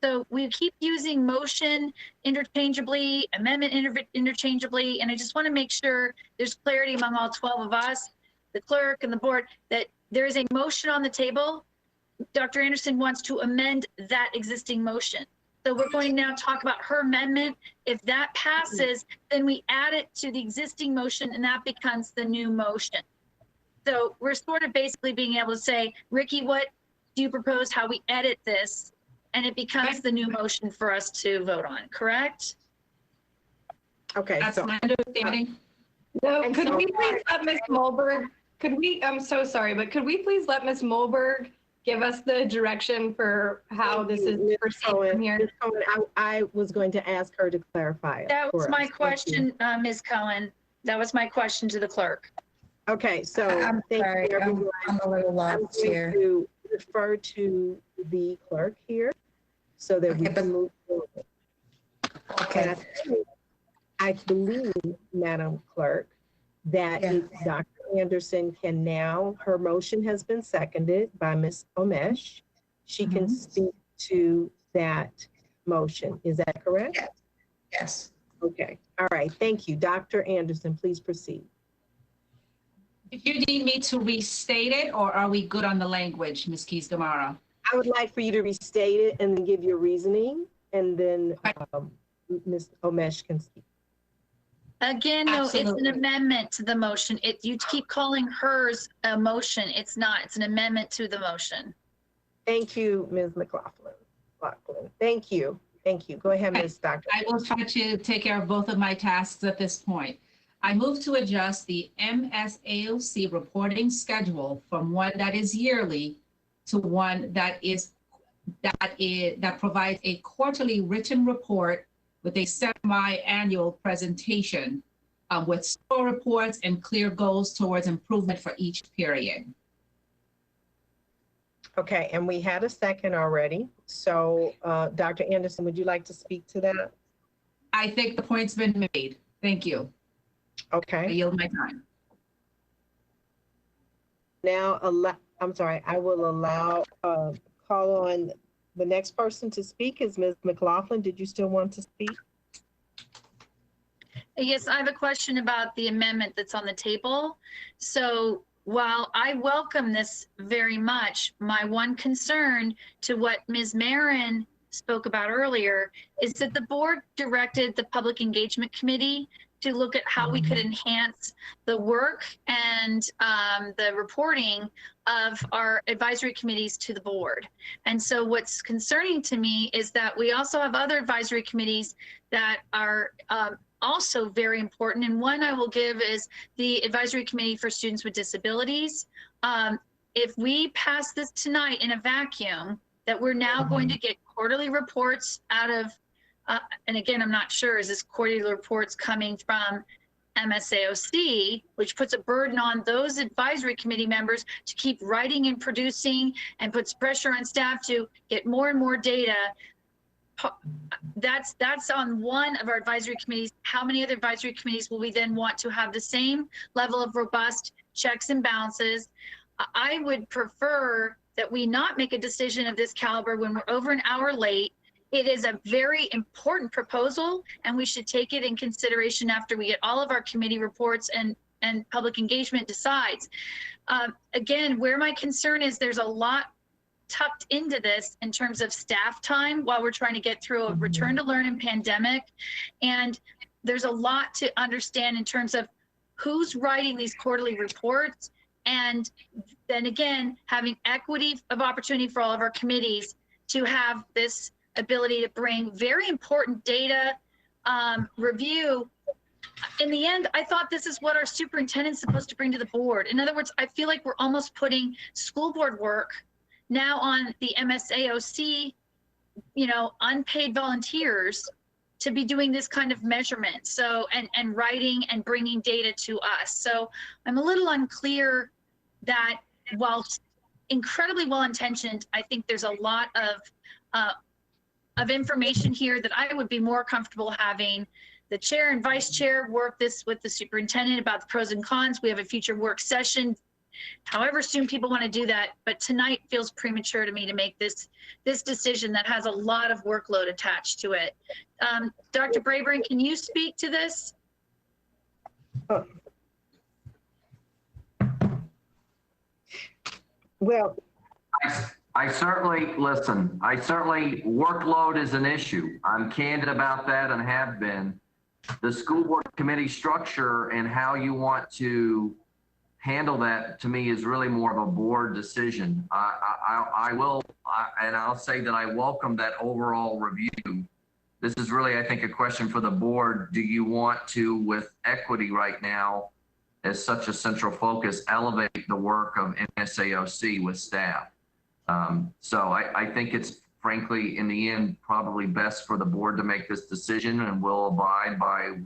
So we keep using motion interchangeably, amendment interchangeably, and I just want to make sure there's clarity among all 12 of us, the clerk and the board, that there is a motion on the table. Dr. Anderson wants to amend that existing motion. So we're going to now talk about her amendment. If that passes, then we add it to the existing motion and that becomes the new motion. So we're sort of basically being able to say, Ricky, what do you propose how we edit this? And it becomes the new motion for us to vote on, correct? Okay. That's my understanding. No, could we please let Ms. Mulberg, I'm so sorry, but could we please let Ms. Mulberg give us the direction for how this is proceeding from here? Ms. Cohen, I was going to ask her to clarify it. That was for my us. question, Ms. Cohen. That was my question to the clerk. Okay, so I'm thank sorry, you, everyone. I'm a little lost I'm here. going to refer to the clerk here so that we can move forward. Okay. And I believe, Madam Clerk, that if Dr. Anderson can now, her motion has been seconded by Ms. Omesh. She can speak to that motion. Is that correct? Yes. Okay. All right. Thank you. Dr. Anderson, please proceed. Do you need me to restate it, or are we good on the language, Ms. Keys Gamara? I would like for you to restate it and then give your reasoning, and then Ms. Omesh can speak. Again, no, it's Absolutely. an amendment to the motion. You keep calling hers a motion. It's not. It's an amendment to the motion. Thank you, Ms. McLaughlin. Thank you. Thank you. Go ahead, Ms. Dr. I will try to take care of both of my tasks at this point. I move to adjust the MSAOC reporting schedule from one that is yearly to one that provides a quarterly written report with a semi-annual presentation with score reports and clear goals towards improvement for each period. Okay, and we had a second already. So Dr. Anderson, would you like to speak to that? I think the point's been made. Thank you. Okay. I yield my time. Now, I'm sorry, I will allow, call on the next person to speak is Ms. McLaughlin. Did you still want to speak? Yes, I have a question about the amendment that's on the table. So while I welcome this very much, my one concern to what Ms. Marin spoke about earlier is that the board directed the Public Engagement Committee to look at how we could enhance the work and the reporting of our advisory committees to the board. And so what's concerning to me is that we also have other advisory committees that are also very important. And one I will give is the Advisory Committee for Students with Disabilities. If we pass this tonight in a vacuum, that we're now going to get quarterly reports out of and again, I'm not sure, is this quarterly reports coming from MSAOC, which puts a burden on those advisory committee members to keep writing and producing and puts pressure on staff to get more and more data. That's on one of our advisory committees. How many other advisory committees will we then want to have the same level of robust checks and balances? I would prefer that we not make a decision of this caliber when we're over an hour late. It is a very important proposal, and we should take it in consideration after we get all of our committee reports and public engagement decides. Again, where my concern is, there's a lot tucked into this in terms of staff time while we're trying to get through a return to learn and pandemic. And there's a lot to understand in terms of who's writing these quarterly reports. And then again, having equity of opportunity for all of our committees to have this ability to bring very important data review. In the end, I thought this is what our superintendent's supposed to bring to the board. In other words, I feel like we're almost putting school board work now on the MSAOC, unpaid volunteers to be doing this kind of measurement. So, and writing and bringing data to us. So I'm a little unclear that while incredibly well-intentioned, I think there's a lot of information here that I would be more comfortable having the chair and vice chair work this with the superintendent about the pros and cons. We have a future work session, however soon people want to do that. But tonight feels premature to me to make this decision that has a lot of workload attached to it. Dr. Brabrand, can you speak to this? Well, I certainly, workload is an issue. I'm candid about that and have been. The school board committee structure and how you want to handle that, to me, is really more of a board decision. I'll say that I welcome that overall review. This is really, I think, a question for the board. Do you want to, with equity right now, as such a central focus, elevate the work of MSAOC with staff? So I think it's, frankly, in the end, probably best for the board to make this decision, and we'll abide by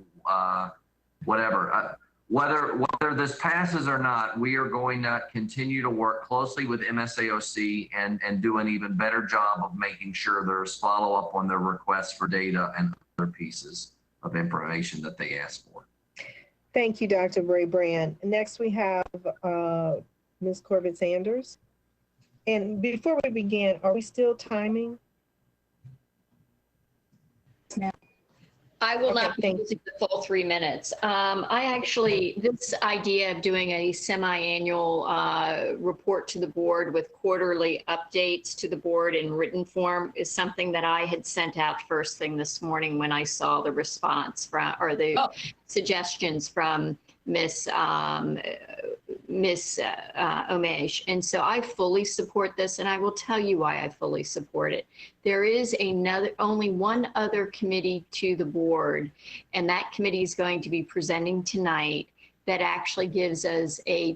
whatever. Whether this passes or not, we are going to continue to work closely with MSAOC and do an even better job of making sure there's follow-up on their requests for data and other pieces of information that they ask for. Thank you, Dr. Brabrand. Next, we have Ms. Corbett-Sanders. And before we begin, are we still timing? I will not be using the full 3 minutes. This idea of doing a semi-annual report to the board with quarterly updates to the board in written form is something that I had sent out first thing this morning when I saw the response from, or the suggestions from Miss Omesh. And so I fully support this, and I will tell you why I fully support it. There is only one other committee to the board, and that committee is going to be presenting tonight, that actually gives us a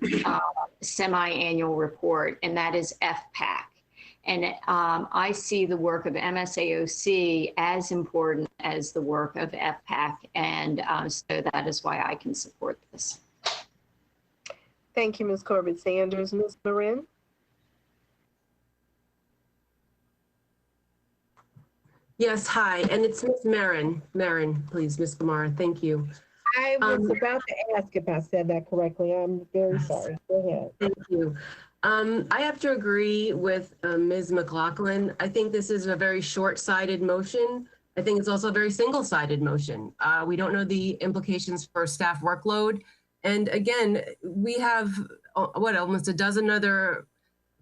semi-annual report, and that is FPAC. And I see the work of MSAOC as important as the work of FPAC, and so that is why I can support this. Thank you, Ms. Corbett-Sanders. Ms. Marin? Yes, hi, and it's Ms. Marin. Marin, please, Ms. Gamara, thank you. I was about to ask if I said that correctly. I'm very sorry. Go ahead. Thank you. I have to agree with Ms. McLaughlin. I think this is a very short-sighted motion. I think it's also a very single-sided motion. We don't know the implications for staff workload. And again, we have, almost a dozen other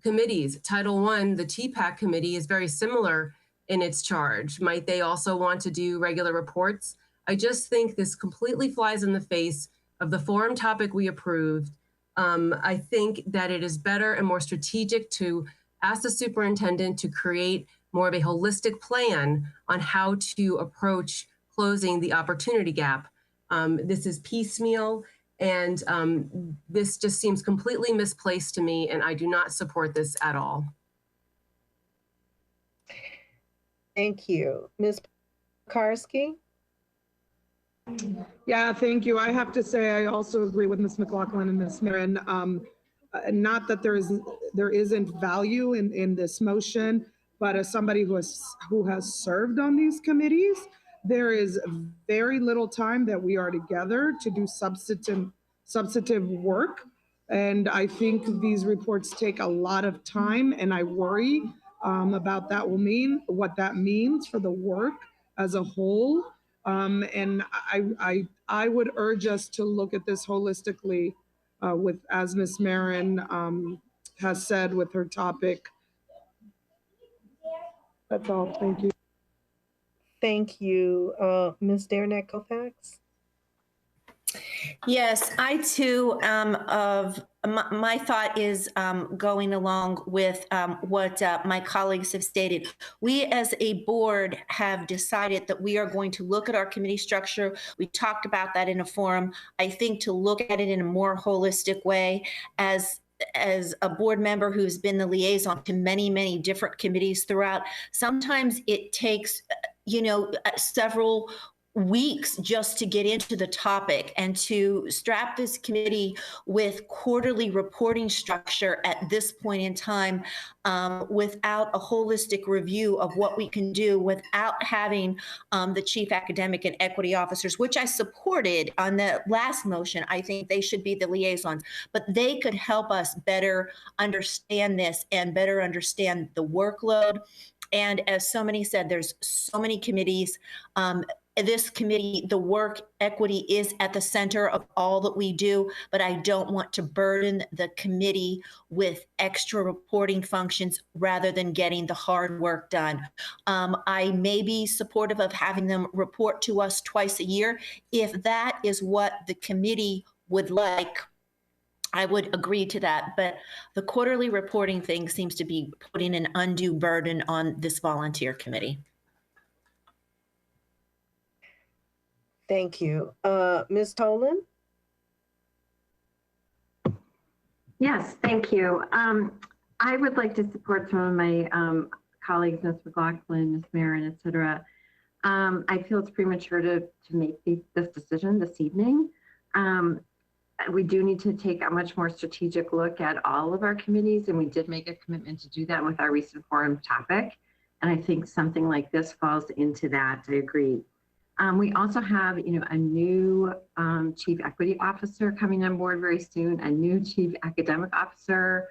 committees. Title I, the TPAC committee, is very similar in its charge. Might they also want to do regular reports? I just think this completely flies in the face of the forum topic we approved. I think that it is better and more strategic to ask the superintendent to create more of a holistic plan on how to approach closing the opportunity gap. This is piecemeal, and this just seems completely misplaced to me, and I do not support this at all. Thank you. Ms. Karski? Yeah, thank you. I have to say, I also agree with Ms. McLaughlin and Ms. Marin. Not that there isn't value in this motion, but as somebody who has served on these committees, there is very little time that we are together to do substantive work. And I think these reports take a lot of time, and I worry about what that means for the work as a whole. And I would urge us to look at this holistically as Ms. Marin has said with her topic. That's all. Thank you. Thank you. Ms. Derenak Kofax? Yes, I too my thought is going along with what my colleagues have stated. We as a board have decided that we are going to look at our committee structure. We talked about that in a forum. I think to look at it in a more holistic way as a board member who's been the liaison to many, many different committees throughout, sometimes it takes, several weeks just to get into the topic, and to strap this committee with quarterly reporting structure at this point in time without a holistic review of what we can do, without having the chief academic and equity officers, which I supported on the last motion. I think they should be the liaisons, but they could help us better understand this and better understand the workload. And as so many said, there's so many committees. This committee, the work equity is at the center of all that we do, but I don't want to burden the committee with extra reporting functions rather than getting the hard work done. I may be supportive of having them report to us twice a year. If that is what the committee would like, I would agree to that. But the quarterly reporting thing seems to be putting an undue burden on this volunteer committee. Thank you. Ms. Tolan? Yes, thank you. I would like to support some of my colleagues, Ms. McLaughlin, Ms. Marin, et cetera. I feel it's premature to make this decision this evening. We do need to take a much more strategic look at all of our committees, and we did make a commitment to do that with our recent forum topic. And I think something like this falls into that. I agree. We also have, a new chief equity officer coming on board very soon, a new chief academic officer.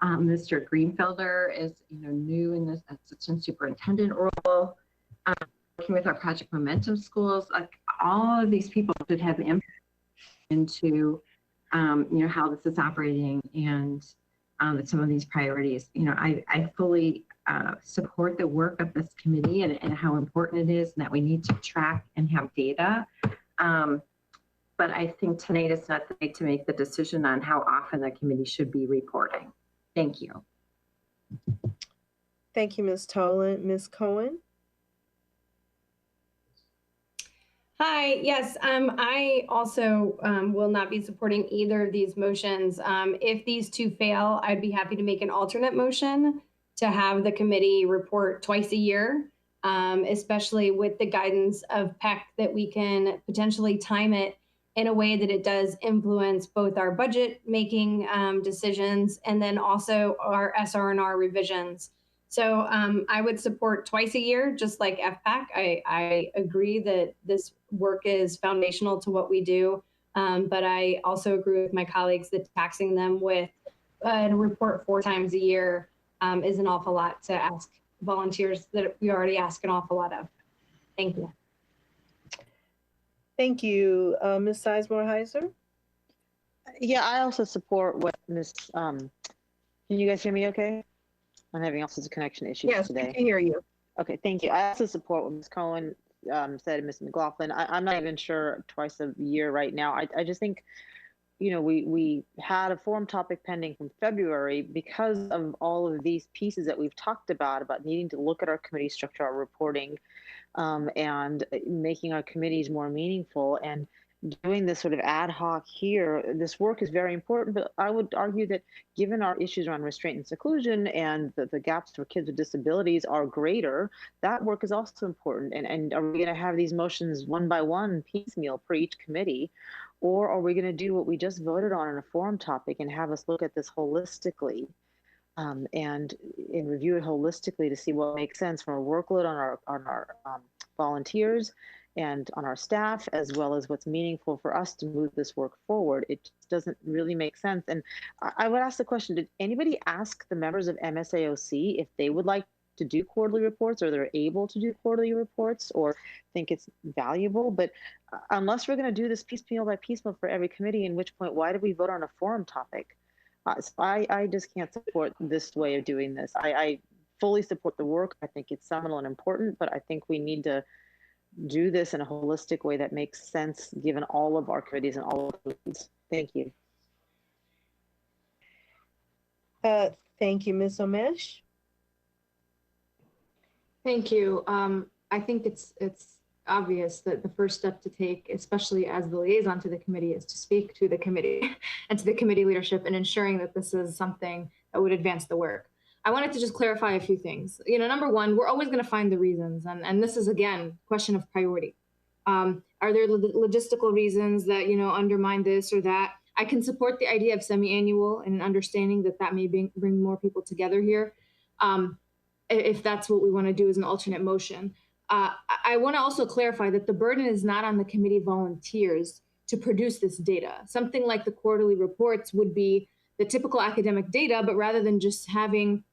Mr. Greenfelder is, new in this assistant superintendent role. Working with our Project Momentum schools, like all of these people should have impact into, how this is operating and some of these priorities. I fully support the work of this committee and how important it is and that we need to track and have data. But I think tonight is not the night to make the decision on how often the committee should be reporting. Thank you. Thank you, Ms. Tolan. Ms. Cohen? Hi, yes, I also will not be supporting either of these motions. If these two fail, I'd be happy to make an alternate motion to have the committee report twice a year, especially with the guidance of PEC that we can potentially time it in a way that it does influence both our budget making decisions and then also our SR&R revisions. So I would support twice a year, just like FPAC. I agree that this work is foundational to what we do, but I also agree with my colleagues that taxing them with a report 4 times a year is an awful lot to ask volunteers that we already ask an awful lot of. Thank you. Thank you. Ms. Sizemore-Heiser? Yeah, I also support what Ms. Can you guys hear me okay? I'm having all sorts of connection issues today. Yes, I can hear you. Okay, thank you. I also support what Ms. Cohen said, Ms. McLaughlin. I'm not even sure twice a year right now. I just think, we had a forum topic pending from February because of all of these pieces that we've talked about needing to look at our committee structure, our reporting, and making our committees more meaningful. And doing this sort of ad hoc here, this work is very important, but I would argue that given our issues around restraint and seclusion and the gaps for kids with disabilities are greater, that work is also important. And are we going to have these motions one by one, piecemeal for each committee? Or are we going to do what we just voted on in a forum topic and have us look at this holistically and review it holistically to see what makes sense from a workload on our volunteers and on our staff, as well as what's meaningful for us to move this work forward. It just doesn't really make sense. And I would ask the question, did anybody ask the members of MSAOC if they would like to do quarterly reports, or they're able to do quarterly reports, or think it's valuable? But unless we're going to do this piecemeal by piecemeal for every committee, in which point, why did we vote on a forum topic? So I just can't support this way of doing this. I fully support the work. I think it's seminal and important, but I think we need to do this in a holistic way that makes sense given all of our committees and all of the needs. Thank you. Thank you, Ms. Omesh. Thank you. I think it's obvious that the first step to take, especially as the liaison to the committee, is to speak to the committee and to the committee leadership in ensuring that this is something that would advance the work. I wanted to just clarify a few things. You know, number one, we're always going to find the reasons, and this is again a question of priority. Are there logistical reasons that undermine this or that? I can support the idea of semi-annual and an understanding that that may bring more people together here, if that's what we want to do as an alternate motion. I want to also clarify that the burden is not on the committee volunteers to produce this data. Something like the quarterly reports would be the typical academic data, but rather than just having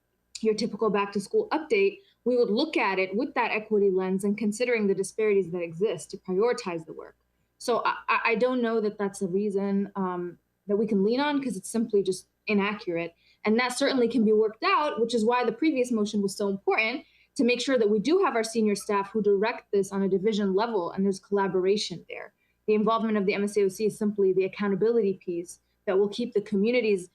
your typical back to school update, we would look at it with that equity lens and considering the disparities that exist to prioritize the work. So I don't know that that's a reason that we can lean on, because it's simply just inaccurate. And that certainly can be worked out, which is why the previous motion was so important, to make sure that we do have our senior staff who direct this on a division level and there's collaboration there. The involvement of the MSAOC is simply the accountability piece that will keep the community's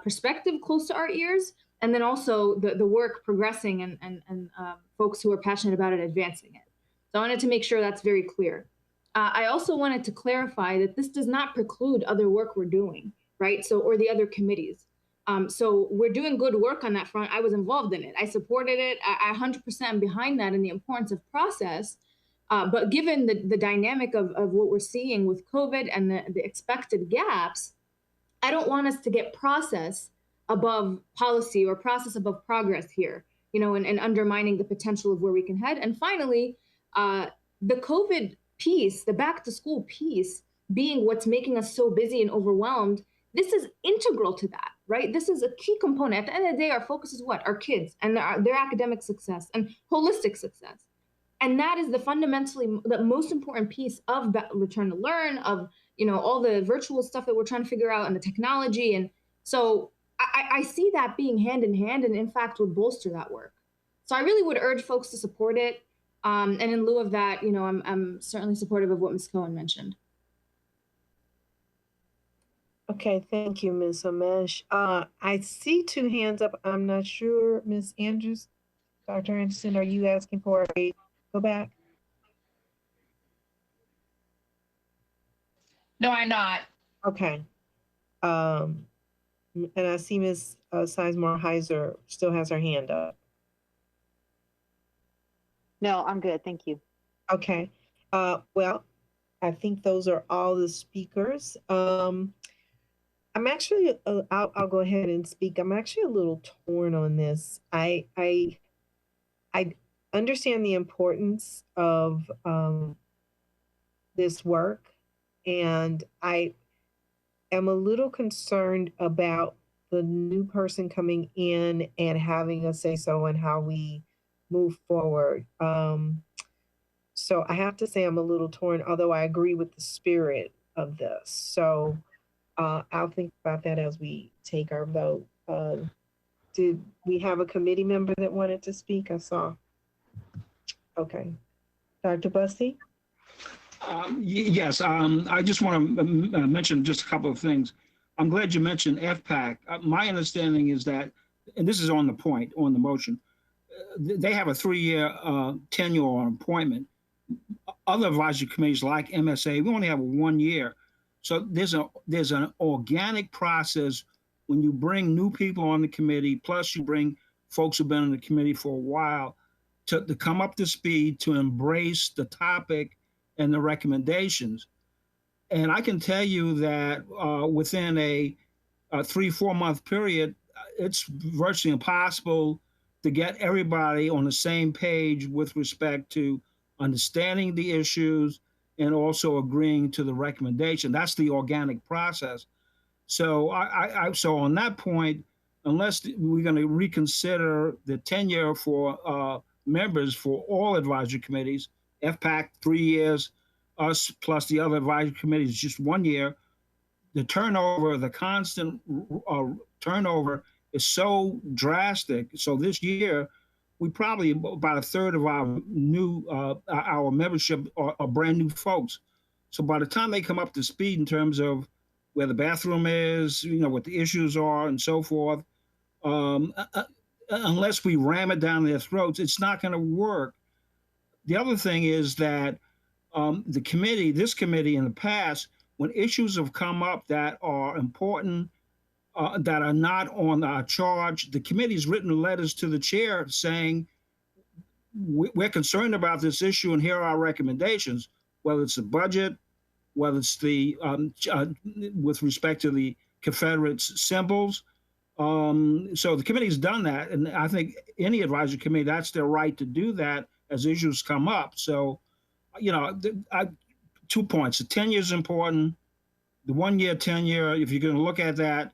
perspective close to our ears, and then also the work progressing and folks who are passionate about it advancing it. So I wanted to make sure that's very clear. I also wanted to clarify that this does not preclude other work we're doing, right? So, or the other committees. So we're doing good work on that front. I was involved in it. I supported it. I 100% am behind that and the importance of process. But given the dynamic of what we're seeing with COVID and the expected gaps, I don't want us to get process above policy or process above progress here, and undermining the potential of where we can head. And finally, the COVID piece, the back to school piece, being what's making us so busy and overwhelmed, this is integral to that, right? This is a key component. At the end of the day, our focus is what? Our kids and their academic success and holistic success. And that is the most important piece of return to learn, of all the virtual stuff that we're trying to figure out and the technology. And so I see that being hand in hand, and in fact would bolster that work. So I really would urge folks to support it. And in lieu of that, I'm certainly supportive of what Ms. Cohen mentioned. Okay, thank you, Ms. Omesh. I see two hands up. I'm not sure, Ms. Andrews, Dr. Anderson, are you asking for a go back? No, I'm not. Okay. And I see Ms. Sizemore Heiser still has her hand up. No, I'm good. Thank you. Okay. Well, I think those are all the speakers. I'm actually, I'll go ahead and speak. I'm actually a little torn on this. I understand the importance of this work, and I am a little concerned about the new person coming in and having a say-so in how we move forward. So I have to say I'm a little torn, although I agree with the spirit of this. So I'll think about that as we take our vote. Did we have a committee member that wanted to speak? I saw. Okay. Dr. Bussey? Yes, I just want to mention just a couple of things. I'm glad you mentioned FPAC. My understanding is that, and this is on the point, on the motion, they have a 3-year tenure on appointment. Other advisory committees like MSA, we only have 1 year. So there's an organic process when you bring new people on the committee, plus you bring folks who've been on the committee for a while to come up to speed, to embrace the topic and the recommendations. And I can tell you that within a 3-4 month period, it's virtually impossible to get everybody on the same page with respect to understanding the issues, and also agreeing to the recommendation. That's the organic process. So so on that point, unless we're going to reconsider the tenure for members for all advisory committees, FPAC 3 years, us plus the other advisory committees just 1 year, the turnover, the constant turnover is so drastic. So this year, we probably about a third of our membership are brand new folks. So by the time they come up to speed in terms of where the bathroom is, what the issues are and so forth, unless we ram it down their throats, it's not going to work. The other thing is that this committee in the past, when issues have come up that are important, that are not on our charge, the committee's written letters to the chair saying, we're concerned about this issue and here are our recommendations, whether it's the budget, whether it's the, with respect to the Confederate symbols. So the committee's done that. And I think any advisory committee, that's their right to do that as issues come up. So, 2 points. The tenure is important. The 1 year tenure, if you're going to look at that,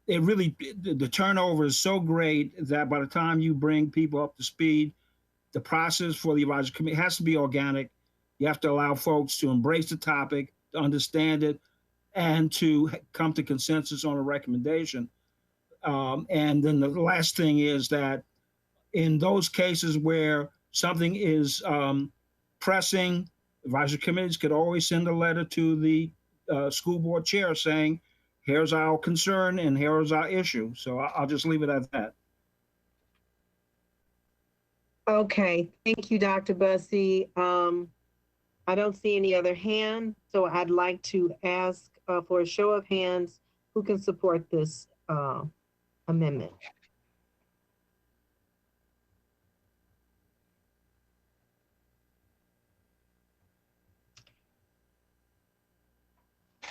the turnover is so great that by the time you bring people up to speed, the process for the advisory committee has to be organic. You have to allow folks to embrace the topic, to understand it, and to come to consensus on a recommendation. And then the last thing is that in those cases where something is pressing, advisory committees could always send a letter to the school board chair saying, here's our concern and here's our issue. So I'll just leave it at that. Okay, thank you, Dr. Bussey. I don't see any other hand, so I'd like to ask for a show of hands who can support this amendment.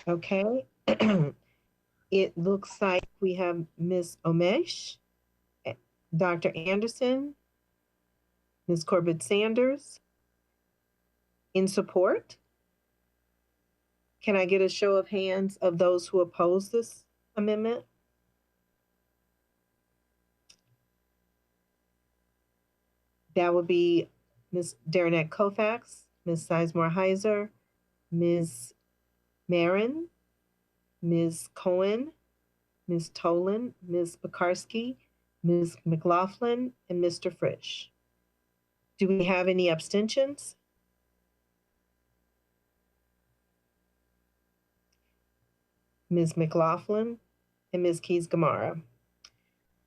Okay. It looks like we have Ms. Omesh, Dr. Anderson, Ms. Corbett Sanders in support. Can I get a show of hands of those who oppose this amendment? That would be Ms. Derenak Kofax, Ms. Sizemore Heiser, Ms. Marin, Ms. Cohen, Ms. Tolan, Ms. Pekarsky, Ms. McLaughlin, and Mr. Frisch. Do we have any abstentions? Ms. McLaughlin and Ms. Keys-Gamarra.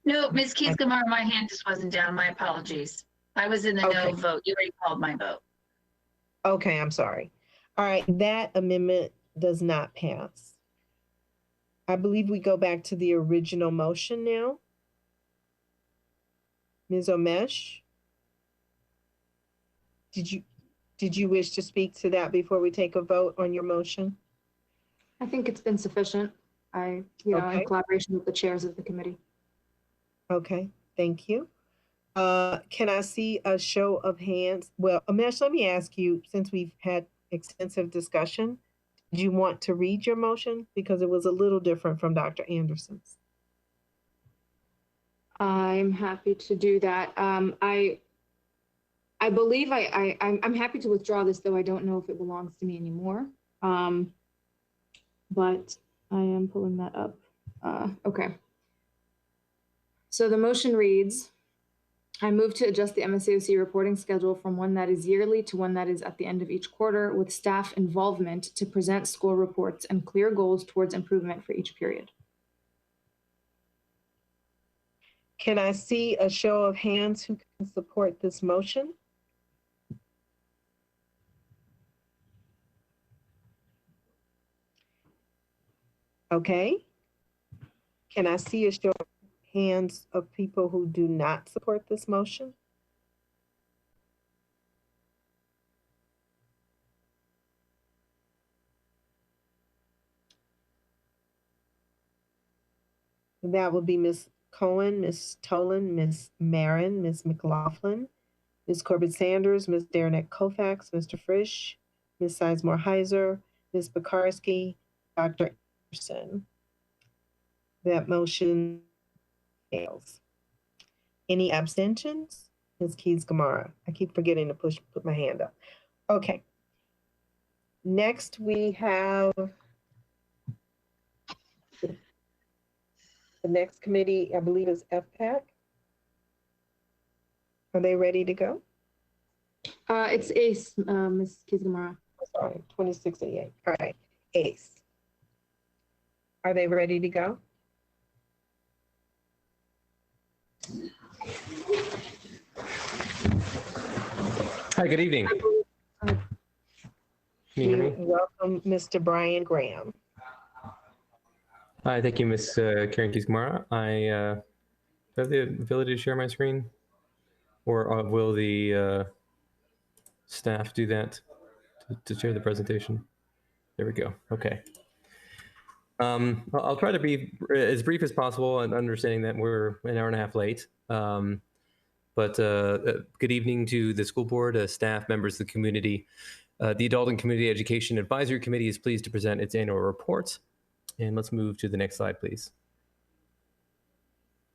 No, Ms. Keys-Gamarra, my hand just wasn't down. My apologies. I was in the no vote. You already called my vote. Okay, I'm sorry. All right, that amendment does not pass. I believe we go back to the original motion now. Ms. Omesh, did you wish to speak to that before we take a vote on your motion? I think it's been sufficient. In collaboration with the chairs of the committee. Okay, thank you. Can I see a show of hands? Well, Omesh, let me ask you, since we've had extensive discussion, do you want to read your motion? Because it was a little different from Dr. Anderson's. I'm happy to do that. I believe I'm happy to withdraw this, though I don't know if it belongs to me anymore. But I am pulling that up. Okay. So the motion reads, I move to adjust the MSAOC reporting schedule from one that is yearly to one that is at the end of each quarter with staff involvement to present school reports and clear goals towards improvement for each period. Can I see a show of hands who can support this motion? Okay. Can I see a show of hands of people who do not support this motion? That would be Ms. Cohen, Ms. Tolan, Ms. Marin, Ms. McLaughlin, Ms. Corbett Sanders, Ms. Derenak Kofax, Mr. Frisch, Ms. Sizemore Heiser, Ms. Pekarsky, Dr. Anderson. That motion fails. Any abstentions? Ms. Keys Gamara. I keep forgetting to put my hand up. Okay. Next, we have the next committee, I believe, is FPAC. Are they ready to go? It's ACE, Ms. Keys Gamara. Sorry, 2688. All right, ACE. Are they ready to go? Hi, good evening. Can you hear me? Welcome, Mr. Brian Graham. Hi, thank you, Ms. Karen Keys-Gamara. I have the ability to share my screen, or will the staff do that to share the presentation? There we go. Okay. I'll try to be as brief as possible, and understanding that we're an hour and a half late. But good evening to the school board, staff, members of the community. The Adult and Community Education Advisory Committee is pleased to present its annual report. And let's move to the next slide, please.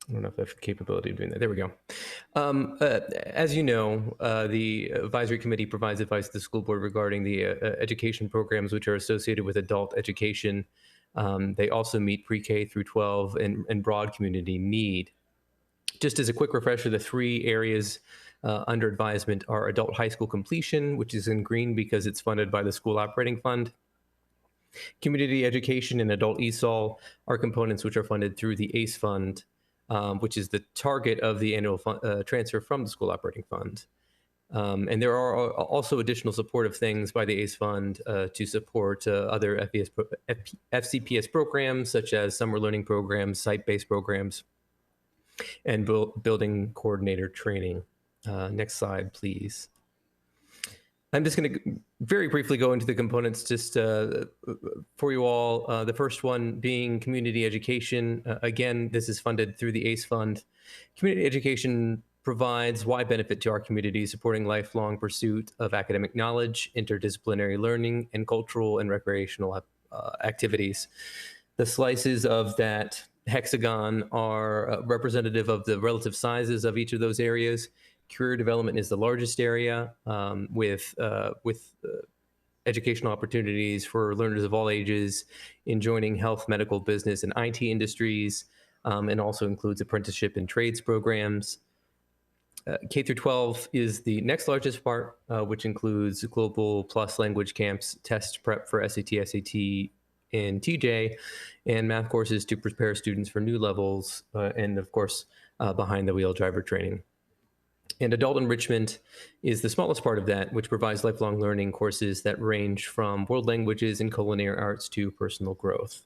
I don't know if I have the capability of doing that. There we go. As you know, the advisory committee provides advice to the school board regarding the education programs which are associated with adult education. They also meet pre-K through 12 and broad community need. Just as a quick refresher, the three areas under advisement are adult high school completion, which is in green because it's funded by the school operating fund. Community education and adult ESOL are components which are funded through the ACE fund, which is the target of the annual transfer from the school operating fund. And there are also additional supportive things by the ACE fund to support other FCPS programs, such as summer learning programs, site-based programs, and building coordinator training. Next slide, please. I'm just going to very briefly go into the components just for you all. The first one being community education. Again, this is funded through the ACE fund. Community education provides wide benefit to our community, supporting lifelong pursuit of academic knowledge, interdisciplinary learning, and cultural and recreational activities. The slices of that hexagon are representative of the relative sizes of each of those areas. Career development is the largest area, with educational opportunities for learners of all ages in joining health, medical, business, and IT industries, and also includes apprenticeship and trades programs. K through 12 is the next largest part, which includes Global Plus language camps, test prep for SAT, SAT, and TJ, and math courses to prepare students for new levels, and of course, behind the wheel driver training. And adult enrichment is the smallest part of that, which provides lifelong learning courses that range from world languages and culinary arts to personal growth.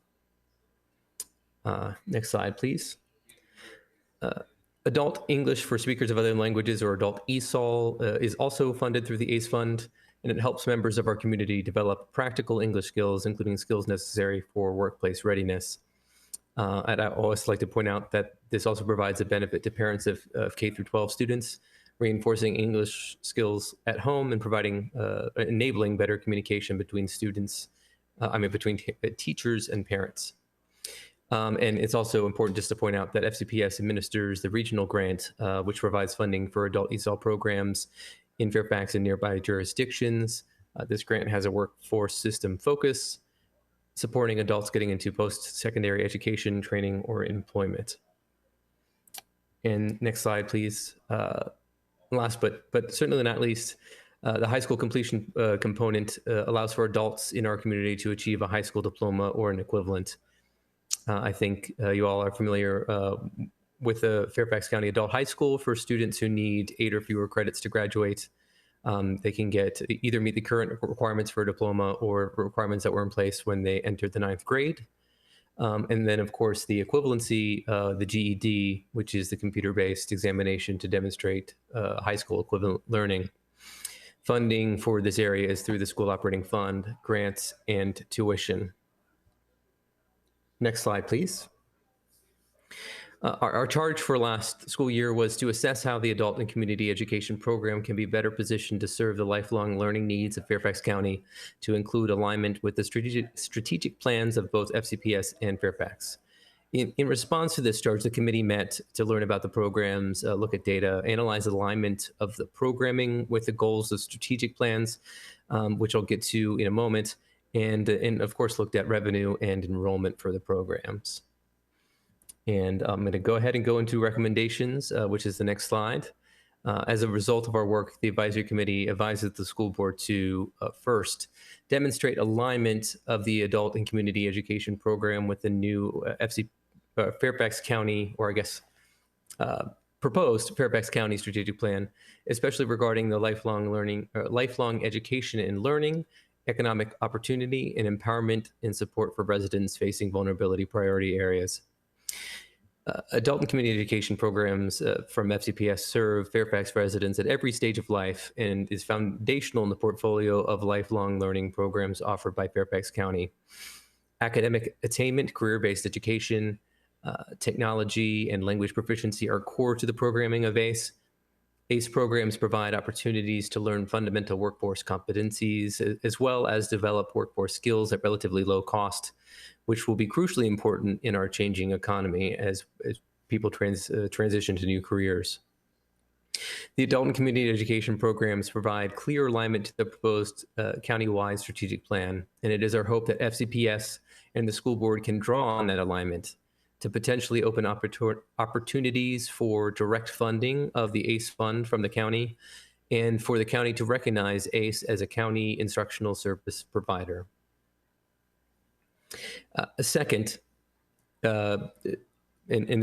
Next slide, please. Adult English for speakers of other languages, or adult ESOL, is also funded through the ACE fund, and it helps members of our community develop practical English skills, including skills necessary for workplace readiness. And I always like to point out that this also provides a benefit to parents of K through 12 students, reinforcing English skills at home and providing, enabling better communication between students, between teachers and parents. And it's also important just to point out that FCPS administers the regional grant, which provides funding for adult ESOL programs in Fairfax and nearby jurisdictions. This grant has a workforce system focus, supporting adults getting into post-secondary education, training, or employment. And next slide, please. Last but certainly not least, the high school completion component allows for adults in our community to achieve a high school diploma or an equivalent. I think you all are familiar with the Fairfax County Adult High School for students who need 8 or fewer credits to graduate. They can either meet the current requirements for a diploma or requirements that were in place when they entered the 9th grade. And then, of course, the equivalency, the GED, which is the computer-based examination to demonstrate high school equivalent learning. Funding for this area is through the school operating fund, grants, and tuition. Next slide, please. Our charge for last school year was to assess how the adult and community education program can be better positioned to serve the lifelong learning needs of Fairfax County, to include alignment with the strategic plans of both FCPS and Fairfax. In response to this charge, the committee met to learn about the programs, look at data, analyze alignment of the programming with the goals of strategic plans, which I'll get to in a moment, and of course looked at revenue and enrollment for the programs. And I'm going to go ahead and go into recommendations, which is the next slide. As a result of our work, the advisory committee advises the school board to first demonstrate alignment of the adult and community education program with the new Fairfax County, or I guess proposed Fairfax County strategic plan, especially regarding the lifelong education and learning, economic opportunity, and empowerment and support for residents facing vulnerability priority areas. Adult and community education programs from FCPS serve Fairfax residents at every stage of life and is foundational in the portfolio of lifelong learning programs offered by Fairfax County. Academic attainment, career-based education, technology, and language proficiency are core to the programming of ACE. ACE programs provide opportunities to learn fundamental workforce competencies, as well as develop workforce skills at relatively low cost, which will be crucially important in our changing economy as people transition to new careers. The adult and community education programs provide clear alignment to the proposed county-wide strategic plan, and it is our hope that FCPS and the school board can draw on that alignment to potentially open opportunities for direct funding of the ACE fund from the county, and for the county to recognize ACE as a county instructional service provider. Second, and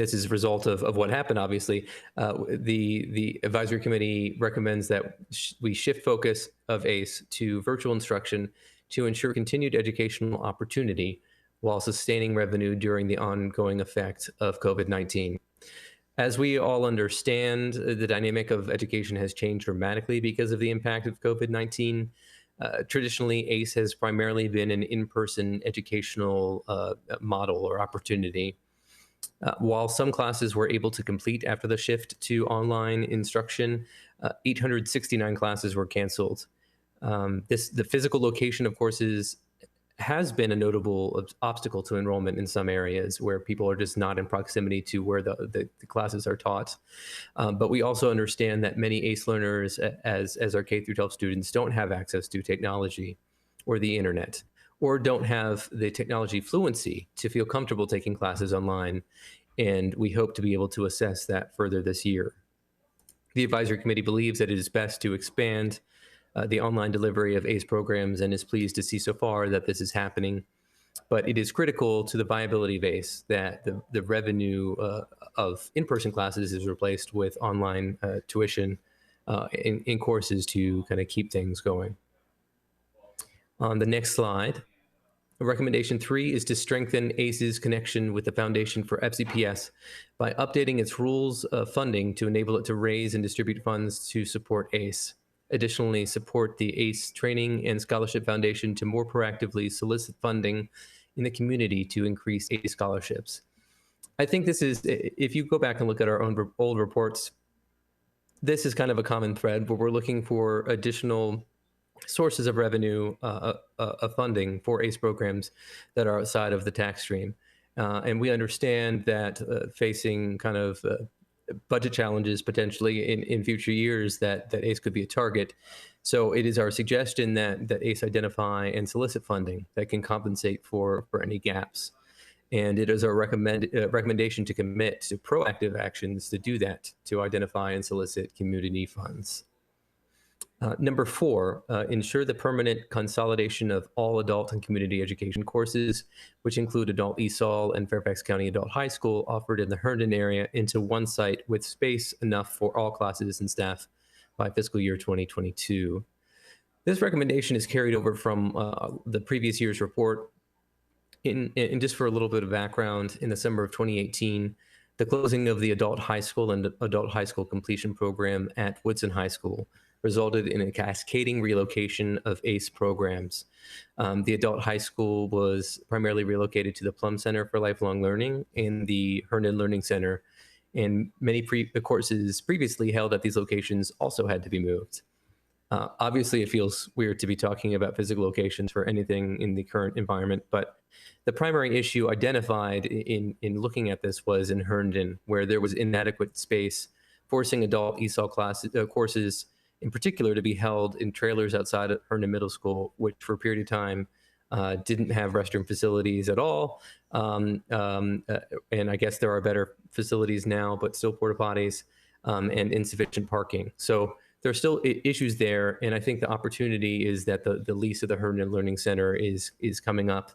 this is a result of what happened, obviously, the advisory committee recommends that we shift focus of ACE to virtual instruction to ensure continued educational opportunity while sustaining revenue during the ongoing effect of COVID-19. As we all understand, the dynamic of education has changed dramatically because of the impact of COVID-19. Traditionally, ACE has primarily been an in-person educational model or opportunity. While some classes were able to complete after the shift to online instruction, 869 classes were canceled. The physical location of courses has been a notable obstacle to enrollment in some areas where people are just not in proximity to where the classes are taught. But we also understand that many ACE learners, as our K-12 students, don't have access to technology or the internet, or don't have the technology fluency to feel comfortable taking classes online. And we hope to be able to assess that further this year. The advisory committee believes that it is best to expand the online delivery of ACE programs and is pleased to see so far that this is happening. But it is critical to the viability of ACE that the revenue of in-person classes is replaced with online tuition in courses to kind of keep things going. On the next slide, recommendation 3 is to strengthen ACE's connection with the Foundation for FCPS by updating its rules of funding to enable it to raise and distribute funds to support ACE. Additionally, support the ACE Training and Scholarship Foundation to more proactively solicit funding in the community to increase ACE scholarships. I think this is, if you go back and look at our own old reports, this is kind of a common thread where we're looking for additional sources of revenue of funding for ACE programs that are outside of the tax stream. And we understand that facing kind of budget challenges potentially in future years that ACE could be a target. So it is our suggestion that ACE identify and solicit funding that can compensate for any gaps. And it is our recommendation to commit to proactive actions to do that, to identify and solicit community funds. Number 4, ensure the permanent consolidation of all adult and community education courses, which include adult ESOL and Fairfax County Adult High School offered in the Herndon area, into one site with space enough for all classes and staff by fiscal year 2022. This recommendation is carried over from the previous year's report. And just for a little bit of background, in the summer of 2018, The closing of the adult high school and adult high school completion program at Woodson High School resulted in a cascading relocation of ACE programs. The adult high school was primarily relocated to the Plum Center for Lifelong Learning and the Herndon Learning Center, and many courses previously held at these locations also had to be moved. Obviously, it feels weird to be talking about physical locations for anything in the current environment, but the primary issue identified in looking at this was in Herndon, where there was inadequate space, forcing adult ESOL courses in particular to be held in trailers outside of Herndon Middle School, which for a period of time didn't have restroom facilities at all. And I guess there are better facilities now, but still porta potties and insufficient parking. So there's still issues there. And I think the opportunity is that the lease of the Herndon Learning Center is coming up,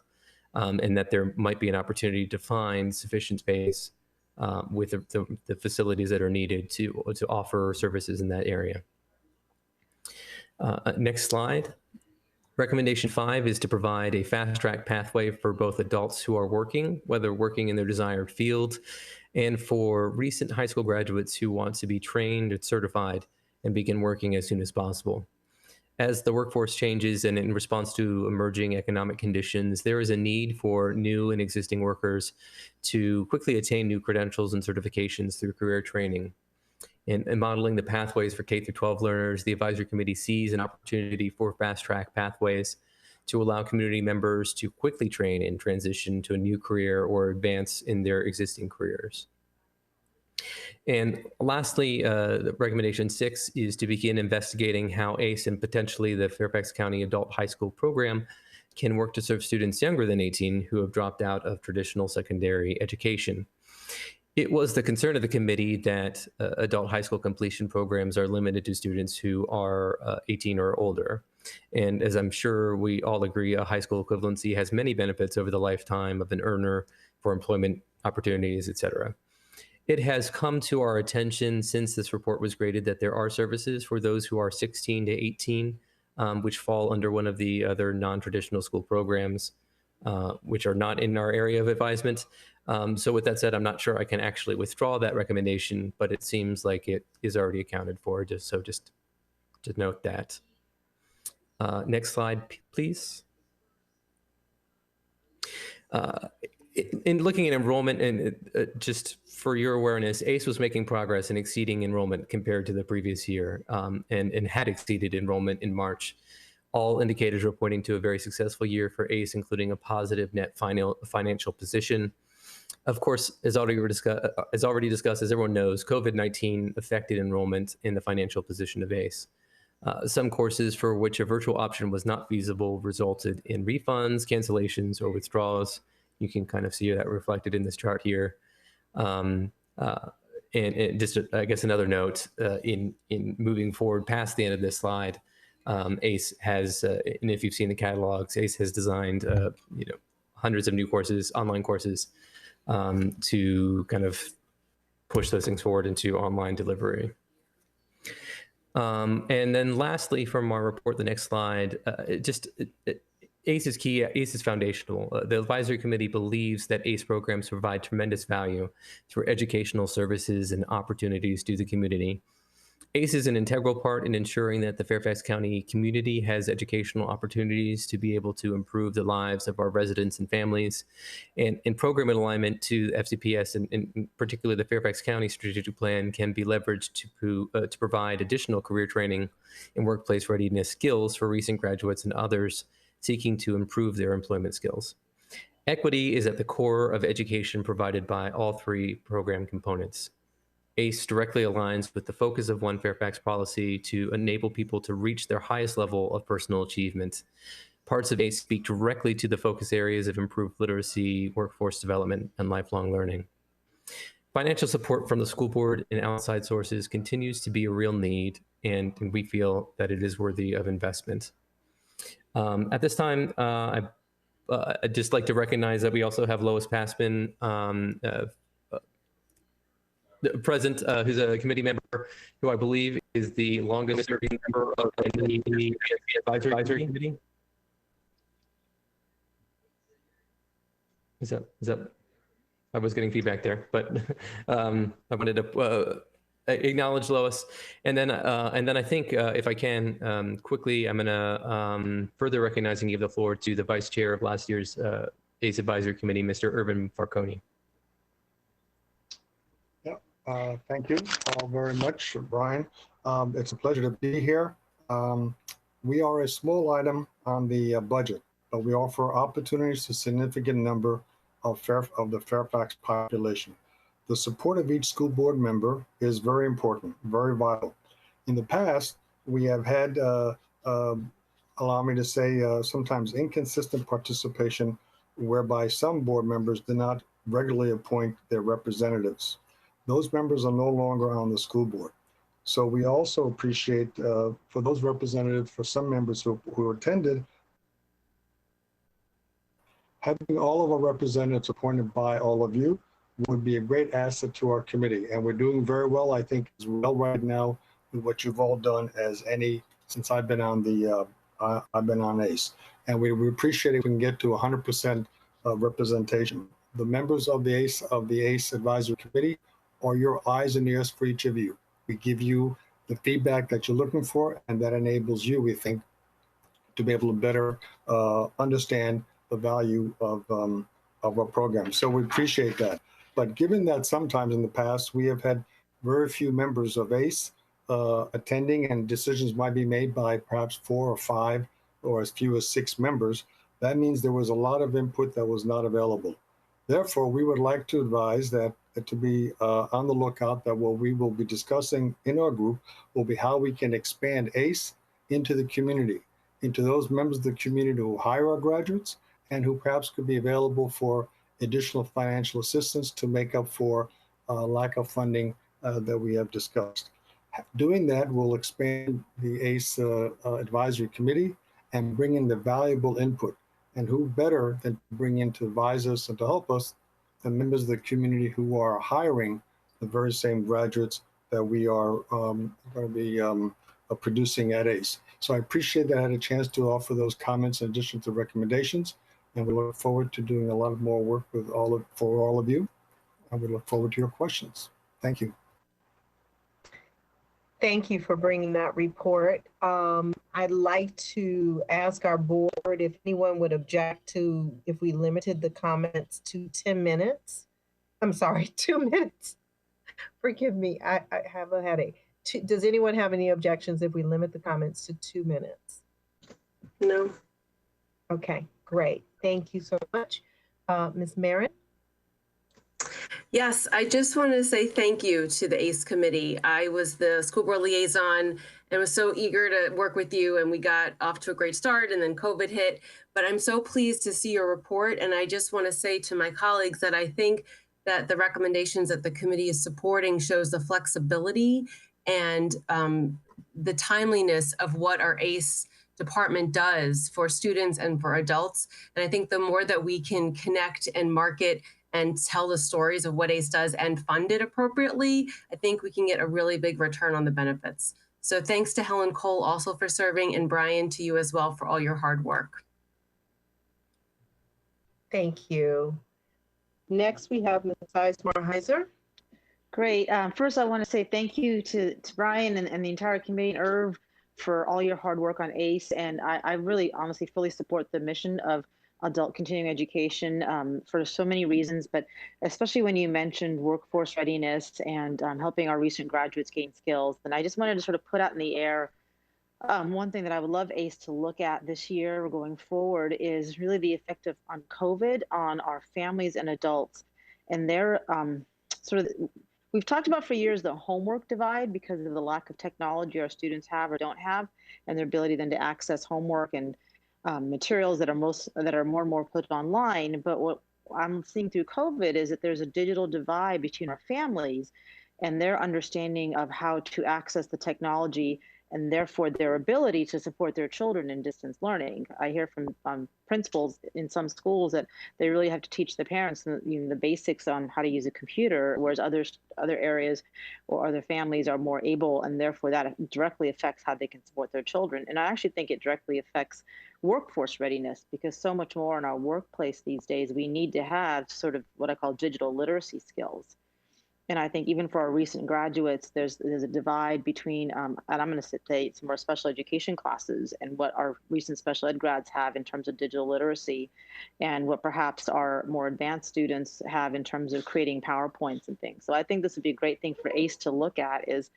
and that there might be an opportunity to find sufficient space with the facilities that are needed to offer services in that area. Next slide. Recommendation 5 is to provide a fast-track pathway for both adults who are working, whether working in their desired field, and for recent high school graduates who want to be trained and certified and begin working as soon as possible. As the workforce changes and in response to emerging economic conditions, there is a need for new and existing workers to quickly attain new credentials and certifications through career training. In modeling the pathways for K through 12 learners, the advisory committee sees an opportunity for fast-track pathways to allow community members to quickly train and transition to a new career or advance in their existing careers. And lastly, recommendation 6 is to begin investigating how ACE and potentially the Fairfax County Adult High School program can work to serve students younger than 18 who have dropped out of traditional secondary education. It was the concern of the committee that adult high school completion programs are limited to students who are 18 or older. And as I'm sure we all agree, a high school equivalency has many benefits over the lifetime of an earner for employment opportunities, et cetera. It has come to our attention since this report was graded that there are services for those who are 16 to 18, which fall under one of the other non-traditional school programs, which are not in our area of advisement. So with that said, I'm not sure I can actually withdraw that recommendation, but it seems like it is already accounted for, just to note that. Next slide, please. In looking at enrollment, and just for your awareness, ACE was making progress in exceeding enrollment compared to the previous year, and had exceeded enrollment in March. All indicators were pointing to a very successful year for ACE, including a positive net financial position. Of course, as already discussed, as everyone knows, COVID-19 affected enrollment and the financial position of ACE. Some courses for which a virtual option was not feasible resulted in refunds, cancellations, or withdrawals. You can kind of see that reflected in this chart here. And just, I guess, another note, in moving forward past the end of this slide, ACE has, and if you've seen the catalogs, ACE has designed, hundreds of new courses, online courses, to kind of push those things forward into online delivery. And then lastly, from our report, the next slide, ACE is key, ACE is foundational. The advisory committee believes that ACE programs provide tremendous value through educational services and opportunities to the community. ACE is an integral part in ensuring that the Fairfax County community has educational opportunities to be able to improve the lives of our residents and families. And in program alignment to FCPS, and in particular the Fairfax County Strategic Plan, can be leveraged to provide additional career training and workplace readiness skills for recent graduates and others seeking to improve their employment skills. Equity is at the core of education provided by all three program components. ACE directly aligns with the focus of One Fairfax policy to enable people to reach their highest level of personal achievement. Parts of ACE speak directly to the focus areas of improved literacy, workforce development, and lifelong learning. Financial support from the school board and outside sources continues to be a real need, and we feel that it is worthy of investment. At this time, I'd just like to recognize that we also have Lois Passman present, who's a committee member who I believe is the longest serving member of the advisory committee. Is that I was getting feedback there, but I wanted to acknowledge Lois, and then I think if I can quickly, I'm gonna further recognize and give the floor to the vice chair of last year's ACE Advisory Committee, Mr. Urban Farconi. Thank you all very much, Brian. It's a pleasure to be here. We are a small item on the budget, but we offer opportunities to a significant number of the Fairfax population. The support of each school board member is very important, very vital. In the past, we have had, allow me to say, sometimes inconsistent participation whereby some board members do not regularly appoint their representatives. Those members are no longer on the school board. So we also appreciate for those representatives, for some members who attended, having all of our representatives appointed by all of you would be a great asset to our committee. And we're doing very well, I think, as well right now with what you've all done as any, since I've been on the, I've been on ACE. And we appreciate if we can get to 100% representation. The members of the ACE Advisory Committee are your eyes and ears for each of you. We give you the feedback that you're looking for, and that enables you, we think, to be able to better understand the value of our program. So we appreciate that. But given that sometimes in the past, we have had very few members of ACE attending, and decisions might be made by perhaps 4 or 5 or as few as 6 members, that means there was a lot of input that was not available. Therefore, we would like to advise that to be on the lookout that what we will be discussing in our group will be how we can expand ACE into the community, into those members of the community who hire our graduates and who perhaps could be available for additional financial assistance to make up for lack of funding that we have discussed. Doing that will expand the ACE Advisory Committee and bring in the valuable input. And who better than to bring in to advise us and to help us than members of the community who are hiring the very same graduates that we are going to be producing at ACE. So I appreciate that I had a chance to offer those comments in addition to recommendations. And we look forward to doing a lot more work with for all of you. And we look forward to your questions. Thank you. Thank you for bringing that report. I'd like to ask our board if anyone would object to if we limited the comments to 10 minutes. I'm sorry, 2 minutes. Forgive me, I have a headache. Does anyone have any objections if we limit the comments to 2 minutes? No. Okay, great. Thank you so much. Ms. Marin? Yes, I just wanted to say thank you to the ACE committee. I was the school board liaison and was so eager to work with you, and we got off to a great start and then COVID hit. But I'm so pleased to see your report. And I just want to say to my colleagues that I think that the recommendations that the committee is supporting shows the flexibility and the timeliness of what our ACE department does for students and for adults. And I think the more that we can connect and market and tell the stories of what ACE does and fund it appropriately, I think we can get a really big return on the benefits. So thanks to Helen Cole also for serving, and Brian, to you as well for all your hard work. Thank you. Next, we have Ms. Eismar-Heiser. Great. First, I want to say thank you to Brian and the entire committee and Irv for all your hard work on ACE. And I really honestly fully support the mission of adult continuing education for so many reasons, but especially when you mentioned workforce readiness and helping our recent graduates gain skills. And I just wanted to sort of put out in the air one thing that I would love ACE to look at this year going forward is really the effect on COVID on our families and adults. And they're we've talked about for years the homework divide because of the lack of technology our students have or don't have, and their ability then to access homework and materials that are more and more put online. But what I'm seeing through COVID is that there's a digital divide between our families and their understanding of how to access the technology and therefore their ability to support their children in distance learning. I hear from principals in some schools that they really have to teach the parents the basics on how to use a computer, whereas other areas or other families are more able, and therefore that directly affects how they can support their children. And I actually think it directly affects workforce readiness, because so much more in our workplace these days, we need to have sort of what I call digital literacy skills. And I think even for our recent graduates, there's a divide between, and I'm going to say some more special education classes and what our recent special ed grads have in terms of digital literacy, and what perhaps our more advanced students have in terms of creating PowerPoints and things. So I think this would be a great thing for ACE to look at, is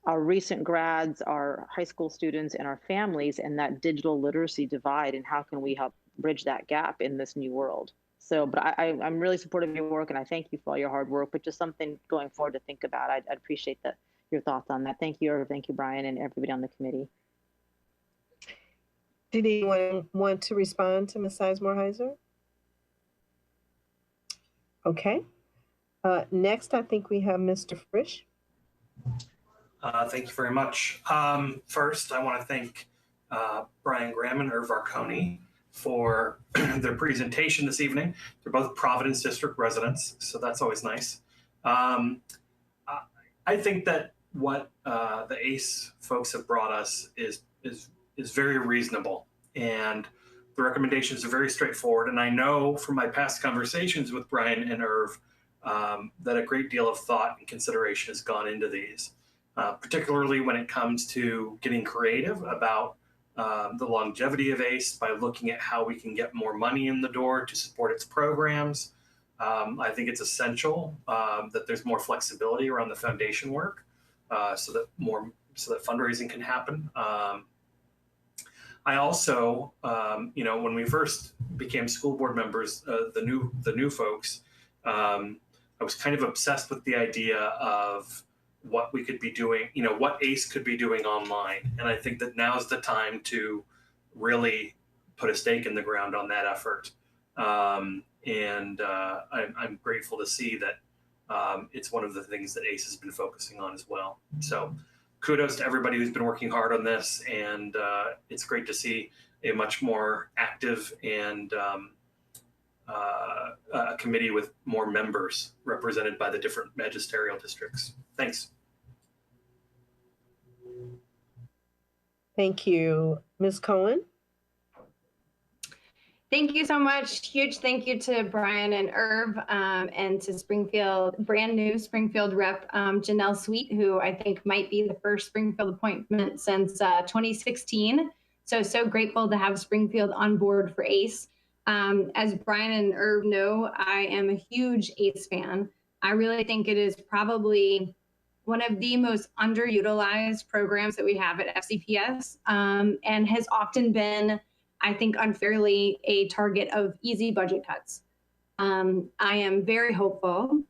our recent grads, our high school students, and our families, and that digital literacy divide, and how can we help bridge that gap in this new world. So, but I'm really supportive of your work, and I thank you for all your hard work, but just something going forward to think about. I'd appreciate your thoughts on that. Thank you, Irv. Thank you, Brian, and everybody on the committee. Did anyone want to respond to Ms. Sizemore-Heiser? Okay. Next, I think we have Mr. Frisch. Thank you very much. First, I want to thank Brian Graham and Irv Arconi for their presentation this evening. They're both Providence District residents, so that's always nice. I think that what the ACE folks have brought us is very reasonable, and the recommendations are very straightforward. And I know from my past conversations with Brian and Irv that a great deal of thought and consideration has gone into these, particularly when it comes to getting creative about the longevity of ACE by looking at how we can get more money in the door to support its programs. I think it's essential that there's more flexibility around the foundation work, so that fundraising can happen. I also, when we first became school board members, the new folks, I was kind of obsessed with the idea of what we could be doing, what ACE could be doing online. And I think that now's the time to really put a stake in the ground on that effort. I'm grateful to see that it's one of the things that ACE has been focusing on as well. So kudos to everybody who's been working hard on this. And it's great to see a much more active and a committee with more members represented by the different magisterial districts. Thanks. Thank you. Ms. Cohen? Thank you so much. Huge thank you to Brian and Irv, and to Springfield, brand new Springfield rep, Janelle Sweet, who I think might be the first Springfield appointment since 2016. So grateful to have Springfield on board for ACE. As Brian and Irv know, I am a huge ACE fan. I really think it is probably one of the most underutilized programs that we have at FCPS, and has often been, I think, unfairly a target of easy budget cuts. I am very hopeful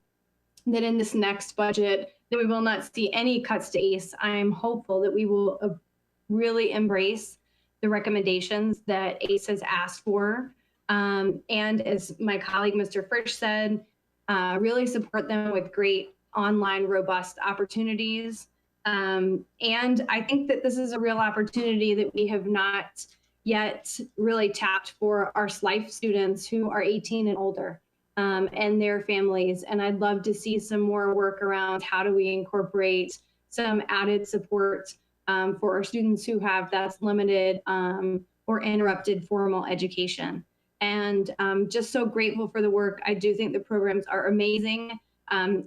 that in this next budget that we will not see any cuts to ACE. I am hopeful that we will really embrace the recommendations that ACE has asked for. And as my colleague, Mr. Frisch said, really support them with great online, robust opportunities. And I think that this is a real opportunity that we have not yet really tapped for our SLIFE students who are 18 and older, and their families. And I'd love to see some more work around how do we incorporate some added support for our students who have that's limited or interrupted formal education. And just so grateful for the work. I do think the programs are amazing.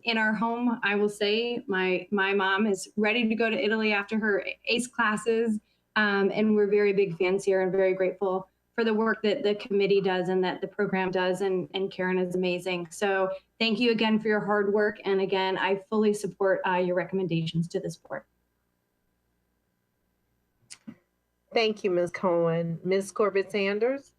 In our home, I will say my mom is ready to go to Italy after her ACE classes. And we're very big fans here and very grateful for the work that the committee does and that the program does. And Karen is amazing. So thank you again for your hard work. And again, I fully support your recommendations to this board. Thank you, Ms. Cohen. Ms. Corbett-Sanders?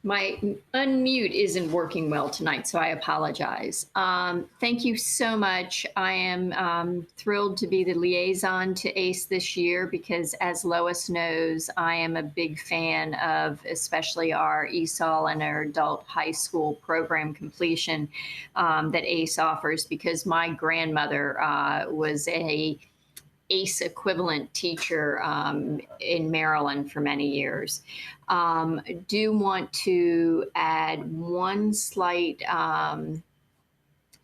My unmute isn't working well tonight, so I apologize. Thank you so much. I am thrilled to be the liaison to ACE this year because, as Lois knows, I am a big fan of especially our ESOL and our adult high school program completion that ACE offers, because my grandmother was a ACE equivalent teacher in Maryland for many years. Do want to add one slight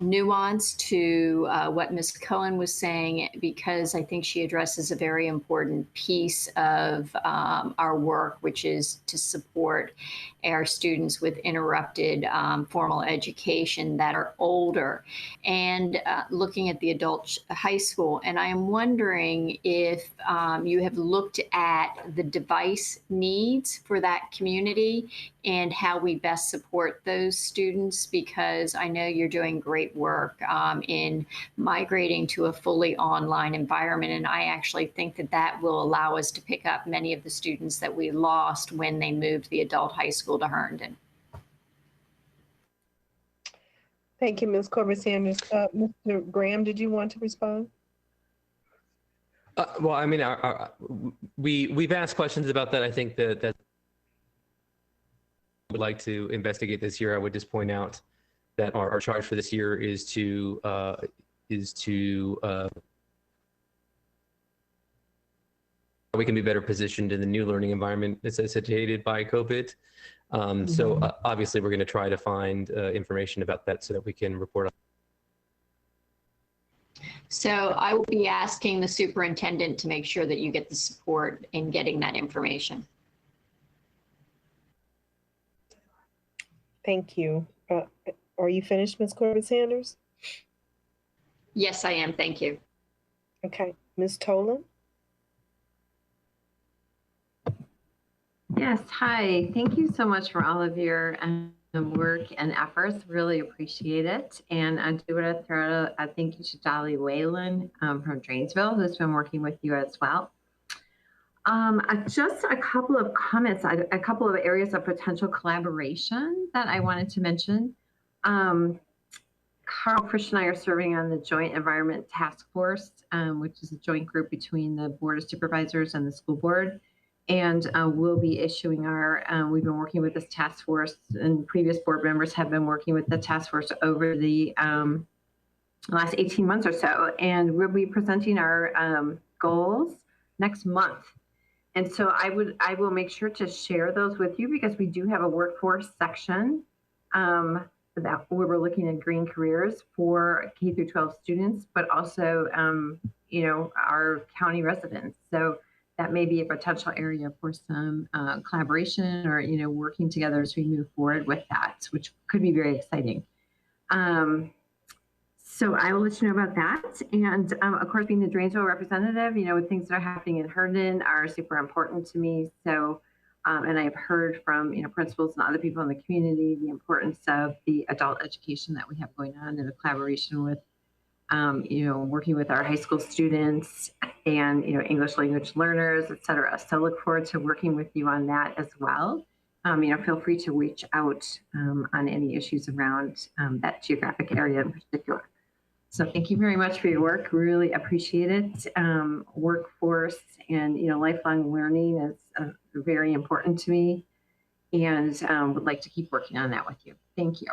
nuance to what Ms. Cohen was saying, because I think she addresses a very important piece of our work, which is to support our students with interrupted formal education that are older, and looking at the adult high school. And I am wondering if you have looked at the device needs for that community and how we best support those students, because I know you're doing great work in migrating to a fully online environment. And I actually think that that will allow us to pick up many of the students that we lost when they moved the adult high school to Herndon. Thank you, Ms. Corbett-Sanders. Mr. Graham, did you want to respond? Well, I mean, we've asked questions about that. I think that would like to investigate this year. I would just point out that our charge for this year is to we can be better positioned in the new learning environment necessitated by COVID. So obviously we're going to try to find information about that so that we can report on. So I will be asking the superintendent to make sure that you get the support in getting that information. Thank you. Are you finished, Ms. Corbett-Sanders? Yes, I am. Thank you. Okay. Ms. Tolan? Yes, hi. Thank you so much for all of your work and efforts. Really appreciate it. And I do want to throw a thank you to Dolly Whalen from Drainsville, who's been working with you as well. Just a couple of comments, a couple of areas of potential collaboration that I wanted to mention. Carl Frisch and I are serving on the Joint Environment Task Force, which is a joint group between the Board of Supervisors and the school board. And we'll be issuing our, we've been working with this task force, and previous board members have been working with the task force over the last 18 months or so. And we'll be presenting our goals next month. And so I will make sure to share those with you, because we do have a workforce section that where we're looking at green careers for K through 12 students, but also, you know, our county residents. So that may be a potential area for some collaboration, or, you know, working together as we move forward with that, which could be very exciting. So I will let you know about that. And of course, being the Drainsville representative, you know, things that are happening in Herndon are super important to me. So, and I've heard from, you know, principals and other people in the community, the importance of the adult education that we have going on, and the collaboration with, you know, working with our high school students and, you know, English language learners, et cetera. So look forward to working with you on that as well. You know, feel free to reach out on any issues around that geographic area in particular. So thank you very much for your work. Really appreciate it. Workforce and, you know, lifelong learning is very important to me, and would like to keep working on that with you. Thank you.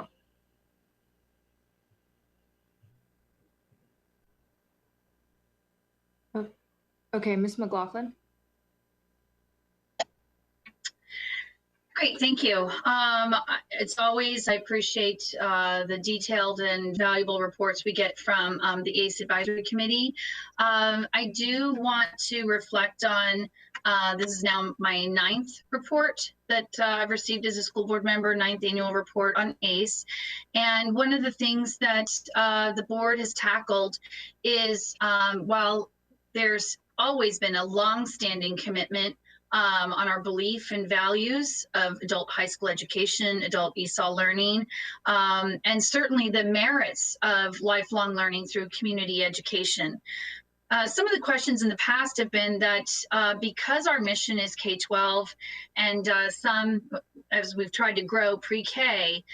Okay, Ms. McLaughlin. Great, thank you. It's always, I appreciate the detailed and valuable reports we get from the ACE Advisory Committee. I do want to reflect on, this is now my 9th report that I've received as a school board member, 9th annual report on ACE. And one of the things that the board has tackled is, while there's always been a long-standing commitment on our belief and values of adult high school education, adult ESOL learning, and certainly the merits of lifelong learning through community education. some of the questions in the past have been that because our mission is K-12 and some, as we've tried to grow pre-K,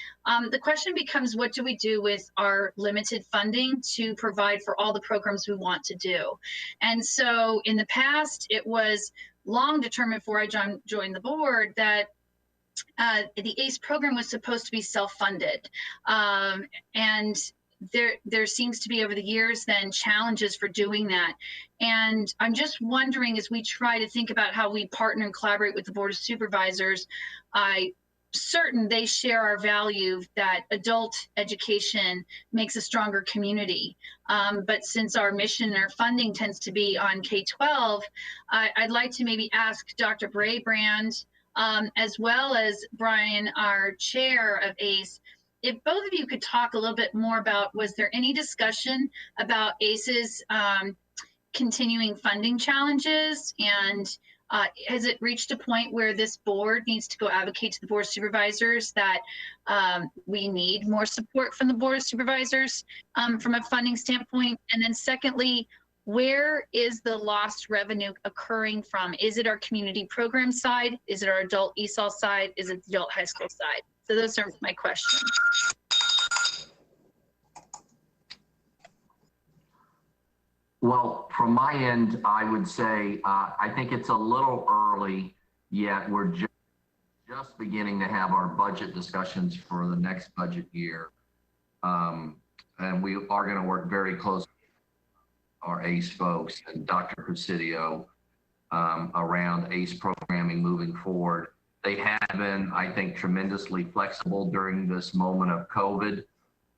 the question becomes, what do we do with our limited funding to provide for all the programs we want to do? And so in the past, it was long determined before I joined the board that the ACE program was supposed to be self-funded. And there seems to be over the years then challenges for doing that. And I'm just wondering, as we try to think about how we partner and collaborate with the Board of Supervisors, I'm certain they share our value that adult education makes a stronger community. But since our mission and our funding tends to be on K-12, I'd like to maybe ask Dr. Braybrand, as well as Brian, our chair of ACE, if both of you could talk a little bit more about, was there any discussion about ACE's continuing funding challenges? And has it reached a point where this board needs to go advocate to the Board of Supervisors that we need more support from the Board of Supervisors from a funding standpoint? And then secondly, where is the lost revenue occurring from? Is it our community program side? Is it our adult ESOL side? Is it the adult high school side? So those are my questions. Well, from my end, I would say I think it's a little early yet. We're just beginning to have our budget discussions for the next budget year. And we are going to work very closely with our ACE folks and Dr. Presidio around ACE programming moving forward. They have been, I think, tremendously flexible during this moment of COVID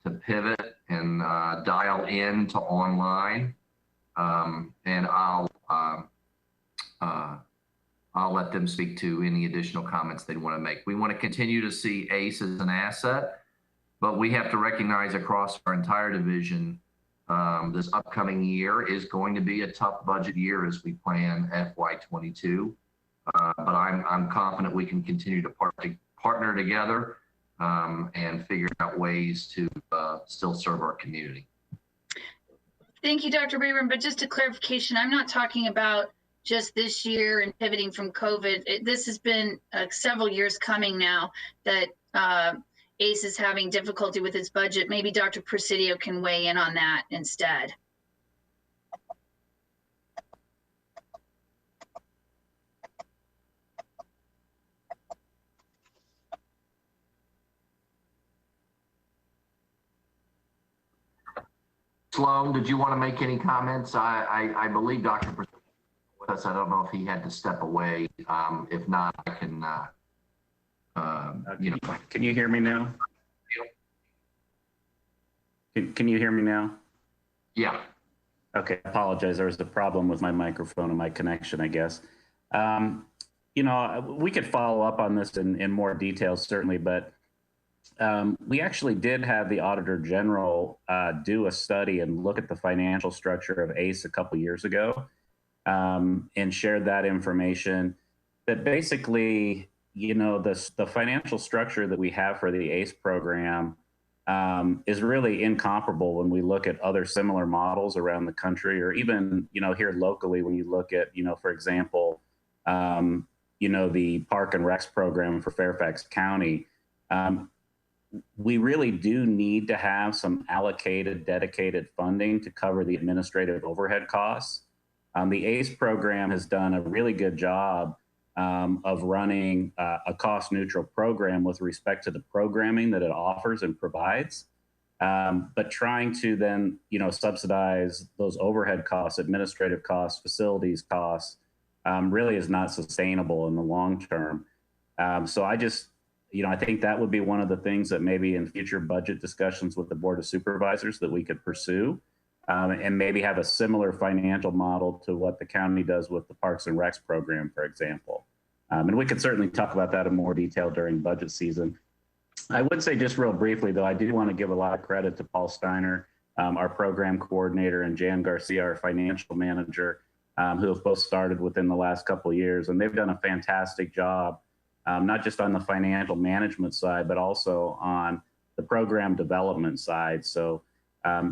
to pivot and dial in to online. And I'll let them speak to any additional comments they want to make. We want to continue to see ACE as an asset, but we have to recognize across our entire division, this upcoming year is going to be a tough budget year as we plan FY22. But I'm confident we can continue to partner together and figure out ways to still serve our community. Thank you, Dr. Brayburn. But just a clarification, I'm not talking about just this year and pivoting from COVID. This has been several years coming now that ACE is having difficulty with its budget. Maybe Dr. Presidio can weigh in on that instead. Sloan, did you want to make any comments? I believe Dr. Presidio with us. I don't know if he had to step away. If not, I can, Can you hear me now? Can you hear me now? Yeah. Okay, I apologize. There was a problem with my microphone and my connection, I guess. We could follow up on this in more detail, certainly, but we actually did have the Auditor General do a study and look at the financial structure of ACE a couple years ago and shared that information that basically, the financial structure that we have for the ACE program is really incomparable when we look at other similar models around the country, or even, here locally, when you look at, for example, the Park and Recs program for Fairfax County. We really do need to have some allocated, dedicated funding to cover the administrative overhead costs. The ACE program has done a really good job of running a cost-neutral program with respect to the programming that it offers and provides, but trying to then, subsidize those overhead costs, administrative costs, facilities costs, really is not sustainable in the long term. So I think that would be one of the things that maybe in future budget discussions with the Board of Supervisors that we could pursue, and maybe have a similar financial model to what the county does with the Parks and Recs program, for example. And we could certainly talk about that in more detail during budget season. I would say just real briefly, though, I do want to give a lot of credit to Paul Steiner, our program coordinator, and Jan Garcia, our financial manager, who have both started within the last couple of years. And they've done a fantastic job, not just on the financial management side, but also on the program development side. So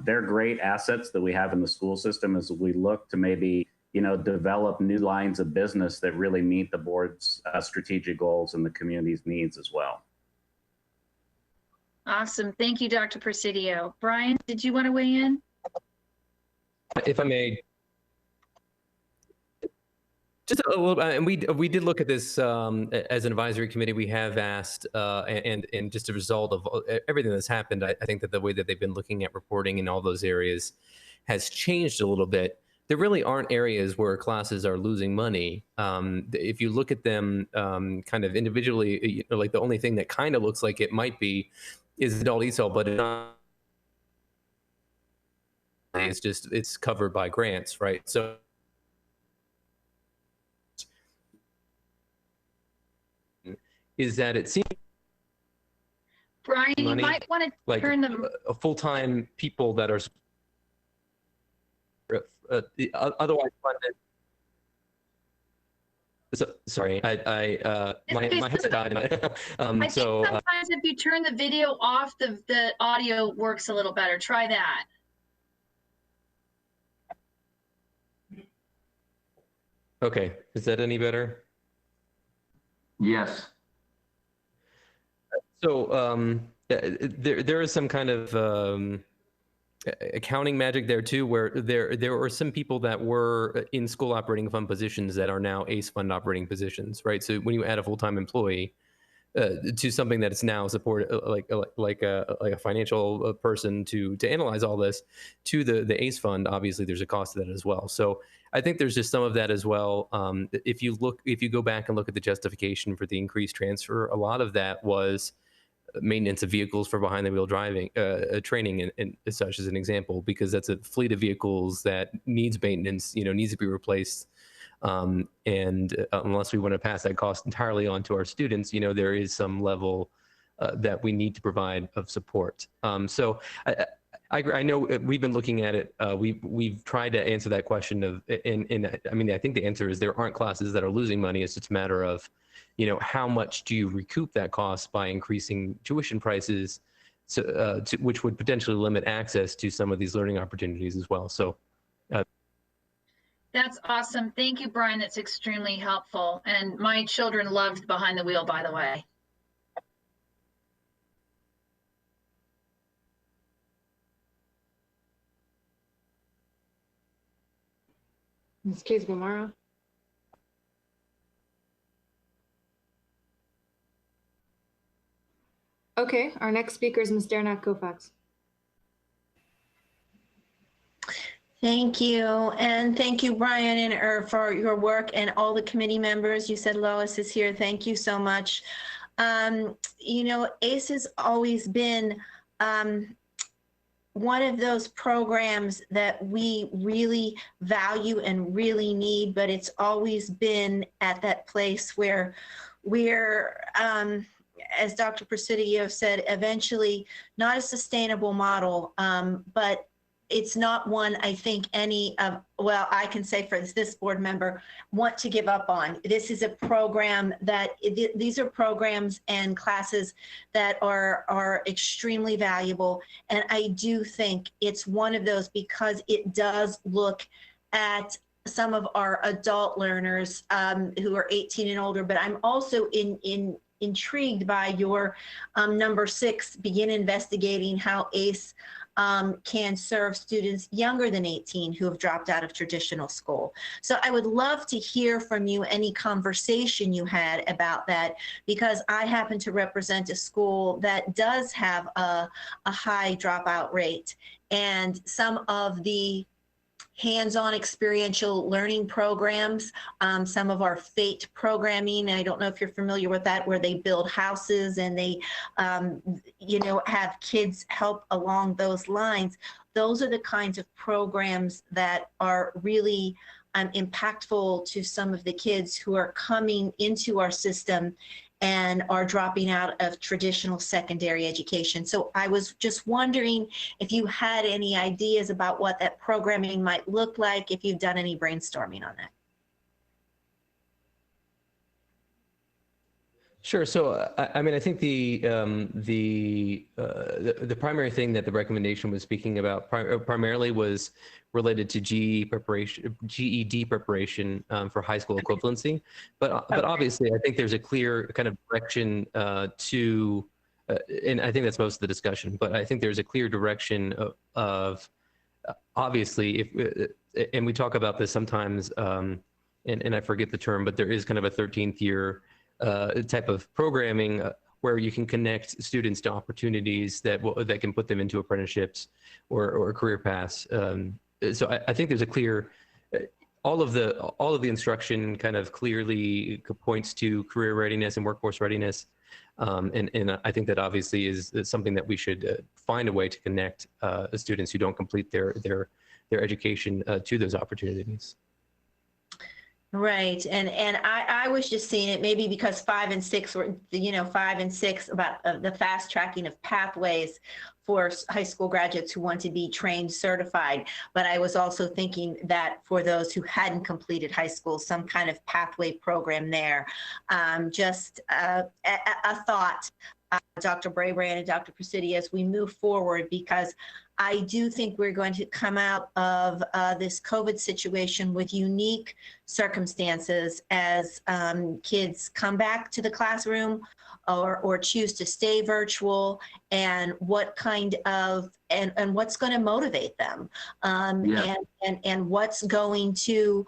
They're great assets that we have in the school system as we look to maybe, develop new lines of business that really meet the board's strategic goals and the community's needs as well. Awesome. Thank you, Dr. Presidio. Brian, did you want to weigh in? If I may, just a little, and we did look at this as an advisory committee. We have asked, and just a result of everything that's happened, I think that the way that they've been looking at reporting in all those areas has changed a little bit. There really aren't areas where classes are losing money. If you look at them kind of individually, like the only thing that kind of looks like it might be is adult ESOL, but it's not. It's covered by grants, right? So is that it seems Brian, you might want to like turn them full-time people that are otherwise funded. So, sorry, my headset died. I think sometimes if you turn the video off, the audio works a little better. Try that. Okay, is that any better? Yes. So there is some kind of accounting magic there too, where there were some people that were in school operating fund positions that are now ACE fund operating positions, right? So when you add a full-time employee to something that is now support like a financial person to analyze all this to the ACE fund, obviously there's a cost to that as well. So I think there's just some of that as well. If you go back and look at the justification for the increased transfer, a lot of that was maintenance of vehicles for behind the wheel driving training and such as an example, because that's a fleet of vehicles that needs maintenance, needs to be replaced. And unless we want to pass that cost entirely on to our students, there is some level that we need to provide of support. So I know we've been looking at it. We've tried to answer that question of, and I mean, I think the answer is there aren't classes that are losing money. It's just a matter of, how much do you recoup that cost by increasing tuition prices, which would potentially limit access to some of these learning opportunities as well. So. That's awesome. Thank you, Brian. That's extremely helpful. And my children loved Behind the Wheel, by the way. Ms. Keys-Gamarra. Okay, our next speaker is Ms. Derenak Koufax. Thank you. And thank you, Brian and for your work and all the committee members. You said Lois is here. Thank you so much. ACE has always been one of those programs that we really value and really need, but it's always been at that place where we're, as Dr. Presidio said, eventually not a sustainable model, but it's not one I think I can say for this board member, want to give up on. This is a program that, these are programs and classes that are extremely valuable. And I do think it's one of those because it does look at some of our adult learners who are 18 and older, but I'm also intrigued by your number 6, begin investigating how ACE can serve students younger than 18 who have dropped out of traditional school. So I would love to hear from you any conversation you had about that, because I happen to represent a school that does have a high dropout rate, and some of the hands-on experiential learning programs, some of our FATE programming, I don't know if you're familiar with that, where they build houses and they, have kids help along those lines. Those are the kinds of programs that are really impactful to some of the kids who are coming into our system and are dropping out of traditional secondary education. So I was just wondering if you had any ideas about what that programming might look like, if you've done any brainstorming on that. Sure. So, I mean, I think the primary thing that the recommendation was speaking about primarily was related to GED preparation for high school equivalency. But obviously, I think there's a clear kind of direction to, and I think that's most of the discussion. But I think there's a clear direction of obviously, if and we talk about this sometimes, and I forget the term, but there is kind of a 13th year type of programming where you can connect students to opportunities that can put them into apprenticeships or career paths. So I think there's a clear, all of the instruction kind of clearly points to career readiness and workforce readiness. And I think that obviously is something that we should find a way to connect students who don't complete their education to those opportunities. Right. And I was just seeing it maybe because 5 and 6 were, 5 and 6 about the fast tracking of pathways for high school graduates who want to be trained certified. But I was also thinking that for those who hadn't completed high school, some kind of pathway program there. Just a thought, Dr. Brabrand and Dr. Presidio, as we move forward, because I do think we're going to come out of this COVID situation with unique circumstances as kids come back to the classroom or choose to stay virtual, and what kind of, and what's going to motivate them, and what's going to,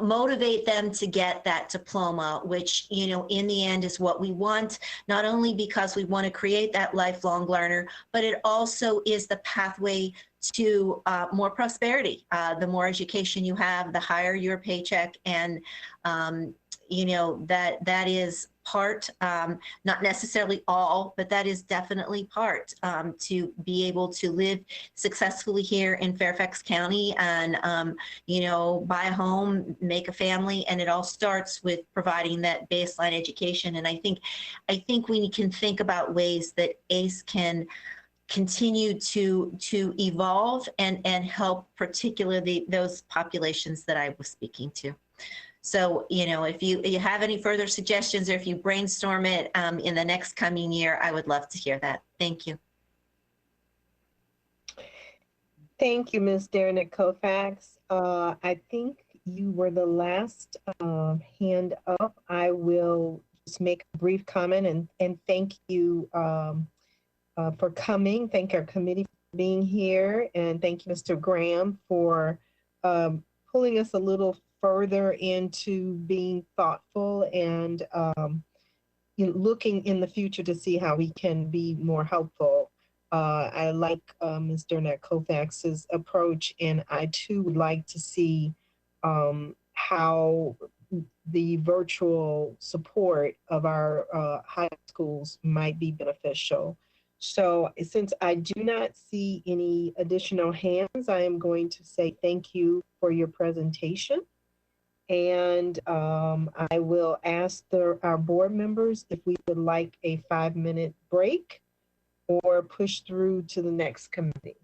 motivate them to get that diploma, which, in the end is what we want, not only because we want to create that lifelong learner, but it also is the pathway to more prosperity. The more education you have, the higher your paycheck. And, that is part, not necessarily all, but that is definitely part to be able to live successfully here in Fairfax County and, buy a home, make a family. And it all starts with providing that baseline education. And I think we can think about ways that ACE can continue to evolve and help particularly those populations that I was speaking to. So, if you have any further suggestions, or if you brainstorm it in the next coming year, I would love to hear that. Thank you. Thank you, Ms. Derenak Kofax. I think you were the last hand up. I will just make a brief comment and thank you for coming. Thank our committee for being here. And thank you, Mr. Graham, for pulling us a little further into being thoughtful and looking in the future to see how we can be more helpful. I like Ms. Derenak Kofax's approach, and I too would like to see how the virtual support of our high schools might be beneficial. So since I do not see any additional hands, I am going to say thank you for your presentation. And I will ask our board members if we would like a 5-minute break or push through to the next committee.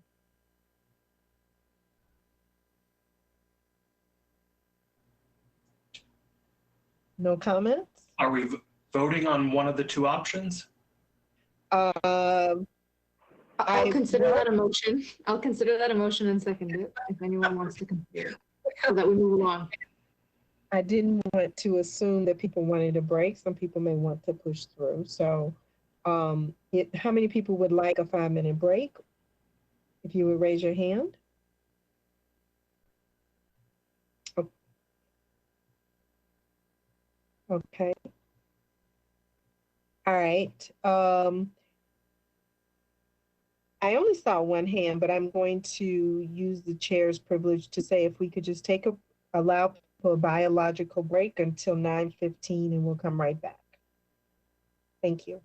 No comments? Are we voting on one of the two options? I'll consider that a motion. I'll consider that a motion and second it if anyone wants to consider it, so that we move along. I didn't want to assume that people wanted a break. Some people may want to push through. So how many people would like a 5-minute break? If you would raise your hand. Okay. All right. I only saw one hand, but I'm going to use the chair's privilege to say if we could just allow people a biological break until 9:15 and we'll come right back. Thank you.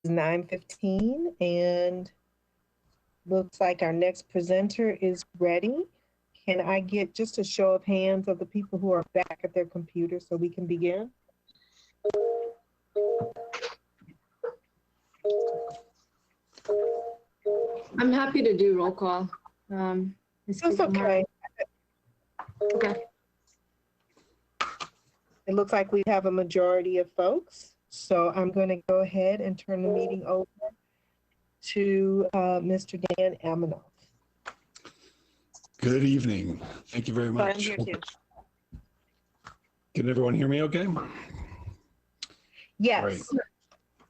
9:15 and looks like our next presenter is ready. Can I get just a show of hands of the people who are back at their computer so we can begin? I'm happy to do roll call. It's okay. Okay. It looks like we have a majority of folks. So I'm going to go ahead and turn the meeting over to Mr. Dan Amanoff. Good evening. Thank you very much. I'm here too. Can everyone hear me okay? Yes. Great.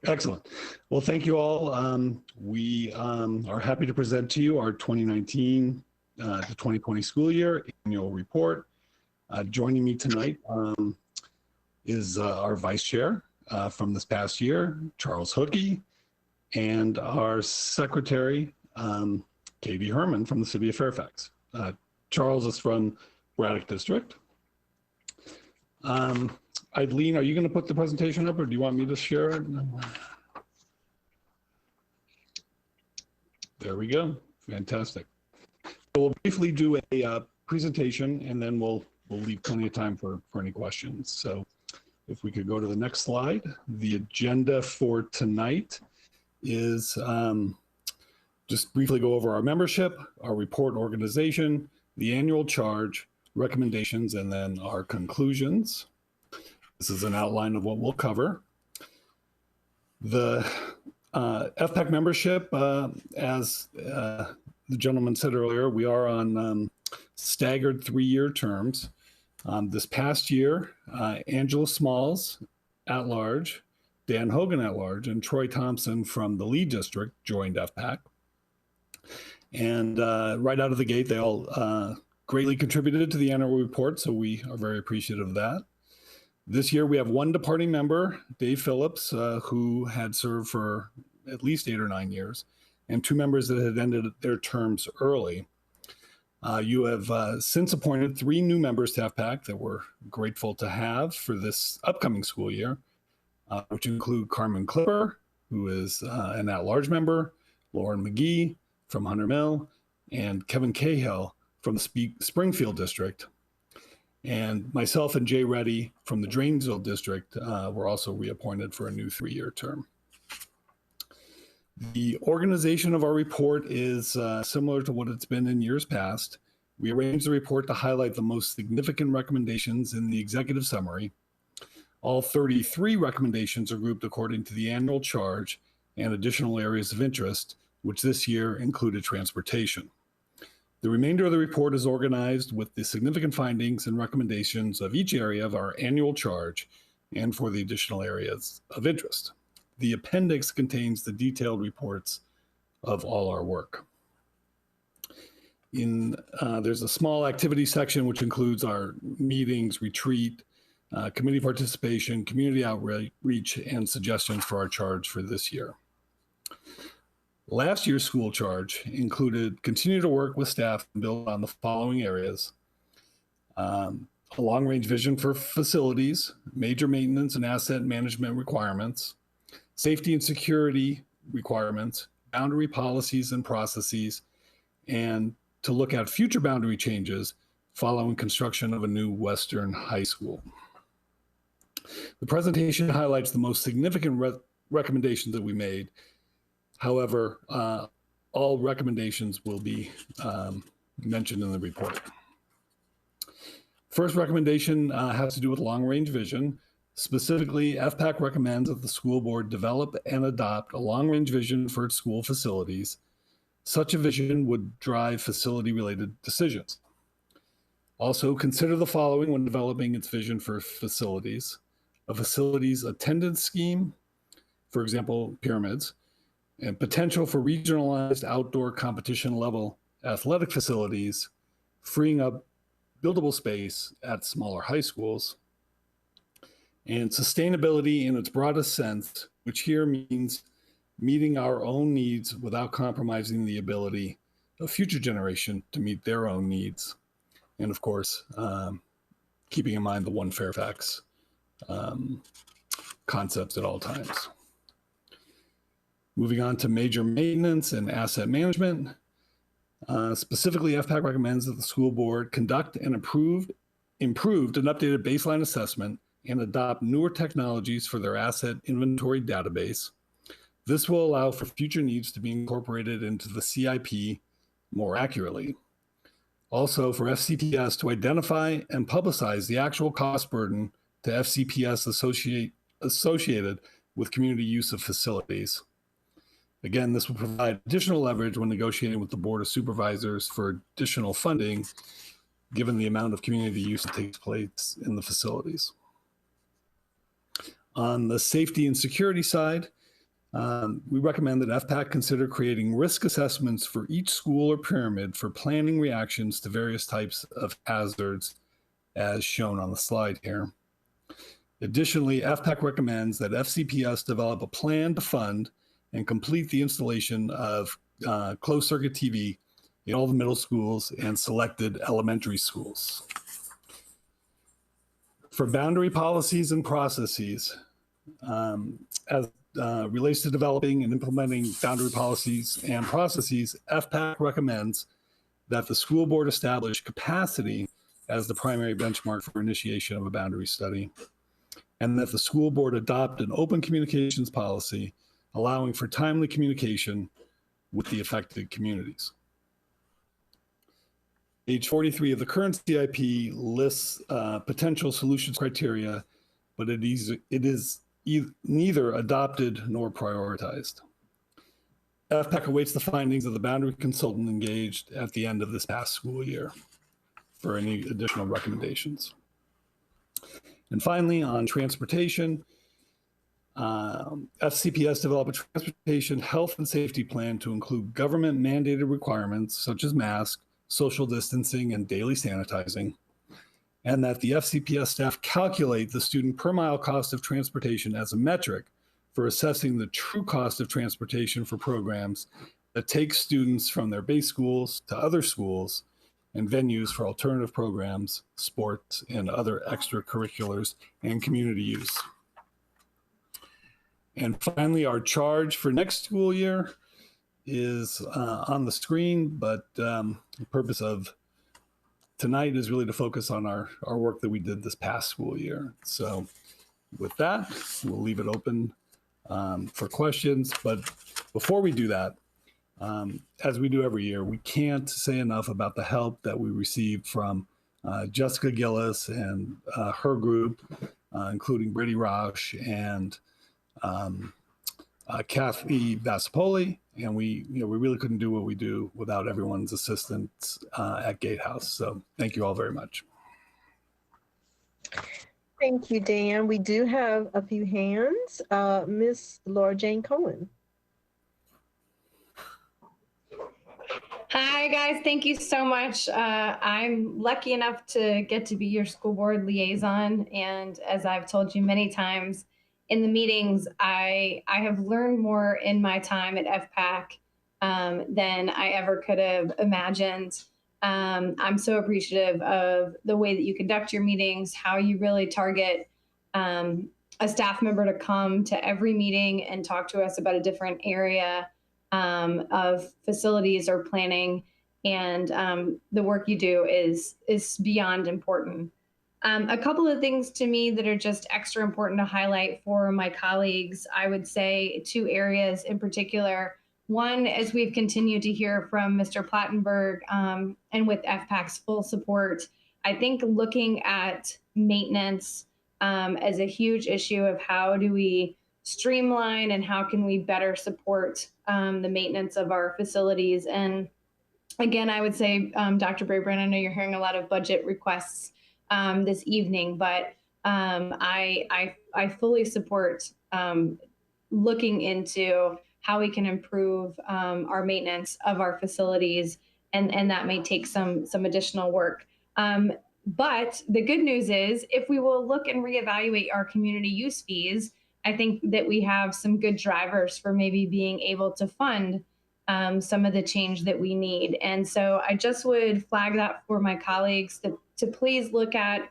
Excellent. Well, thank you all. We are happy to present to you our 2019 to 2020 school year annual report. Joining me tonight is our vice chair from this past year, Charles Hookey, and our secretary, Katie Herman from the city of Fairfax. Charles is from Braddock District. Eileen, are you going to put the presentation up or do you want me to share it? There we go. Fantastic. So we'll briefly do a presentation and then we'll leave plenty of time for any questions. So if we could go to the next slide. The agenda for tonight is just briefly go over our membership, our report organization, the annual charge, recommendations, and then our conclusions. This is an outline of what we'll cover. The FPAC membership, as the gentleman said earlier, we are on staggered 3-year terms. This past year, Angela Smalls at large, Dan Hogan at large, and Troy Thompson from the Lee District joined FPAC. And right out of the gate, they all greatly contributed to the annual report, so we are very appreciative of that. This year, we have one departing member, Dave Phillips, who had served for at least 8 or 9 years, and 2 members that had ended their terms early. You have since appointed 3 new members to FPAC that we're grateful to have for this upcoming school year, which include Carmen Clipper, who is an at-large member, Lauren McGee from Hunter Mill, and Kevin Cahill from the Springfield District. And myself and Jay Reddy from the Drainesville District were also reappointed for a new 3-year term. The organization of our report is similar to what it's been in years past. We arranged the report to highlight the most significant recommendations in the executive summary. All 33 recommendations are grouped according to the annual charge and additional areas of interest, which this year included transportation. The remainder of the report is organized with the significant findings and recommendations of each area of our annual charge and for the additional areas of interest. The appendix contains the detailed reports of all our work. There's a small activity section which includes our meetings, retreat, committee participation, community outreach, and suggestions for our charge for this year. Last year's school charge included continue to work with staff and build on the following areas. A long-range vision for facilities, major maintenance and asset management requirements, safety and security requirements, boundary policies and processes, and to look at future boundary changes following construction of a new Western high school. The presentation highlights the most significant recommendations that we made. However, all recommendations will be mentioned in the report. First recommendation has to do with long-range vision. Specifically, FPAC recommends that the school board develop and adopt a long-range vision for its school facilities. Such a vision would drive facility-related decisions. Also, consider the following when developing its vision for facilities. A facility's attendance scheme, for example, pyramids, and potential for regionalized outdoor competition level athletic facilities, freeing up buildable space at smaller high schools, and sustainability in its broadest sense, which here means meeting our own needs without compromising the ability of future generation to meet their own needs. And of course, keeping in mind the One Fairfax concepts at all times. Moving on to major maintenance and asset management. Specifically, FPAC recommends that the school board conduct an improved and updated baseline assessment and adopt newer technologies for their asset inventory database. This will allow for future needs to be incorporated into the CIP more accurately. Also, for FCPS to identify and publicize the actual cost burden to FCPS associated with community use of facilities. Again, this will provide additional leverage when negotiating with the Board of Supervisors for additional funding, given the amount of community use that takes place in the facilities. On the safety and security side, we recommend that FPAC consider creating risk assessments for each school or pyramid for planning reactions to various types of hazards, as shown on the slide here. Additionally, FPAC recommends that FCPS develop a plan to fund and complete the installation of closed-circuit TV in all the middle schools and selected elementary schools. For boundary policies and processes, as relates to developing and implementing boundary policies and processes, FPAC recommends that the school board establish capacity as the primary benchmark for initiation of a boundary study, and that the school board adopt an open communications policy allowing for timely communication with the affected communities. Page 43 of the current CIP lists potential solutions criteria, but it is neither adopted nor prioritized. FPAC awaits the findings of the boundary consultant engaged at the end of this past school year for any additional recommendations. And finally, on transportation, FCPS developed a transportation health and safety plan to include government mandated requirements such as masks, social distancing, and daily sanitizing, and that the FCPS staff calculate the student per mile cost of transportation as a metric for assessing the true cost of transportation for programs that take students from their base schools to other schools and venues for alternative programs, sports, and other extracurriculars and community use. And finally, our charge for next school year is on the screen, but the purpose of tonight is really to focus on our work that we did this past school year. So with that, we'll leave it open for questions. But before we do that, as we do every year, we can't say enough about the help that we received from Jessica Gillis and her group, including Brittany Rausch and Kathy Vassapoli, and we really couldn't do what we do without everyone's assistance at Gatehouse. So thank you all very much. Thank you, Dan. We do have a few hands. Miss Laura Jane Cohen. Hi, guys. Thank you so much. I'm lucky enough to get to be your school board liaison. And as I've told you many times in the meetings, I have learned more in my time at FPAC than I ever could have imagined. I'm so appreciative of the way that you conduct your meetings, how you really target a staff member to come to every meeting and talk to us about a different area of facilities or planning, and the work you do is beyond important. A couple of things to me that are just extra important to highlight for my colleagues, I would say 2 areas in particular. One, as we've continued to hear from Mr. Plattenberg and with FPAC's full support, I think looking at maintenance as a huge issue of how do we streamline and how can we better support the maintenance of our facilities. And again, I would say, Dr. Brabrand, I know you're hearing a lot of budget requests this evening, but I fully support looking into how we can improve our maintenance of our facilities, and that may take some additional work. But the good news is, if we will look and reevaluate our community use fees, I think that we have some good drivers for maybe being able to fund some of the change that we need. And so I just would flag that for my colleagues to please look at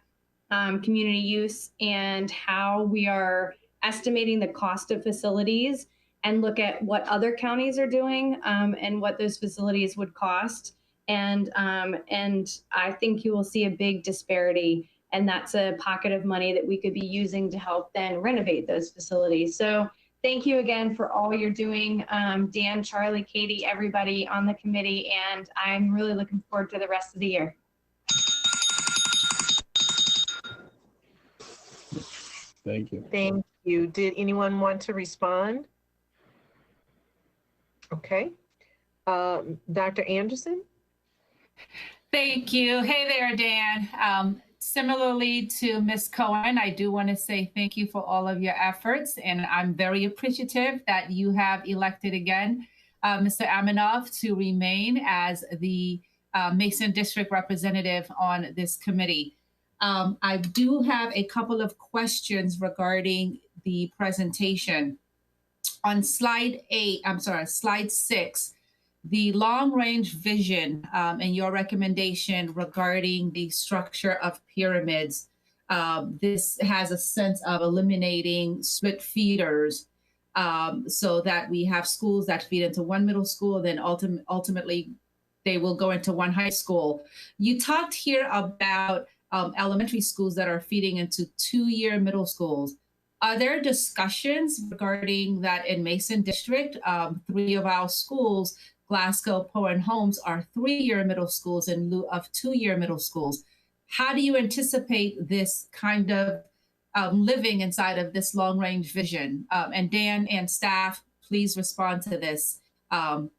community use and how we are estimating the cost of facilities and look at what other counties are doing and what those facilities would cost. And I think you will see a big disparity, and that's a pocket of money that we could be using to help then renovate those facilities. So thank you again for all you're doing, Dan, Charlie, Katie, everybody on the committee, and I'm really looking forward to the rest of the year. Thank you. Thank you. Did anyone want to respond? Okay. Dr. Anderson? Thank you. Hey there, Dan. Similarly to Ms. Cohen, I do want to say thank you for all of your efforts, and I'm very appreciative that you have elected again Mr. Aminoff to remain as the Mason District representative on this committee. I do have a couple of questions regarding the presentation. On slide 6, the long-range vision and your recommendation regarding the structure of pyramids. This has a sense of eliminating split feeders so that we have schools that feed into one middle school, then ultimately they will go into one high school. You talked here about elementary schools that are feeding into 2-year middle schools. Are there discussions regarding that in Mason District? 3 of our schools, Glasgow, Poe, and Holmes, are 3-year middle schools in lieu of 2-year middle schools. How do you anticipate this kind of living inside of this long-range vision? And Dan and staff, please respond to this,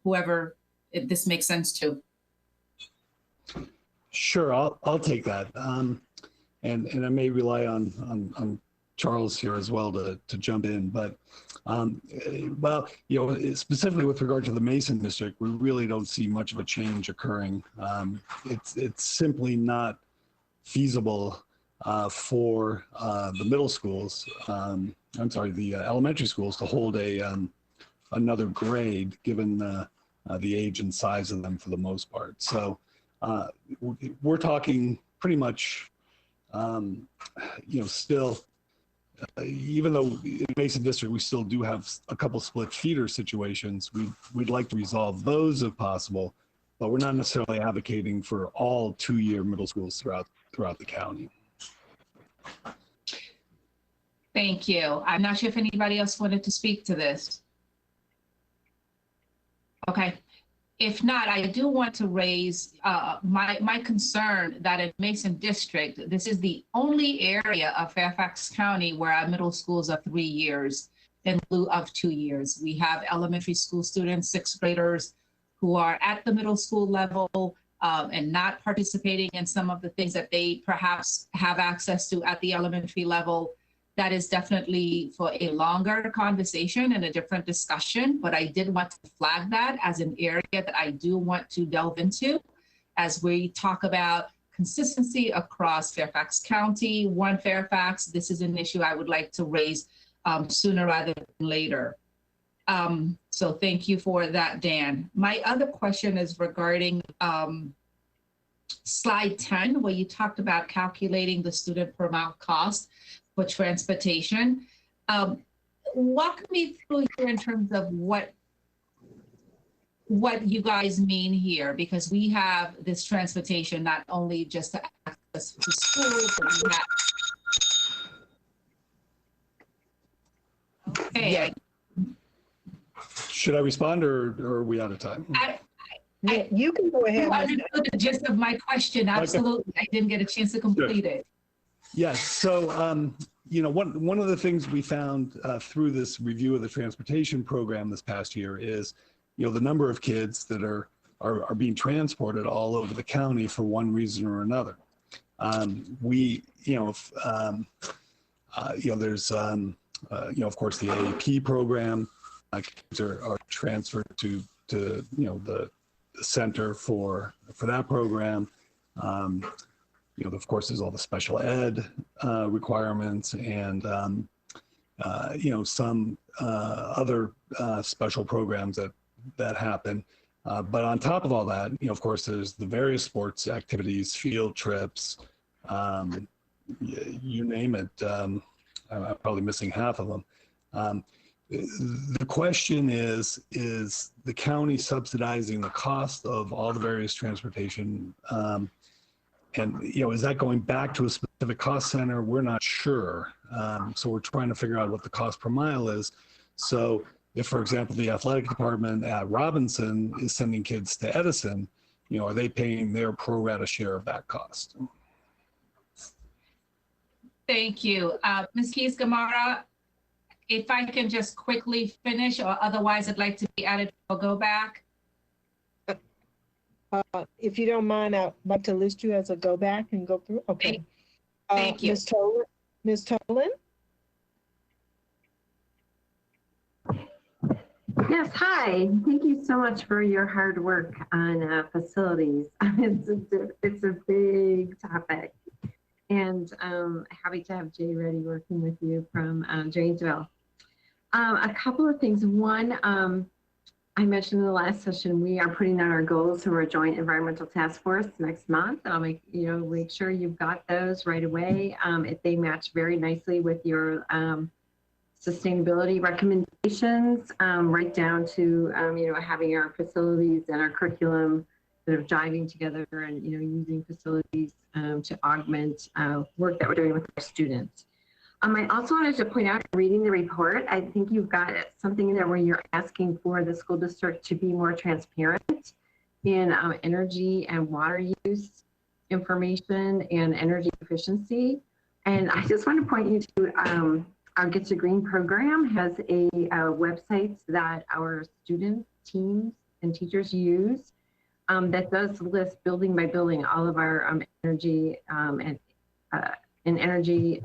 whoever this makes sense to. Sure, I'll take that. And I may rely on Charles here as well to jump in, but well, specifically with regard to the Mason District, we really don't see much of a change occurring. It's simply not feasible for the middle schools, the elementary schools to hold another grade given the age and size of them for the most part. So we're talking pretty much, still, even though in Mason District we still do have a couple split feeder situations, we'd like to resolve those if possible, but we're not necessarily advocating for all 2-year middle schools throughout the county. Thank you. I'm not sure if anybody else wanted to speak to this. Okay. If not, I do want to raise my concern that in Mason District, this is the only area of Fairfax County where our middle schools are 3 years in lieu of 2 years. We have elementary school students, 6th graders, who are at the middle school level and not participating in some of the things that they perhaps have access to at the elementary level. That is definitely for a longer conversation and a different discussion, but I did want to flag that as an area that I do want to delve into as we talk about consistency across Fairfax County, One Fairfax. This is an issue I would like to raise sooner rather than later. So thank you for that, Dan. My other question is regarding slide 10, where you talked about calculating the student per mile cost for transportation. Walk me through here in terms of what you guys mean here, because we have this transportation not only just to access to school, but we have. Okay. Yeah. Should I respond or are we out of time? You can go ahead. You understood the gist of my question. Absolutely. Okay. I didn't get a chance to complete it. Yes. So, one of the things we found through this review of the transportation program this past year is, the number of kids that are being transported all over the county for one reason or another. There's, of course, the AAP program. Kids are transferred to the center for that program. Of course, there's all the special ed requirements and, some other special programs that happen. But on top of all that, of course, there's the various sports activities, field trips, you name it. I'm probably missing half of them. the question is the county subsidizing the cost of all the various transportation? And, is that going back to a specific cost center? We're not sure. So we're trying to figure out what the cost per mile is. So if, for example, the athletic department at Robinson is sending kids to Edison, are they paying their pro rata share of that cost? Thank you. Ms. Keys-Gamarra, if I can just quickly finish, or otherwise I'd like to be added, I'll go back. If you don't mind, I'd like to list you as a go back and go through. Okay. Thank you. Ms. Tolan? Yes, hi. Thank you so much for your hard work on facilities. It's a big topic. And happy to have Jay Reddy working with you from Janesville. A couple of things. One, I mentioned in the last session, we are putting out our goals for a joint environmental task force next month. I'll make sure you've got those right away. If they match very nicely with your sustainability recommendations, right down to having our facilities and our curriculum sort of jiving together and using facilities to augment work that we're doing with our students. I also wanted to point out, reading the report, I think you've got something in there where you're asking for the school district to be more transparent in energy and water use information and energy efficiency. And I just want to point you to our Get to Green program has a website that our student teams and teachers use that does list building by building all of our energy and energy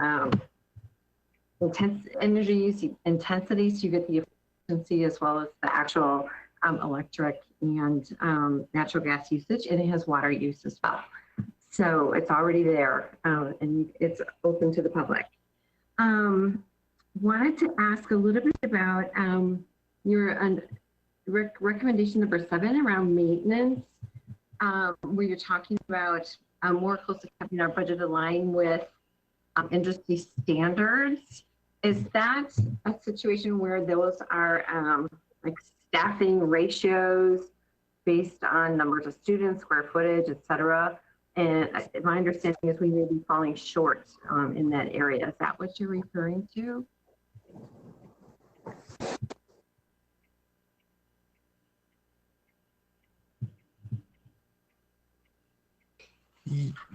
energy intensity, so you get the efficiency as well as the actual electric and natural gas usage, and it has water use as well. So it's already there and it's open to the public. Wanted to ask a little bit about your recommendation number 7 around maintenance, where you're talking about more closely keeping our budget aligned with industry standards. Is that a situation where those are like staffing ratios based on numbers of students, square footage, et cetera? And my understanding is we may be falling short in that area. Is that what you're referring to?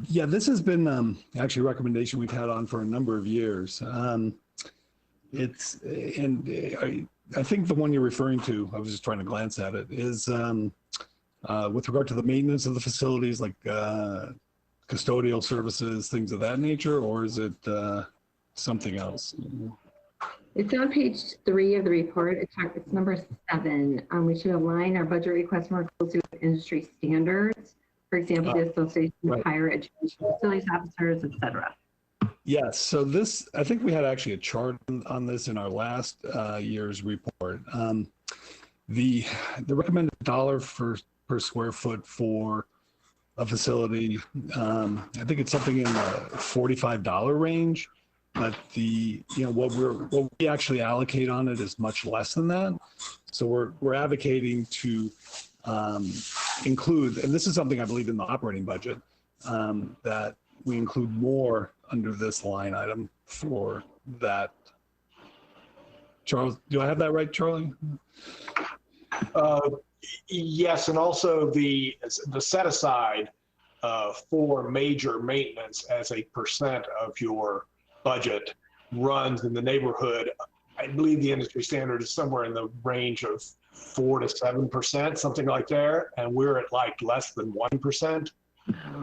Yeah, this has been actually a recommendation we've had on for a number of years. I think the one you're referring to, I was just trying to glance at it, is with regard to the maintenance of the facilities, like custodial services, things of that nature, or is it something else? It's on page 3 of the report. It's number 7. We should align our budget requests more closely with industry standards. For example, the Association of Higher Education Facilities Officers, et cetera. Yes, so this, I think we had actually a chart on this in our last year's report. The recommended dollar per square foot for a facility, I think it's something in the $45 range, but what we actually allocate on it is much less than that. So we're advocating to include, and this is something I believe in the operating budget, that we include more under this line item for that. Charles, do I have that right, Charlie? Yes, and also the set aside for major maintenance as a percent of your budget runs in the neighborhood. I believe the industry standard is somewhere in the range of 4 to 7%, something like that, and we're at like less than 1%.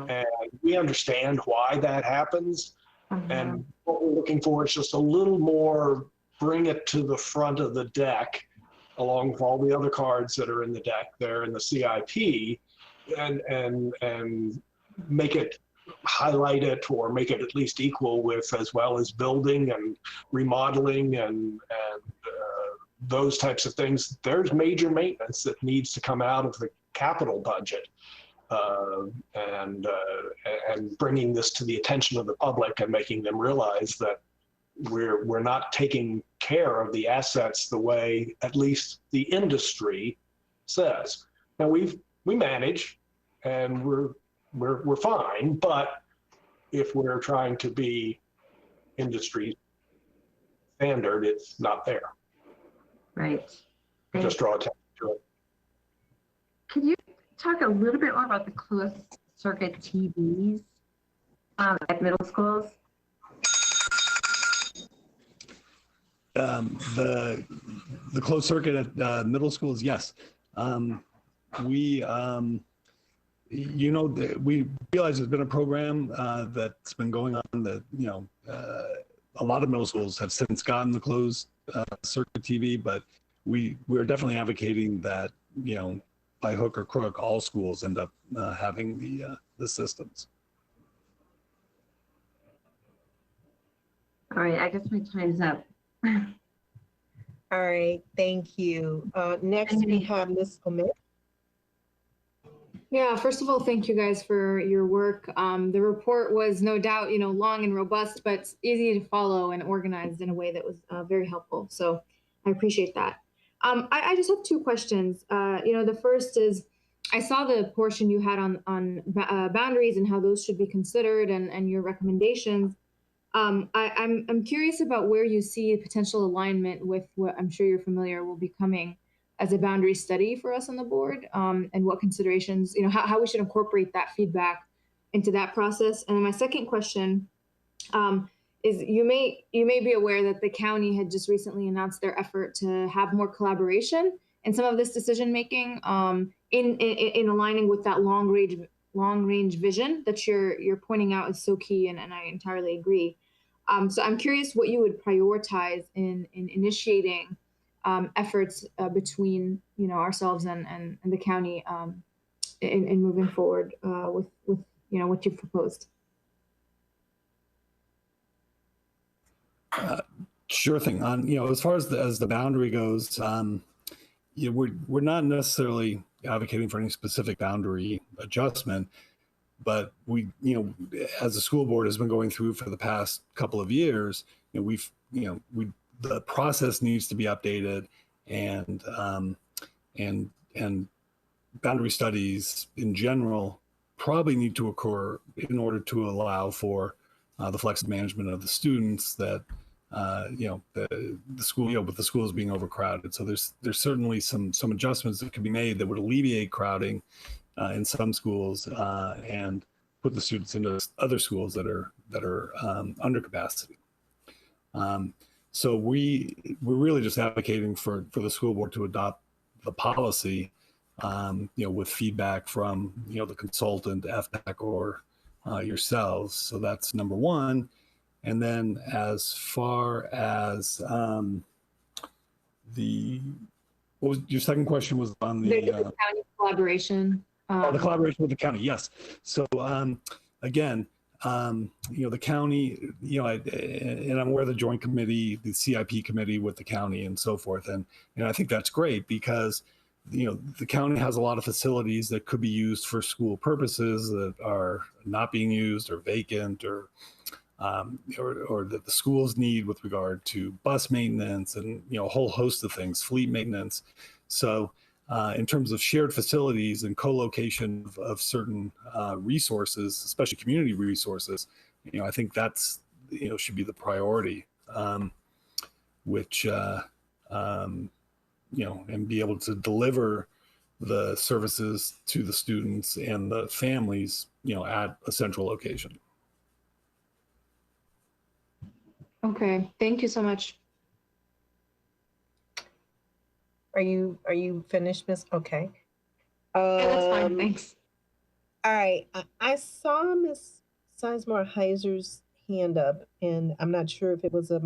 And we understand why that happens. And what we're looking for is just a little more, bring it to the front of the deck, along with all the other cards that are in the deck there in the CIP, and make it, highlight it, or make it at least equal with, as well as building and remodeling and those types of things. There's major maintenance that needs to come out of the capital budget, and bringing this to the attention of the public and making them realize that we're not taking care of the assets the way at least the industry says. Now we manage and we're fine, but if we're trying to be industry standard, it's not there. Right. Just draw attention to it. Could you talk a little bit more about the closed circuit TVs at middle schools? The closed circuit at middle schools, yes. We we realize there's been a program that's been going on that a lot of middle schools have since gotten the closed circuit TV, but we're definitely advocating that by hook or crook all schools end up having the systems. All right, I guess my time's up. All right, thank you. Next we have Ms. Omid. Yeah, first of all, thank you guys for your work. The report was no doubt, long and robust, but easy to follow and organized in a way that was very helpful. So I appreciate that. I just have two questions. The first is, I saw the portion you had on boundaries and how those should be considered and your recommendations. I'm curious about where you see potential alignment with what I'm sure you're familiar will be coming as a boundary study for us on the board, and what considerations, how we should incorporate that feedback into that process. And then my second question is, you may be aware that the county had just recently announced their effort to have more collaboration in some of this decision making, in aligning with that long range vision that you're pointing out is so key, and I entirely agree. So I'm curious what you would prioritize in initiating efforts between ourselves and the county in moving forward with what you've proposed. Sure thing. As far as the boundary goes, we're not necessarily advocating for any specific boundary adjustment, but we, as a school board has been going through for the past couple of years, the process needs to be updated, and boundary studies in general probably need to occur in order to allow for the flexible management of the students that the school, with the schools being overcrowded. So there's certainly some adjustments that could be made that would alleviate crowding in some schools and put the students into other schools that are under capacity. So we're really just advocating for the school board to adopt the policy, with feedback from the consultant, FPAC, or yourselves. So that's number one. And then as far as what was your second question was on the county collaboration. The collaboration with the county, yes. So again, the county, and I'm aware of the joint committee, the CIP committee with the county and so forth. And I think that's great because, the county has a lot of facilities that could be used for school purposes that are not being used or vacant or that the schools need with regard to bus maintenance and, a whole host of things, fleet maintenance. So in terms of shared facilities and co-location of certain resources, especially community resources, I think that's, should be the priority, which, and be able to deliver the services to the students and the families, at a central location. Okay, thank you so much. Are you finished, Miss? Okay. Yeah, that's fine, thanks. All right, I saw Miss Sizemore Heiser's hand up, and I'm not sure if it was a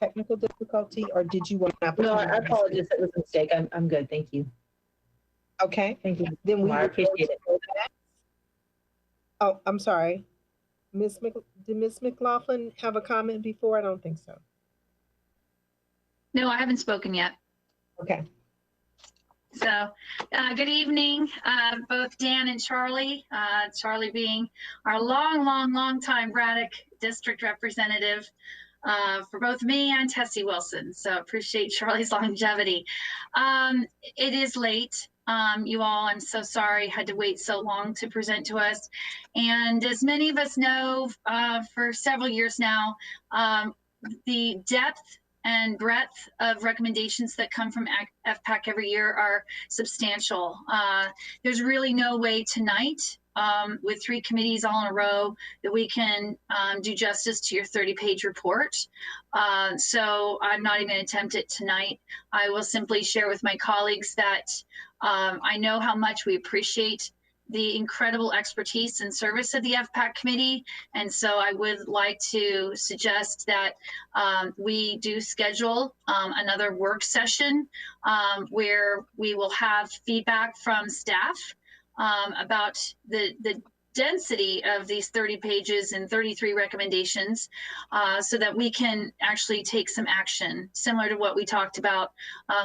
technical difficulty or did you want to? No, I apologize. It was a mistake. I'm good. Thank you. Okay. Thank you. Then I appreciate it. Oh, I'm sorry. Did Miss McLaughlin have a comment before? I don't think so. No, I haven't spoken yet. Okay. So good evening, both Dan and Charlie. Charlie being our long time Braddock district representative. for both me and Tessie Wilson. So appreciate Charlie's longevity. It is late. You all, I'm so sorry, had to wait so long to present to us. And as many of us know, for several years now, the depth and breadth of recommendations that come from FPAC every year are substantial. There's really no way tonight, with 3 committees all in a row, that we can do justice to your 30-page report. So I'm not even going to attempt it tonight. I will simply share with my colleagues that I know how much we appreciate the incredible expertise and service of the FPAC committee. And so I would like to suggest that we do schedule another work session where we will have feedback from staff about the density of these 30 pages and 33 recommendations so that we can actually take some action similar to what we talked about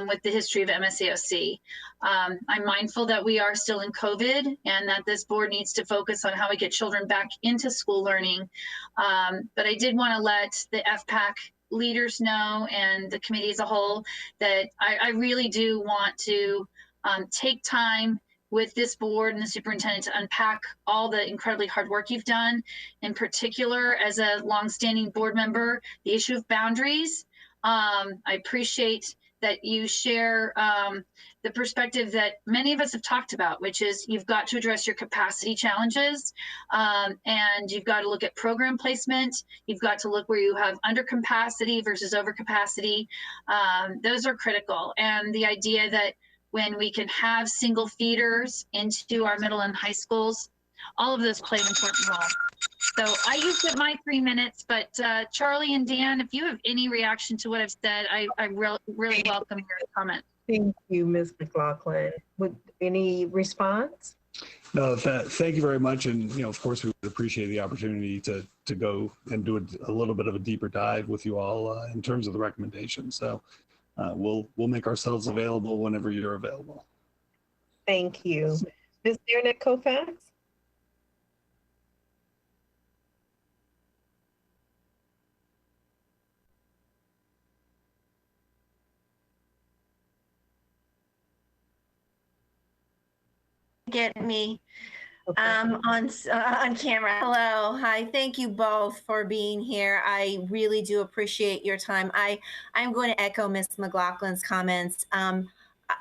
with the history of MSAOC. I'm mindful that we are still in COVID and that this board needs to focus on how we get children back into school learning. But I did want to let the FPAC leaders know and the committee as a whole that I really do want to take time with this board and the superintendent to unpack all the incredibly hard work you've done. In particular, as a longstanding board member, the issue of boundaries. I appreciate that you share the perspective that many of us have talked about, which is you've got to address your capacity challenges and you've got to look at program placement. You've got to look where you have under capacity versus over capacity. Those are critical. And the idea that when we can have single feeders into our middle and high schools, all of those play an important role. So I used up my 3 minutes, but Charlie and Dan, if you have any reaction to what I've said, I really welcome your comment. Thank you, Ms. McLaughlin. With any response? No, thank you very much. And, of course, we would appreciate the opportunity to go and do a little bit of a deeper dive with you all in terms of the recommendations. So we'll make ourselves available whenever you're available. Thank you. Ms. Dearnett Koufax? Get me on camera. Hello, hi, thank you both for being here. I really do appreciate your time. I'm going to echo Ms. McLaughlin's comments.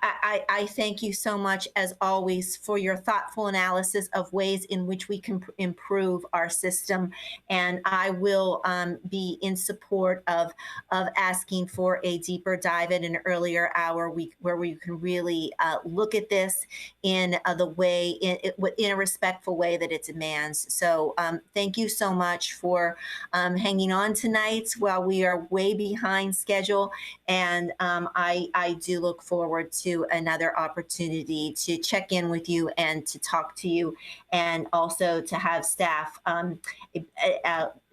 I thank you so much, as always, for your thoughtful analysis of ways in which we can improve our system. And I will be in support of asking for a deeper dive at an earlier hour where we can really look at this in the way, in a respectful way that it demands. So thank you so much for hanging on tonight while we are way behind schedule. And I do look forward to another opportunity to check in with you and to talk to you, and also to have staff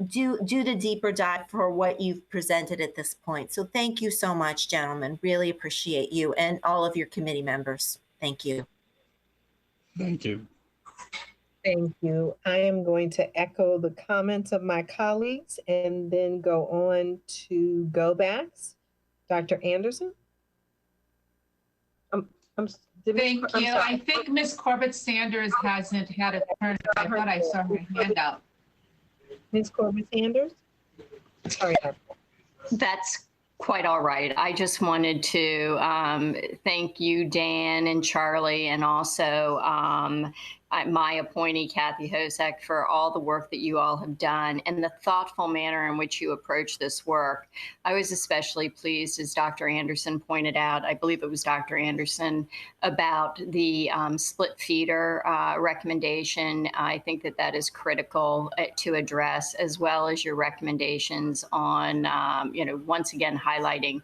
do the deeper dive for what you've presented at this point. So thank you so much, gentlemen. Really appreciate you and all of your committee members. Thank you. Thank you. Thank you. I am going to echo the comments of my colleagues and then go on to go backs. Dr. Anderson? Thank you. I think Ms. Corbett Sanders hasn't had a turn. I thought I saw her hand out. Ms. Corbett Sanders? Sorry. That's quite all right. I just wanted to thank you, Dan and Charlie, and also my appointee, Kathy Hosek, for all the work that you all have done and the thoughtful manner in which you approach this work. I was especially pleased, as Dr. Anderson pointed out, I believe it was Dr. Anderson, about the split feeder recommendation. I think that that is critical to address, as well as your recommendations on, once again, highlighting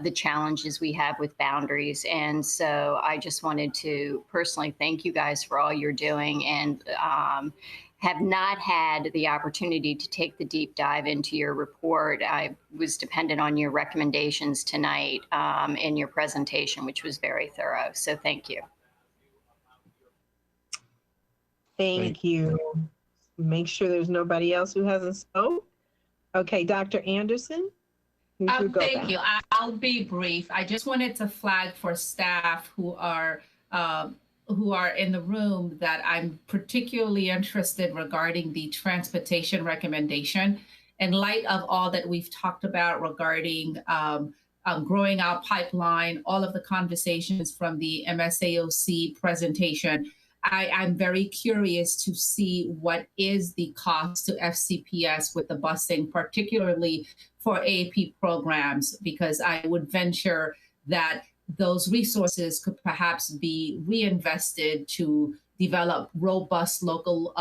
the challenges we have with boundaries. And so I just wanted to personally thank you guys for all you're doing, and have not had the opportunity to take the deep dive into your report. I was dependent on your recommendations tonight in your presentation, which was very thorough. So thank you. Thank you. Make sure there's nobody else who hasn't spoke. Okay, Dr. Anderson? Thank you. I'll be brief. I just wanted to flag for staff who are in the room that I'm particularly interested regarding the transportation recommendation. In light of all that we've talked about regarding growing our pipeline, all of the conversations from the MSAOC presentation, I'm very curious to see what is the cost to FCPS with the busing, particularly for AP programs, because I would venture that those resources could perhaps be reinvested to develop robust local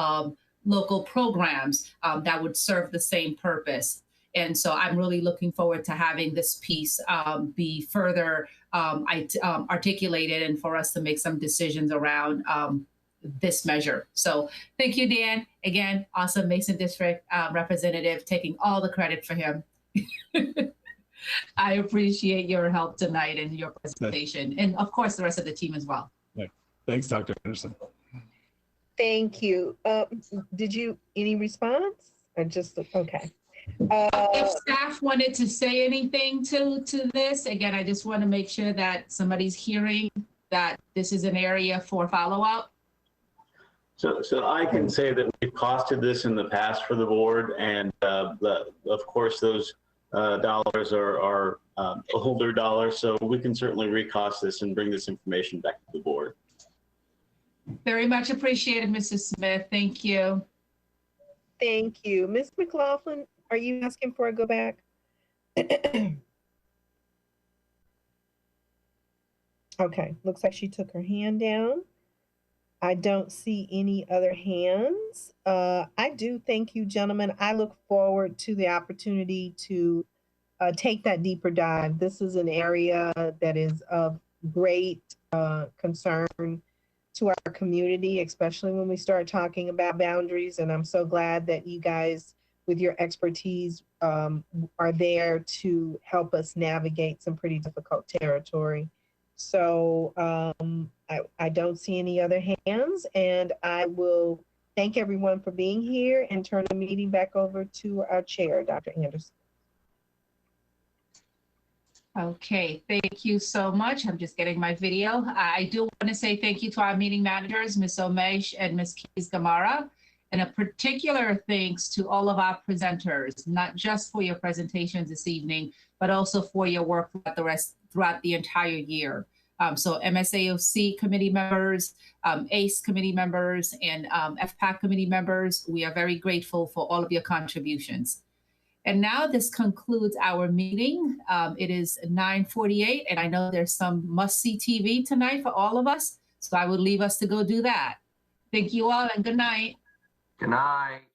programs that would serve the same purpose. And so I'm really looking forward to having this piece be further articulated and for us to make some decisions around this measure. So thank you, Dan. Again, awesome Mason District representative, taking all the credit for him. I appreciate your help tonight and your presentation, and of course the rest of the team as well. Thanks, Dr. Anderson. Thank you. Any response? Or just, okay. If staff wanted to say anything to this, again, I just want to make sure that somebody's hearing that this is an area for follow-up. So I can say that we've costed this in the past for the board, and of course those dollars are older dollars, so we can certainly recost this and bring this information back to the board. Very much appreciated, Mrs. Smith. Thank you. Thank you. Ms. McLaughlin, are you asking for a go back? Okay, looks like she took her hand down. I don't see any other hands. I do thank you, gentlemen. I look forward to the opportunity to take that deeper dive. This is an area that is of great concern to our community, especially when we start talking about boundaries. And I'm so glad that you guys, with your expertise, are there to help us navigate some pretty difficult territory. So I don't see any other hands, and I will thank everyone for being here and turn the meeting back over to our chair, Dr. Anderson. Okay, thank you so much. I'm just getting my video. I do want to say thank you to our meeting managers, Ms. Omesh and Ms. Keys Gamara, and a particular thanks to all of our presenters, not just for your presentations this evening, but also for your work throughout the entire year. So MSAOC committee members, ACE committee members, and FPAC committee members, we are very grateful for all of your contributions. And now this concludes our meeting. It is 9:48, and I know there's some must-see TV tonight for all of us, so I would leave us to go do that. Thank you all, and good night. Good night.